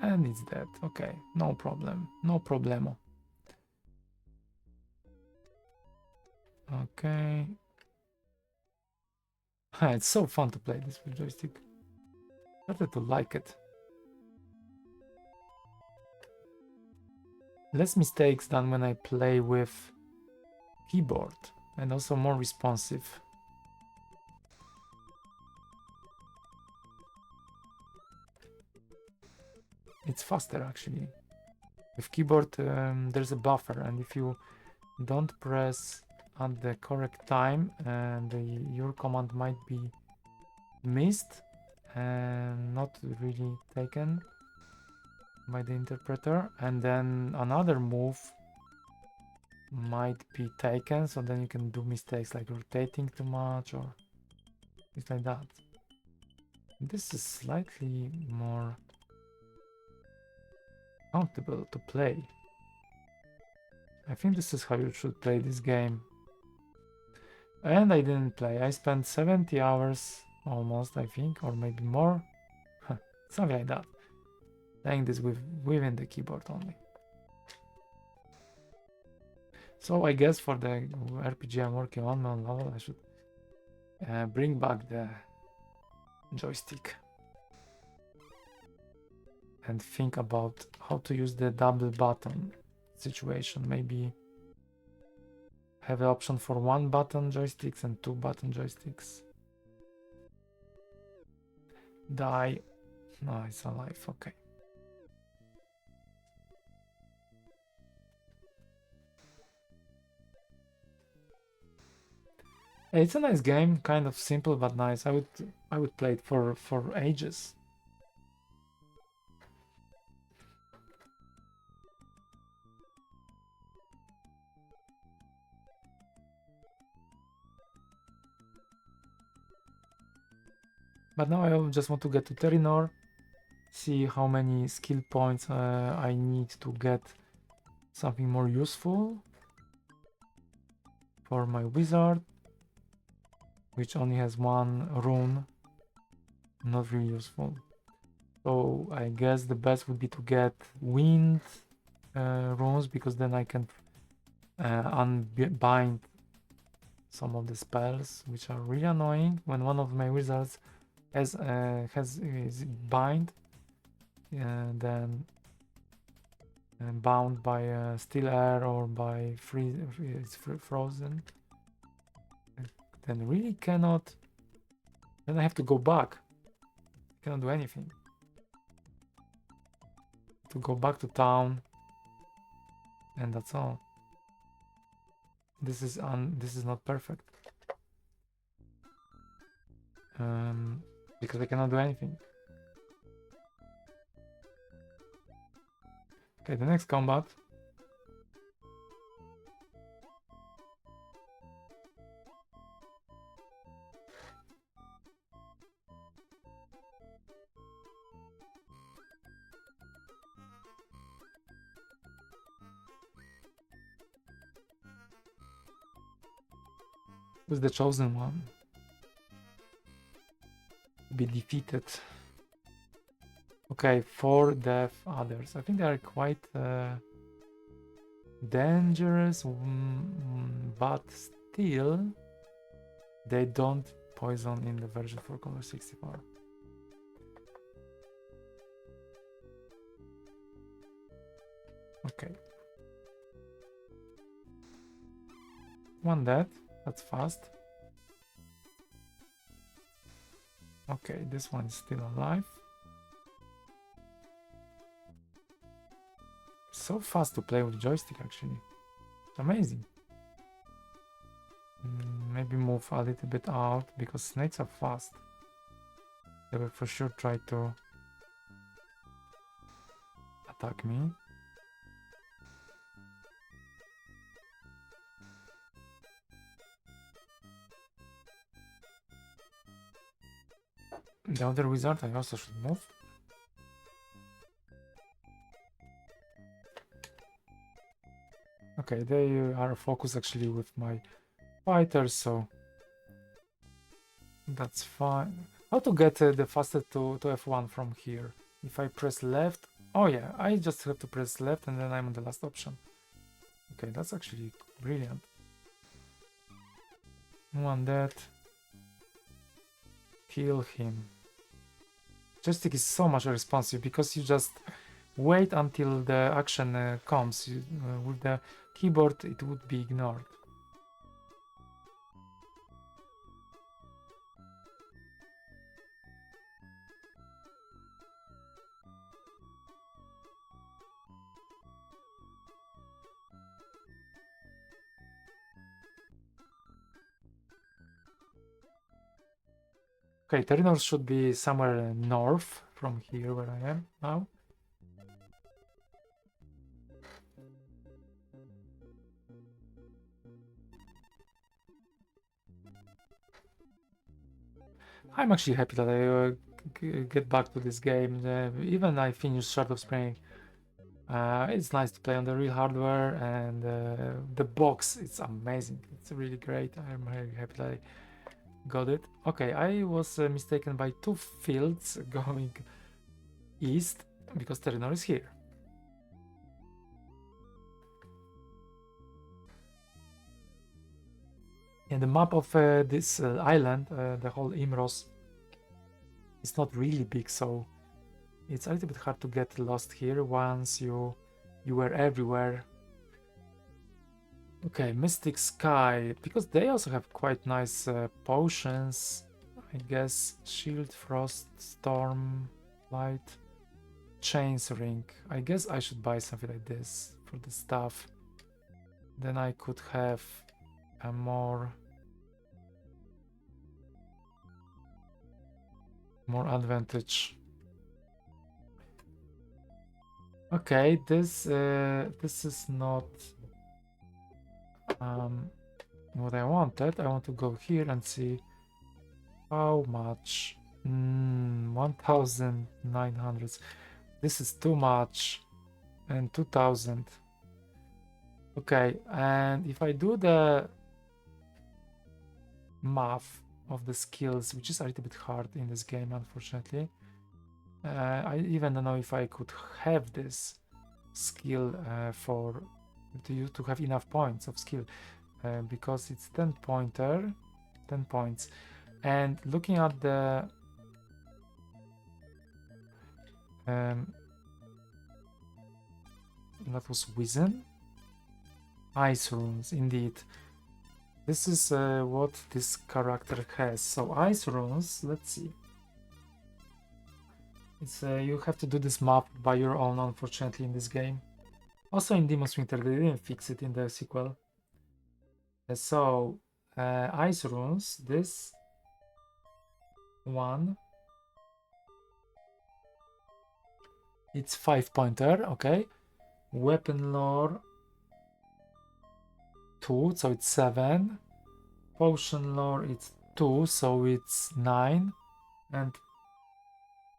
And it's dead. Okay, no problem. No problemo. Okay. It's so fun to play this with joystick. Started to like it. Less mistakes than when I play with keyboard, and also more responsive. It's faster actually. With keyboard there's a buffer, and if you don't press at the correct time, and your command might be missed and not really taken by the interpreter, and then another move might be taken, so then you can do mistakes like rotating too much or things like that. This is slightly more comfortable to play. I think this is how you should play this game. And I didn't play. I spent 70 hours almost, I think, or maybe more. Something like that. Playing this within the keyboard only. So I guess for the RPG I'm working on level, I should bring back the joystick and think about how to use the double button situation. Maybe have an option for 1 button joysticks and 2 button joysticks. Die. No, it's alive. Okay. It's a nice game, kind of simple but nice. I would play it for ages. But now I just want to get to Terranor, see how many skill points I need to get something more useful for my wizard, which only has 1 rune, not really useful. So I guess the best would be to get wind runes, because then I can unbind some of the spells, which are really annoying when one of my wizards is bind, then bound by still air or by frozen. Then really cannot. Then I have to go back. Cannot do anything. To go back to town, and that's all. This is not perfect. Because I cannot do anything. Okay, the next combat. Who's the chosen one? Be defeated. Okay, 4 death others. I think they are quite dangerous, but still they don't poison in the version for Commodore 64. Okay. 1 death. That's fast. Okay, this one is still alive. So fast to play with joystick, actually. It's amazing. Maybe move a little bit out, because snakes are fast. They will for sure try to attack me. The other wizard I also should move. Okay, they are focused actually with my fighters, so that's fine. How to get the faster to F1 from here? If I press left, oh yeah, I just have to press left and then I'm on the last option. Okay, that's actually brilliant. 1 dead. Kill him. Joystick is so much responsive, because you just wait until the action comes. With the keyboard it would be ignored. Okay, Terranor should be somewhere north from here where I am now. I'm actually happy that I get back to this game. Even I finished Shard of Spring. It's nice to play on the real hardware, and the box, it's amazing. It's really great. I'm very happy that I got it. Okay, I was mistaken by 2 fields going east, because Terranor is here. And the map of this island, the whole Imros, is not really big, so it's a little bit hard to get lost here once you were everywhere. Okay, Mystic Sky, because they also have quite nice potions. I guess Shield, Frost, Storm, Light, Chains Ring. I guess I should buy something like this for the stuff. Then I could have a more advantage. Okay, this is not what I wanted. I want to go here and see how much. 1900. This is too much. And 2000. Okay, and if I do the math of the skills, which is a little bit hard in this game, unfortunately, I even don't know if I could have this skill to have enough points of skill, because it's 10 points. And looking at the that was Wizen. Ice runes, indeed. This is what this character has. So ice runes, let's see. It's you have to do this map by your own, unfortunately, in this game. Also in Demon's Winter, they didn't fix it in the sequel. So ice runes, this one, it's 5-pointer, okay. Weapon lore, 2, so it's 7. Potion lore, it's 2, so it's 9. And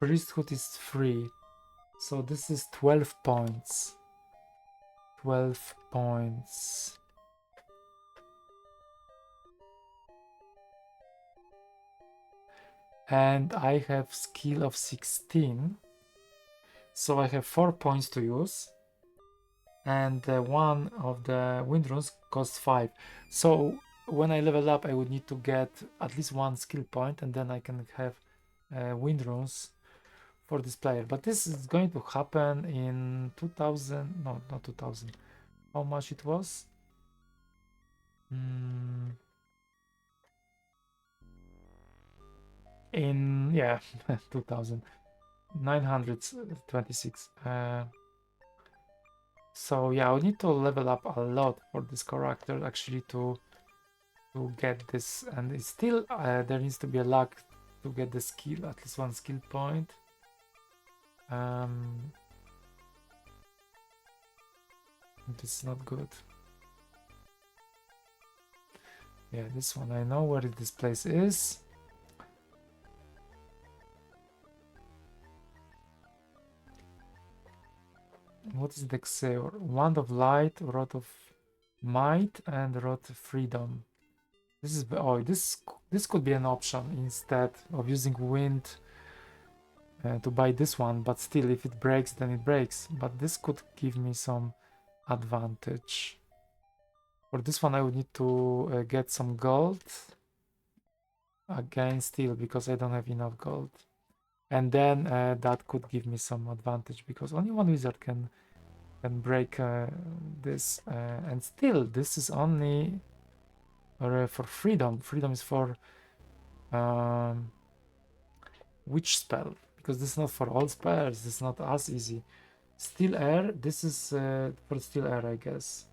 priesthood is 3, so this is 12 points. 12 points. And I have skill of 16, so I have 4 points to use. And one of the wind runes costs 5. So when I level up, I would need to get at least 1 skill point, and then I can have wind runes for this player. But this is going to happen in 2000. No, not 2000. How much it was? In 2926. So yeah, I need to level up a lot for this character actually to get this, and it's still there needs to be a luck to get the skill, at least 1 skill point. This is not good. Yeah, this one I know where this place is. What is the Xeor? Wand of Light, Rod of Might, and Rod of Freedom. This is this could be an option instead of using Wind to buy this one, but still, if it breaks, then it breaks. But this could give me some advantage. For this one, I would need to get some gold. Again, still, because I don't have enough gold. And then that could give me some advantage, because only one wizard can break this. And still, this is only for freedom. Freedom is for which spell? Because this is not for all spells. This is not as easy. Still air. This is for still air, I guess.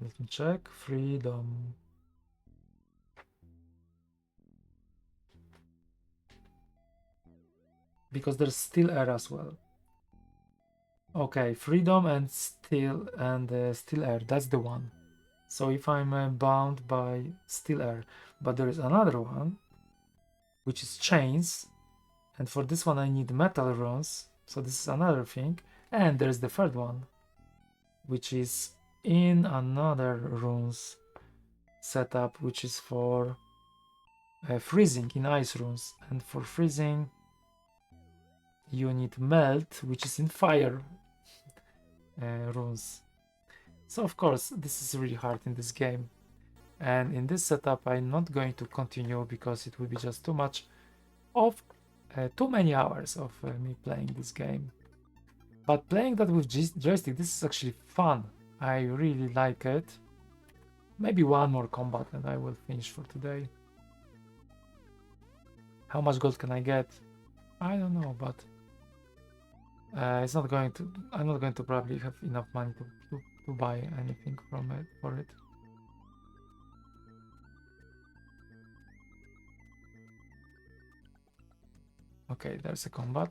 Let me check. Freedom. Because there's still air as well. Okay, freedom and still air. That's the one. So if I'm bound by still air, but there is another one, which is chains, and for this one I need metal runes. So this is another thing, and there's the third one, which is in another runes setup, which is for freezing in ice runes, and for freezing you need melt, which is in fire runes. So of course, this is really hard in this game. And in this setup, I'm not going to continue because it will be just too much of too many hours of me playing this game. But playing that with joystick, this is actually fun. I really like it. Maybe one more combat and I will finish for today. How much gold can I get? I don't know, but it's not going to. I'm not going to probably have enough money to buy anything from it for it. Okay, there's a combat.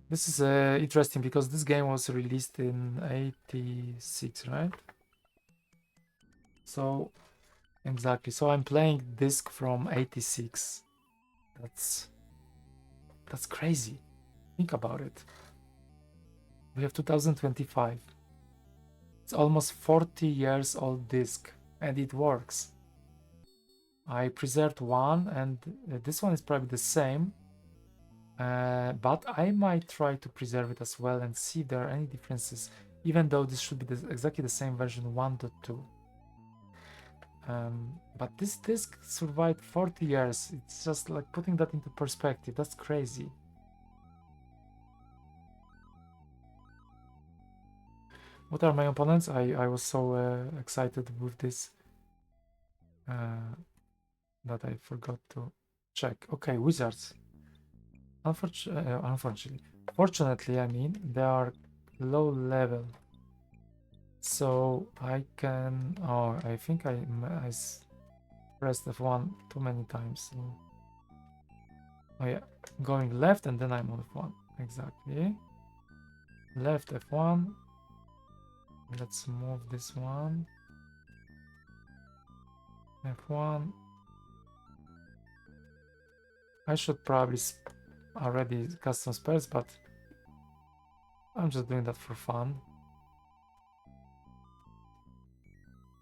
This is interesting because this game was released in '86, right? So exactly. So I'm playing disc from '86. That's crazy. Think about it. We have 2025. It's almost 40 years old disc, and it works. I preserved one, and this one is probably the same. But I might try to preserve it as well and see if there are any differences, even though this should be exactly the same version 1.2. But this disc survived 40 years. It's just like putting that into perspective. That's crazy. What are my opponents? I was so excited with this that I forgot to check. Okay, wizards. Unfortunately, fortunately, I mean, they are low level. So I can. Oh, I think I pressed F1 too many times. So, oh yeah, going left and then I'm on F1. Exactly. Left F1. Let's move this one. F1. I should probably already custom spells, but I'm just doing that for fun.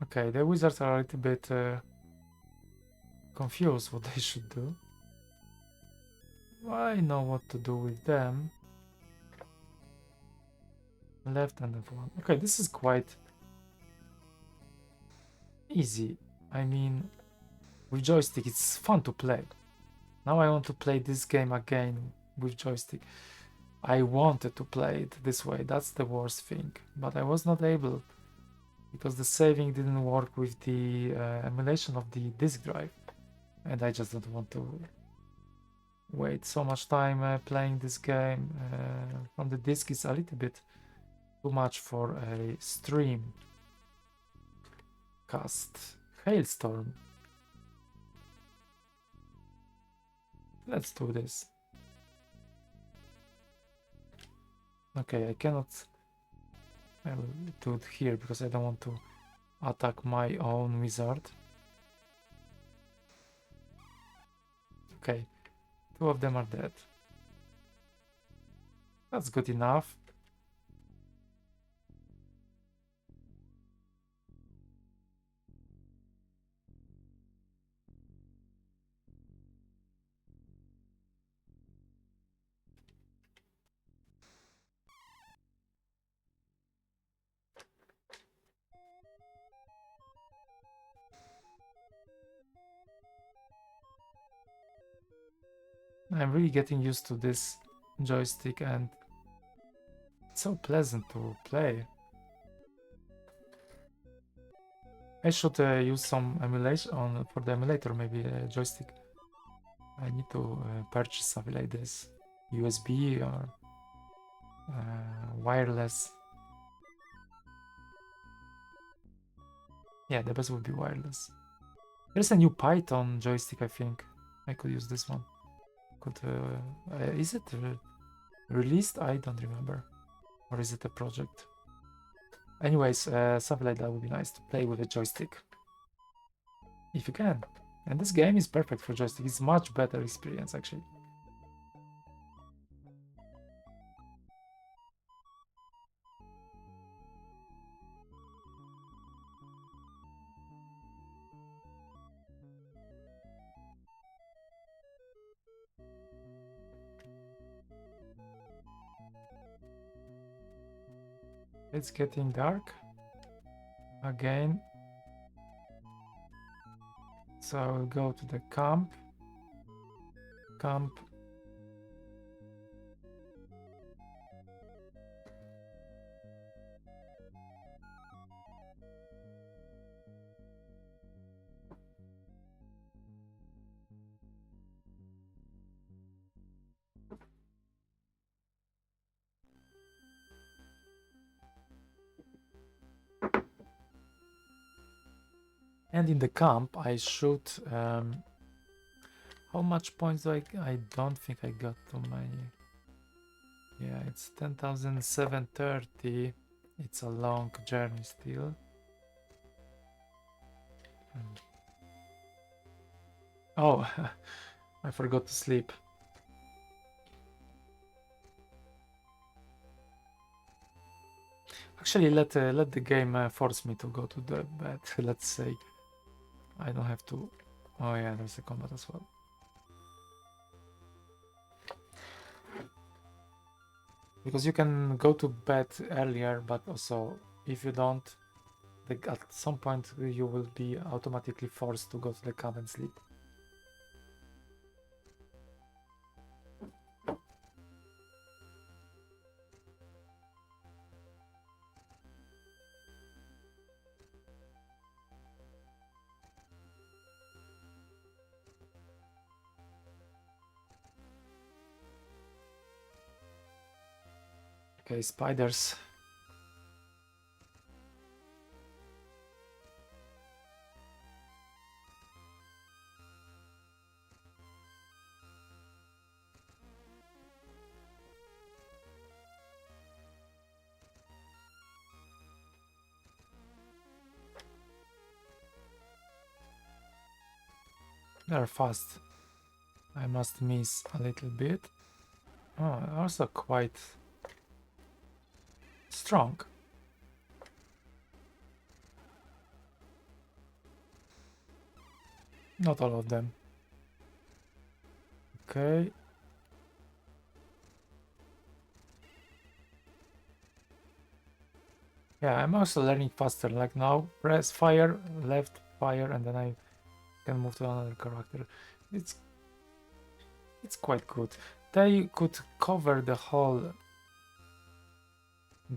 Okay, the wizards are a little bit confused what they should do. I know what to do with them. Left and F1. Okay, this is quite easy. I mean, with joystick, it's fun to play. Now I want to play this game again with joystick. I wanted to play it this way, that's the worst thing. But I was not able because the saving didn't work with the emulation of the disk drive. And I just don't want to wait so much time playing this game from the disk. Is a little bit too much for a stream. Cast Hailstorm. Let's do this. Okay, I cannot. I will do it here because I don't want to attack my own wizard. Okay, two of them are dead. That's good enough. I'm really getting used to this joystick and it's so pleasant to play. I should use some emulation for the emulator, maybe a joystick. I need to purchase something like this, USB or wireless. Yeah, the best would be wireless. There's a new Python joystick, I think. I could use this one. Could is it released? I don't remember. Or is it a project? Anyways, something like that would be nice to play with a joystick. If you can. And this game is perfect for joystick. It's much better experience actually. It's getting dark again. So I'll go to the camp. And in the camp, I should. How much points do I don't think I got too many. Yeah, it's 10,730. It's a long journey still. Oh, I forgot to sleep. Actually, let the game force me to go to the bed. Let's say I don't have to. Oh yeah, there's a combat as well. Because you can go to bed earlier, but also if you don't, at some point you will be automatically forced to go to the camp and sleep. Okay, spiders. They're fast. I must miss a little bit. Oh, also quite strong. Not all of them. Okay. Yeah, I'm also learning faster. Like now, press fire, left fire, and then I can move to another character. It's quite good. They could cover the whole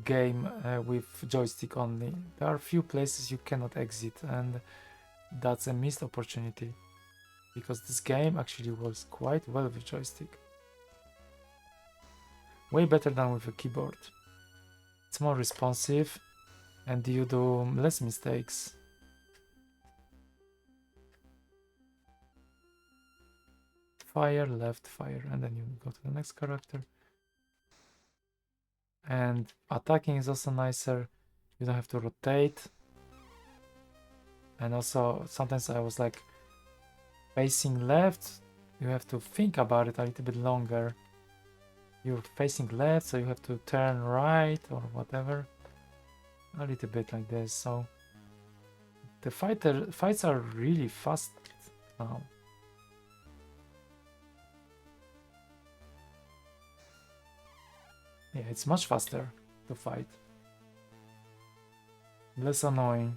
game with joystick only. There are few places you cannot exit, and that's a missed opportunity because this game actually works quite well with joystick. Way better than with a keyboard. It's more responsive and you do less mistakes. Fire, left, fire, and then you go to the next character. And attacking is also nicer. You don't have to rotate. And also sometimes I was like facing left. You have to think about it a little bit longer. You're facing left, so you have to turn right or whatever. A little bit like this. So the fights are really fast now. Yeah, it's much faster to fight. Less annoying.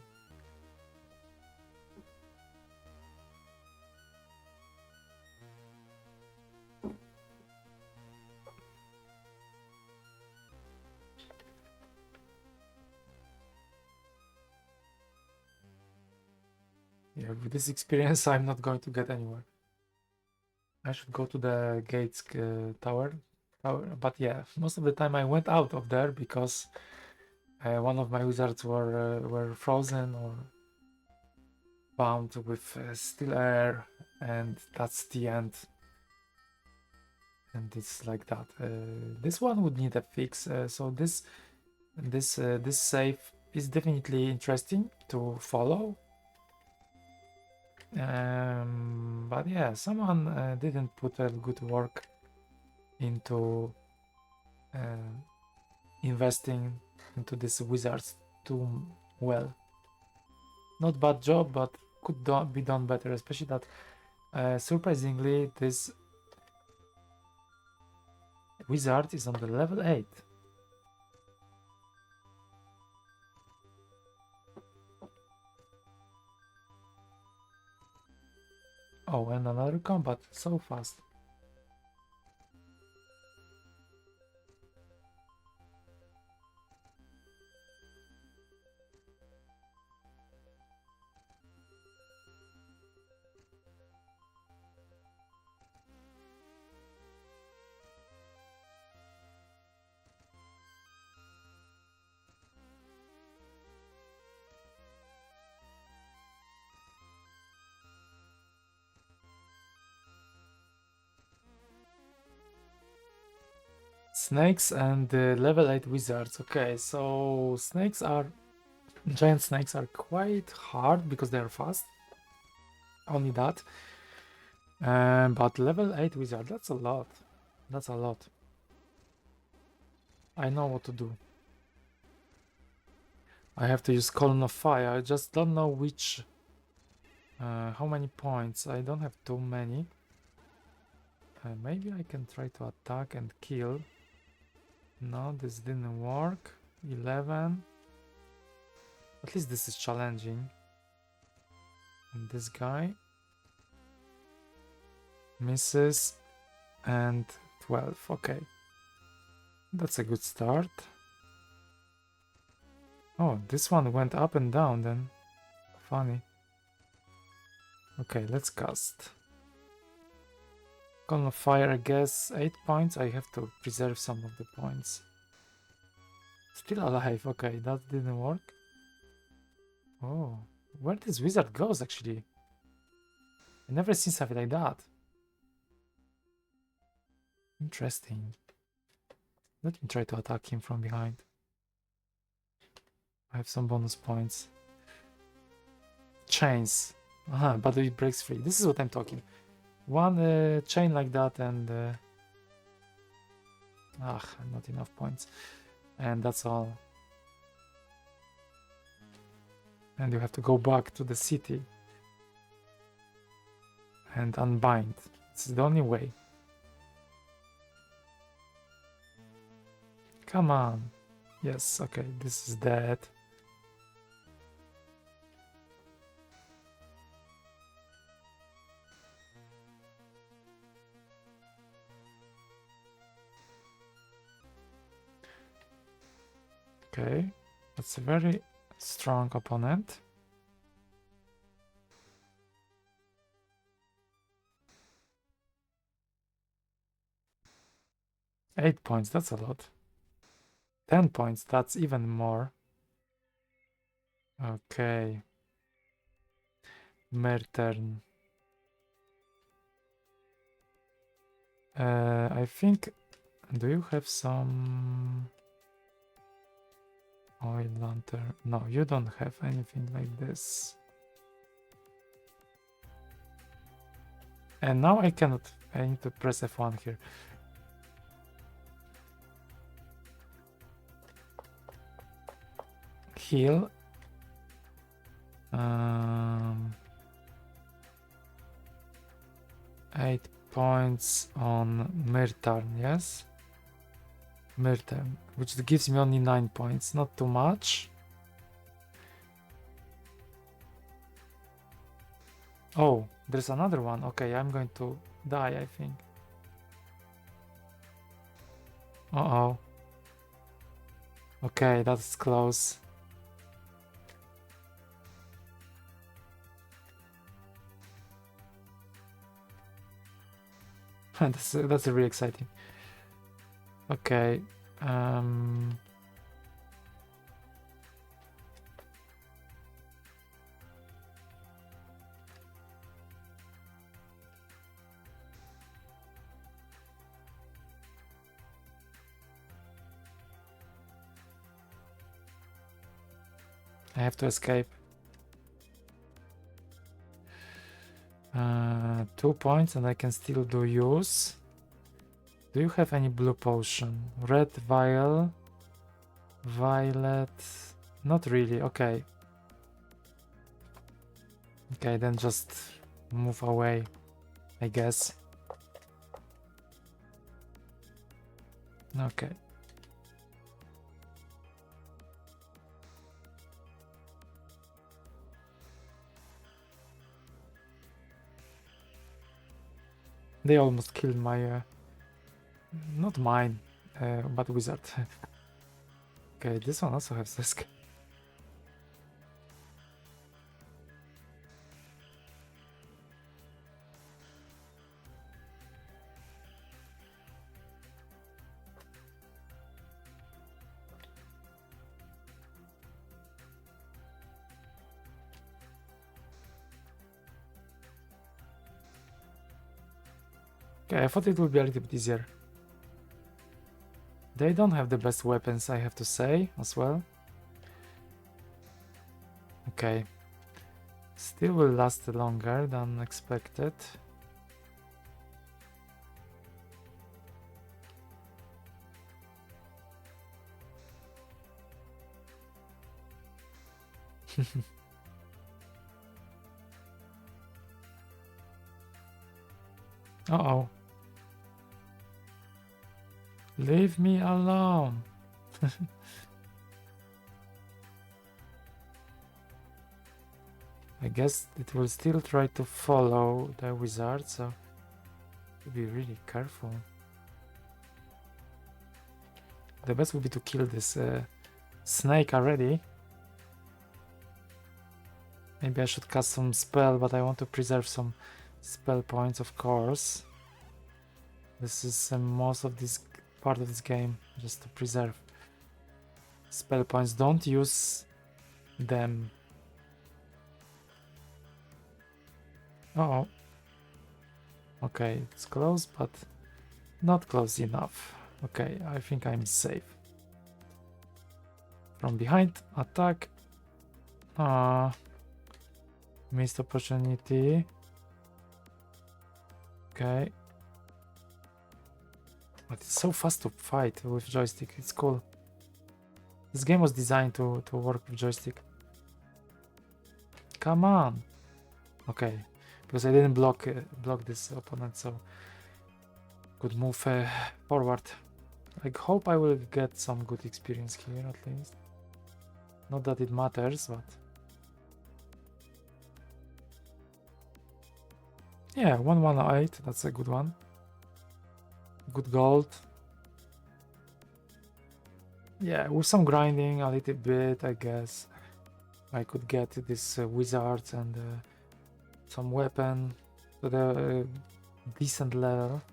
Yeah, with this experience, I'm not going to get anywhere. I should go to the gates tower, but yeah, most of the time I went out of there because one of my wizards were frozen or bound with still air, and that's the end. And it's like that. This one would need a fix. So this save is definitely interesting to follow. But yeah, someone didn't put a good work into investing into these wizards too well. Not bad job, but could be done better, especially that surprisingly this wizard is on the level 8. Oh, and another combat, so fast. Snakes and level 8 wizards. Okay, so giant snakes are quite hard because they are fast. Only that. But level 8 wizard, that's a lot. That's a lot. I know what to do. I have to use column of fire. I just don't know which... how many points? I don't have too many. Maybe I can try to attack and kill. No, this didn't work. 11. At least this is challenging. And this guy misses. And 12. Okay. That's a good start. Oh, this one went up and down then. Funny. Okay, let's cast. Column of fire, I guess 8 points. I have to preserve some of the points. Still alive. Okay, that didn't work. Oh, where this wizard goes actually? I never seen something like that. Interesting. Let me try to attack him from behind. I have some bonus points. Chains. But it breaks free. This is what I'm talking. One chain like that and... not enough points. And that's all. And you have to go back to the city. And unbind. It's the only way. Come on. Yes, okay, this is dead. Okay, that's a very strong opponent. Eight points, that's a lot. 10 points, that's even more. Okay. Mer turn. I think... Do you have some... Oil lantern? No, you don't have anything like this. And now I cannot... I need to press F1 here. Heal. 8 points on Mirtarn, yes? Mirtarn, which gives me only 9 points, not too much. Oh, there's another one. Okay, I'm going to die, I think. Uh-oh. Okay, that's close. that's really exciting. Okay. I have to escape. 2 points and I can still do use. Do you have any blue potion? Red vial. Violet. Not really. Okay. Okay, then just move away, I guess. Okay. They almost killed my, not mine, but wizard. Okay, this one also has this. Okay, I thought it would be a little bit easier. They don't have the best weapons, I have to say, as well. Okay. Still will last longer than expected. Uh-oh. Leave me alone. I guess it will still try to follow the wizard, so be really careful. The best would be to kill this snake already. Maybe I should cast some spell, but I want to preserve some spell points, of course. This is most of this part of this game, just to preserve spell points. Don't use them. Uh-oh. Okay, it's close, but not close enough. Okay, I think I'm safe. From behind, attack. Missed opportunity. Okay. But it's so fast to fight with joystick, it's cool. This game was designed to work with joystick. Come on! Okay, because I didn't block this opponent, so could move forward. I hope I will get some good experience here at least. Not that it matters, but yeah, 118, that's a good one. Good gold. Yeah, with some grinding a little bit, I guess I could get this wizard and some weapon to the decent level.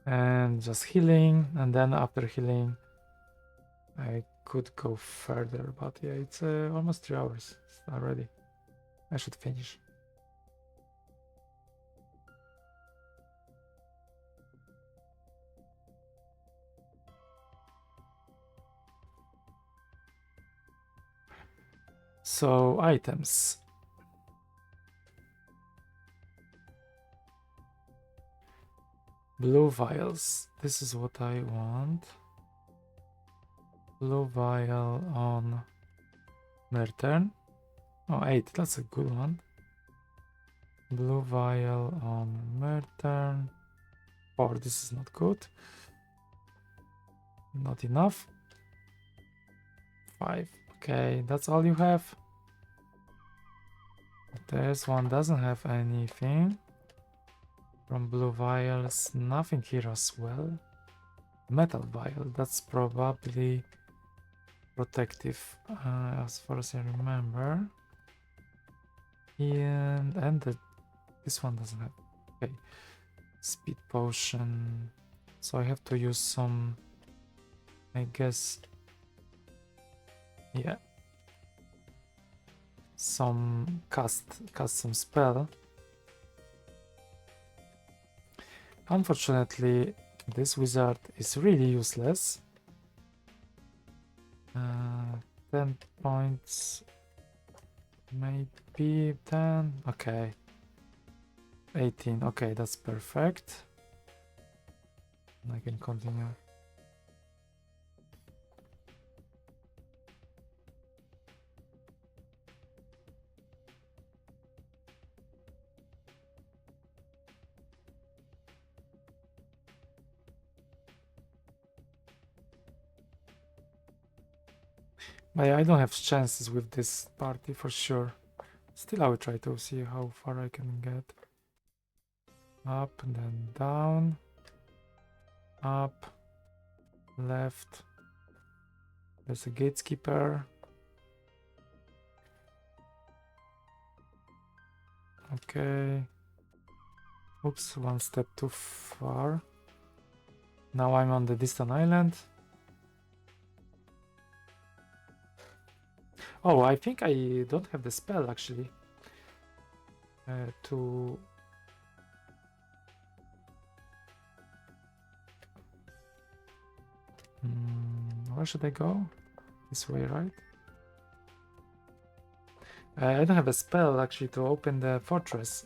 And just healing, and then after healing I could go further, but yeah, it's almost 3 hours already. I should finish. So items. Blue vials. This is what I want. Blue vial on Mertern. Oh, 8. That's a good one. Blue vial on Mertern. 4. This is not good. Not enough. 5. Okay, that's all you have. This one doesn't have anything. From blue vials, nothing here as well. Metal vial, that's probably protective, as far as I remember. And this one doesn't have. Okay, speed potion. So I have to use some, I guess. Yeah, some cast some spell. Unfortunately, this wizard is really useless. 10 points, maybe 10. Okay, 18. Okay, that's perfect. I can continue. But yeah, I don't have chances with this party for sure. Still, I will try to see how far I can get. Up and then down. Up. Left. There's a gatekeeper. Okay. Oops, one step too far. Now I'm on the distant island. Oh, I think I don't have the spell actually to... where should I go? This way, right? I don't have a spell actually to open the fortress.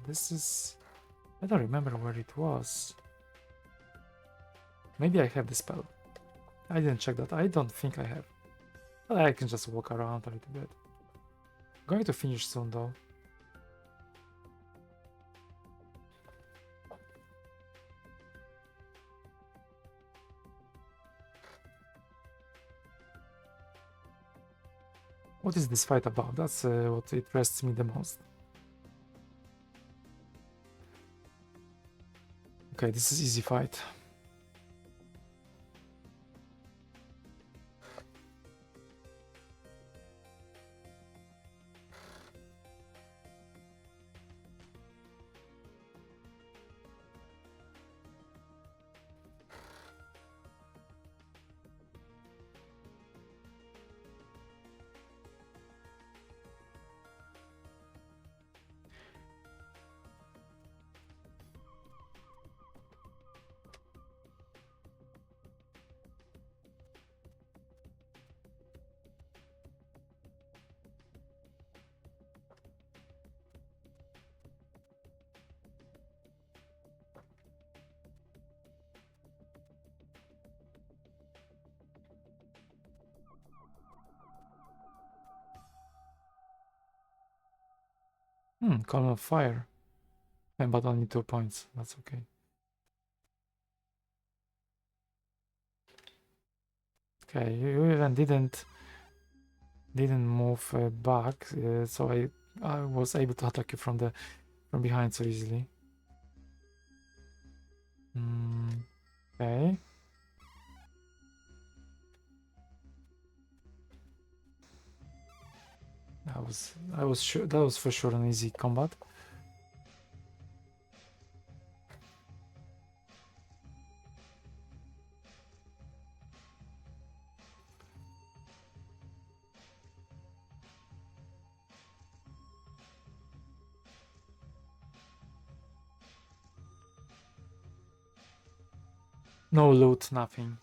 This is... I don't remember where it was. Maybe I have the spell. I didn't check that. I don't think I have. But I can just walk around a little bit. Going to finish soon though. What is this fight about? That's what interests me the most. Okay, this is easy fight. Column of fire. But only 2 points. That's okay. Okay, you even didn't move back, so I was able to attack you from behind so easily. Okay. I was sure that was for sure an easy combat. No loot, nothing.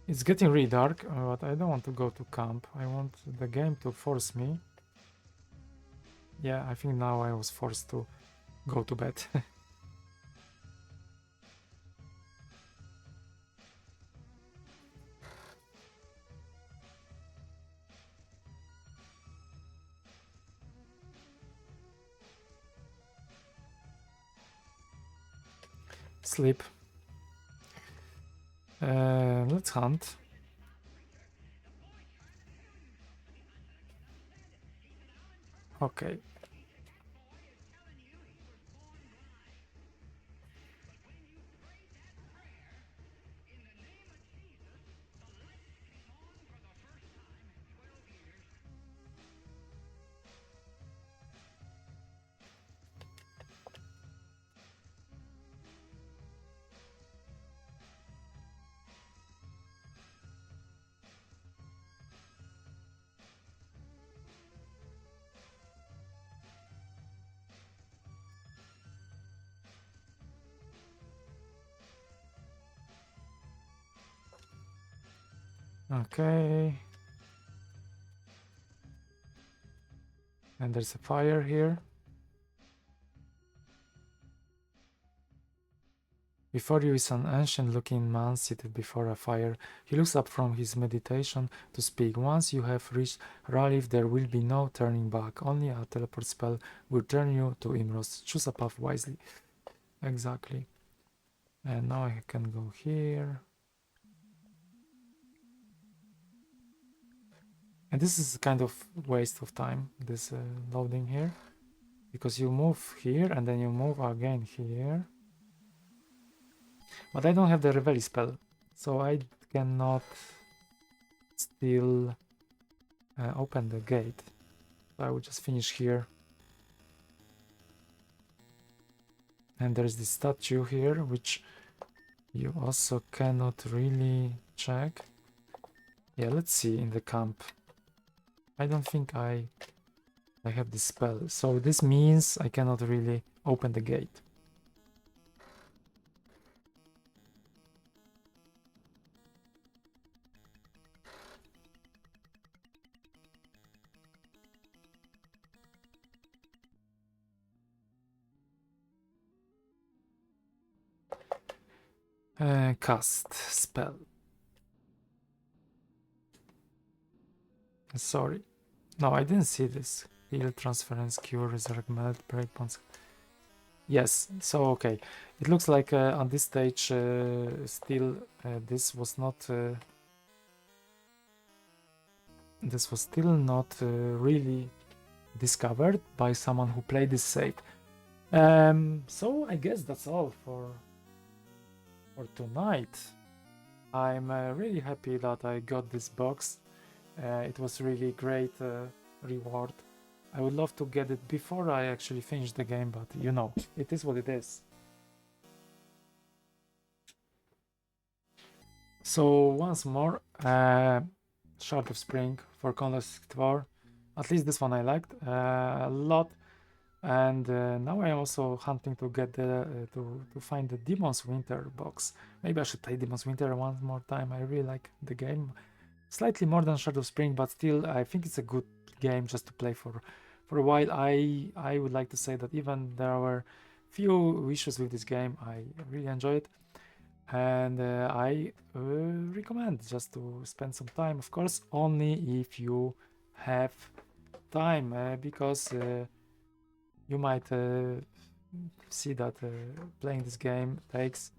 It's getting really dark, but I don't want to go to camp. I want the game to force me. Yeah, I think now I was forced to go to bed. Sleep. Let's hunt. Okay. Okay. And there's a fire here. Before you is an ancient-looking man seated before a fire. He looks up from his meditation to speak. Once you have reached Ralif, there will be no turning back. Only a teleport spell will turn you to Imros. Choose a path wisely. Exactly. And now I can go here. And this is kind of waste of time, this loading here. Because you move here and then you move again here. But I don't have the Reveille spell, so I cannot still open the gate. So I will just finish here. And there's this statue here, which you also cannot really check. Yeah, let's see in the camp. I don't think I have this spell, so this means I cannot really open the gate. Cast spell. Sorry. No, I didn't see this. Heal, transference, cure, resurrect, melt, break bonds. Yes, so okay. It looks like on this stage still this was not really discovered by someone who played this save. So I guess that's all for tonight. I'm really happy that I got this box. It was really great reward. I would love to get it before I actually finish the game, but you know, it is what it is. So once more, Shard of Spring for Commodore 64. At least this one I liked a lot. And now I am also hunting to get to find the Demon's Winter box. Maybe I should play Demon's Winter one more time. I really like the game. Slightly more than Shadow of Spring, but still I think it's a good game just to play for a while. I would like to say that even there were few issues with this game, I really enjoy it. And I recommend just to spend some time, of course, only if you have time, because you might see that playing this game takes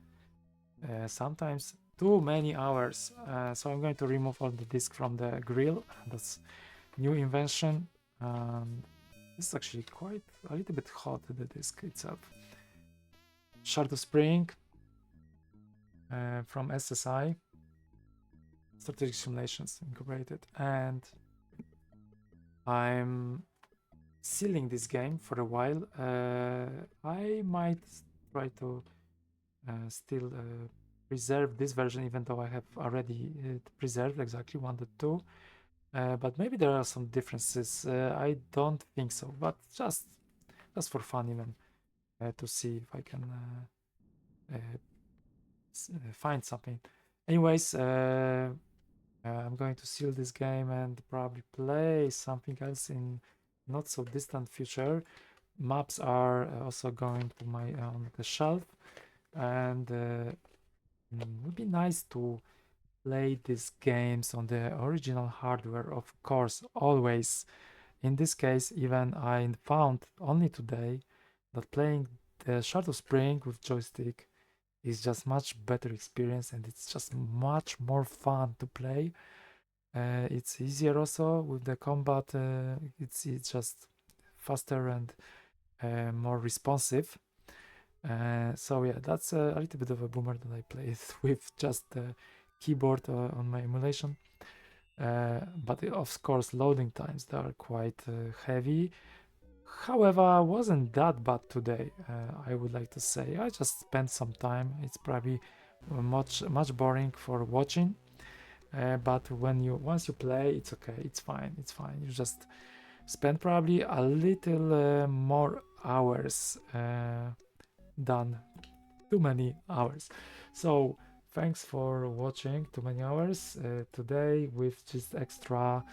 sometimes too many hours. So I'm going to remove all the disc from the grill. That's new invention. This is actually quite a little bit hot, the disc itself. Shard of Spring from SSI, Strategic Simulations Incorporated, and I'm sealing this game for a while. I might try to still preserve this version, even though I have already preserved exactly 1.2. But maybe there are some differences. I don't think so, but just for fun, even to see if I can find something. Anyways, I'm going to seal this game and probably play something else in not so distant future. Maps are also going to my on the shelf, and it would be nice to play these games on the original hardware, of course, always. In this case, even I found only today that playing the Shard of Spring with joystick is just much better experience, and it's just much more fun to play. It's easier also with the combat. It's just faster and more responsive. So yeah, that's a little bit of a boomer that I played with just the keyboard on my emulation. But of course, loading times, they are quite heavy. However, wasn't that bad today. I would like to say I just spent some time. It's probably much boring for watching, but once you play, it's okay. It's fine. You just spend probably a little more hours than too many hours. So thanks for watching too many hours today with just extra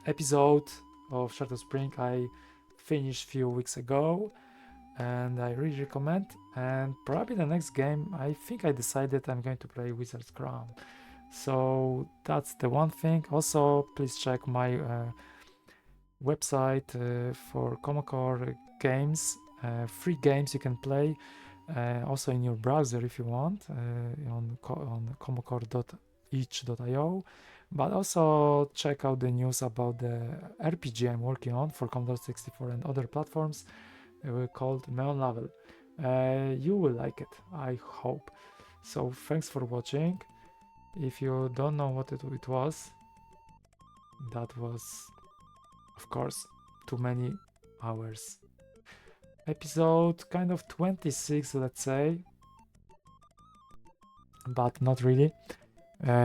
episode of Shadow Spring I finished few weeks ago, and I really recommend. And probably the next game, I think I decided I'm going to play Wizard's Crown. So that's the one thing. Also, please check my website for Commodore games, free games you can play also in your browser if you want on commodore.itch.io. But also check out the news about the RPG I'm working on for Commodore 64 and other platforms called Meon Level. You will like it, I hope. So thanks for watching. If you don't know what it was, that was, of course, too many hours. Episode kind of 26, let's say, but not really,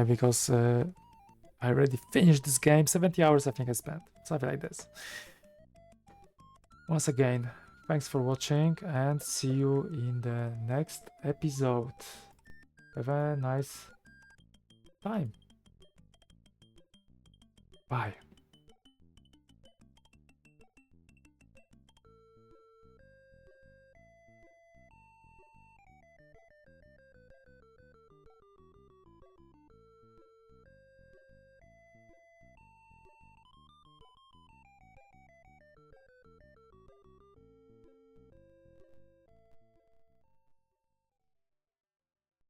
because I already finished this game. 70 hours I think I spent, something like this. Once again, thanks for watching and see you in the next episode. Have a nice time. Bye.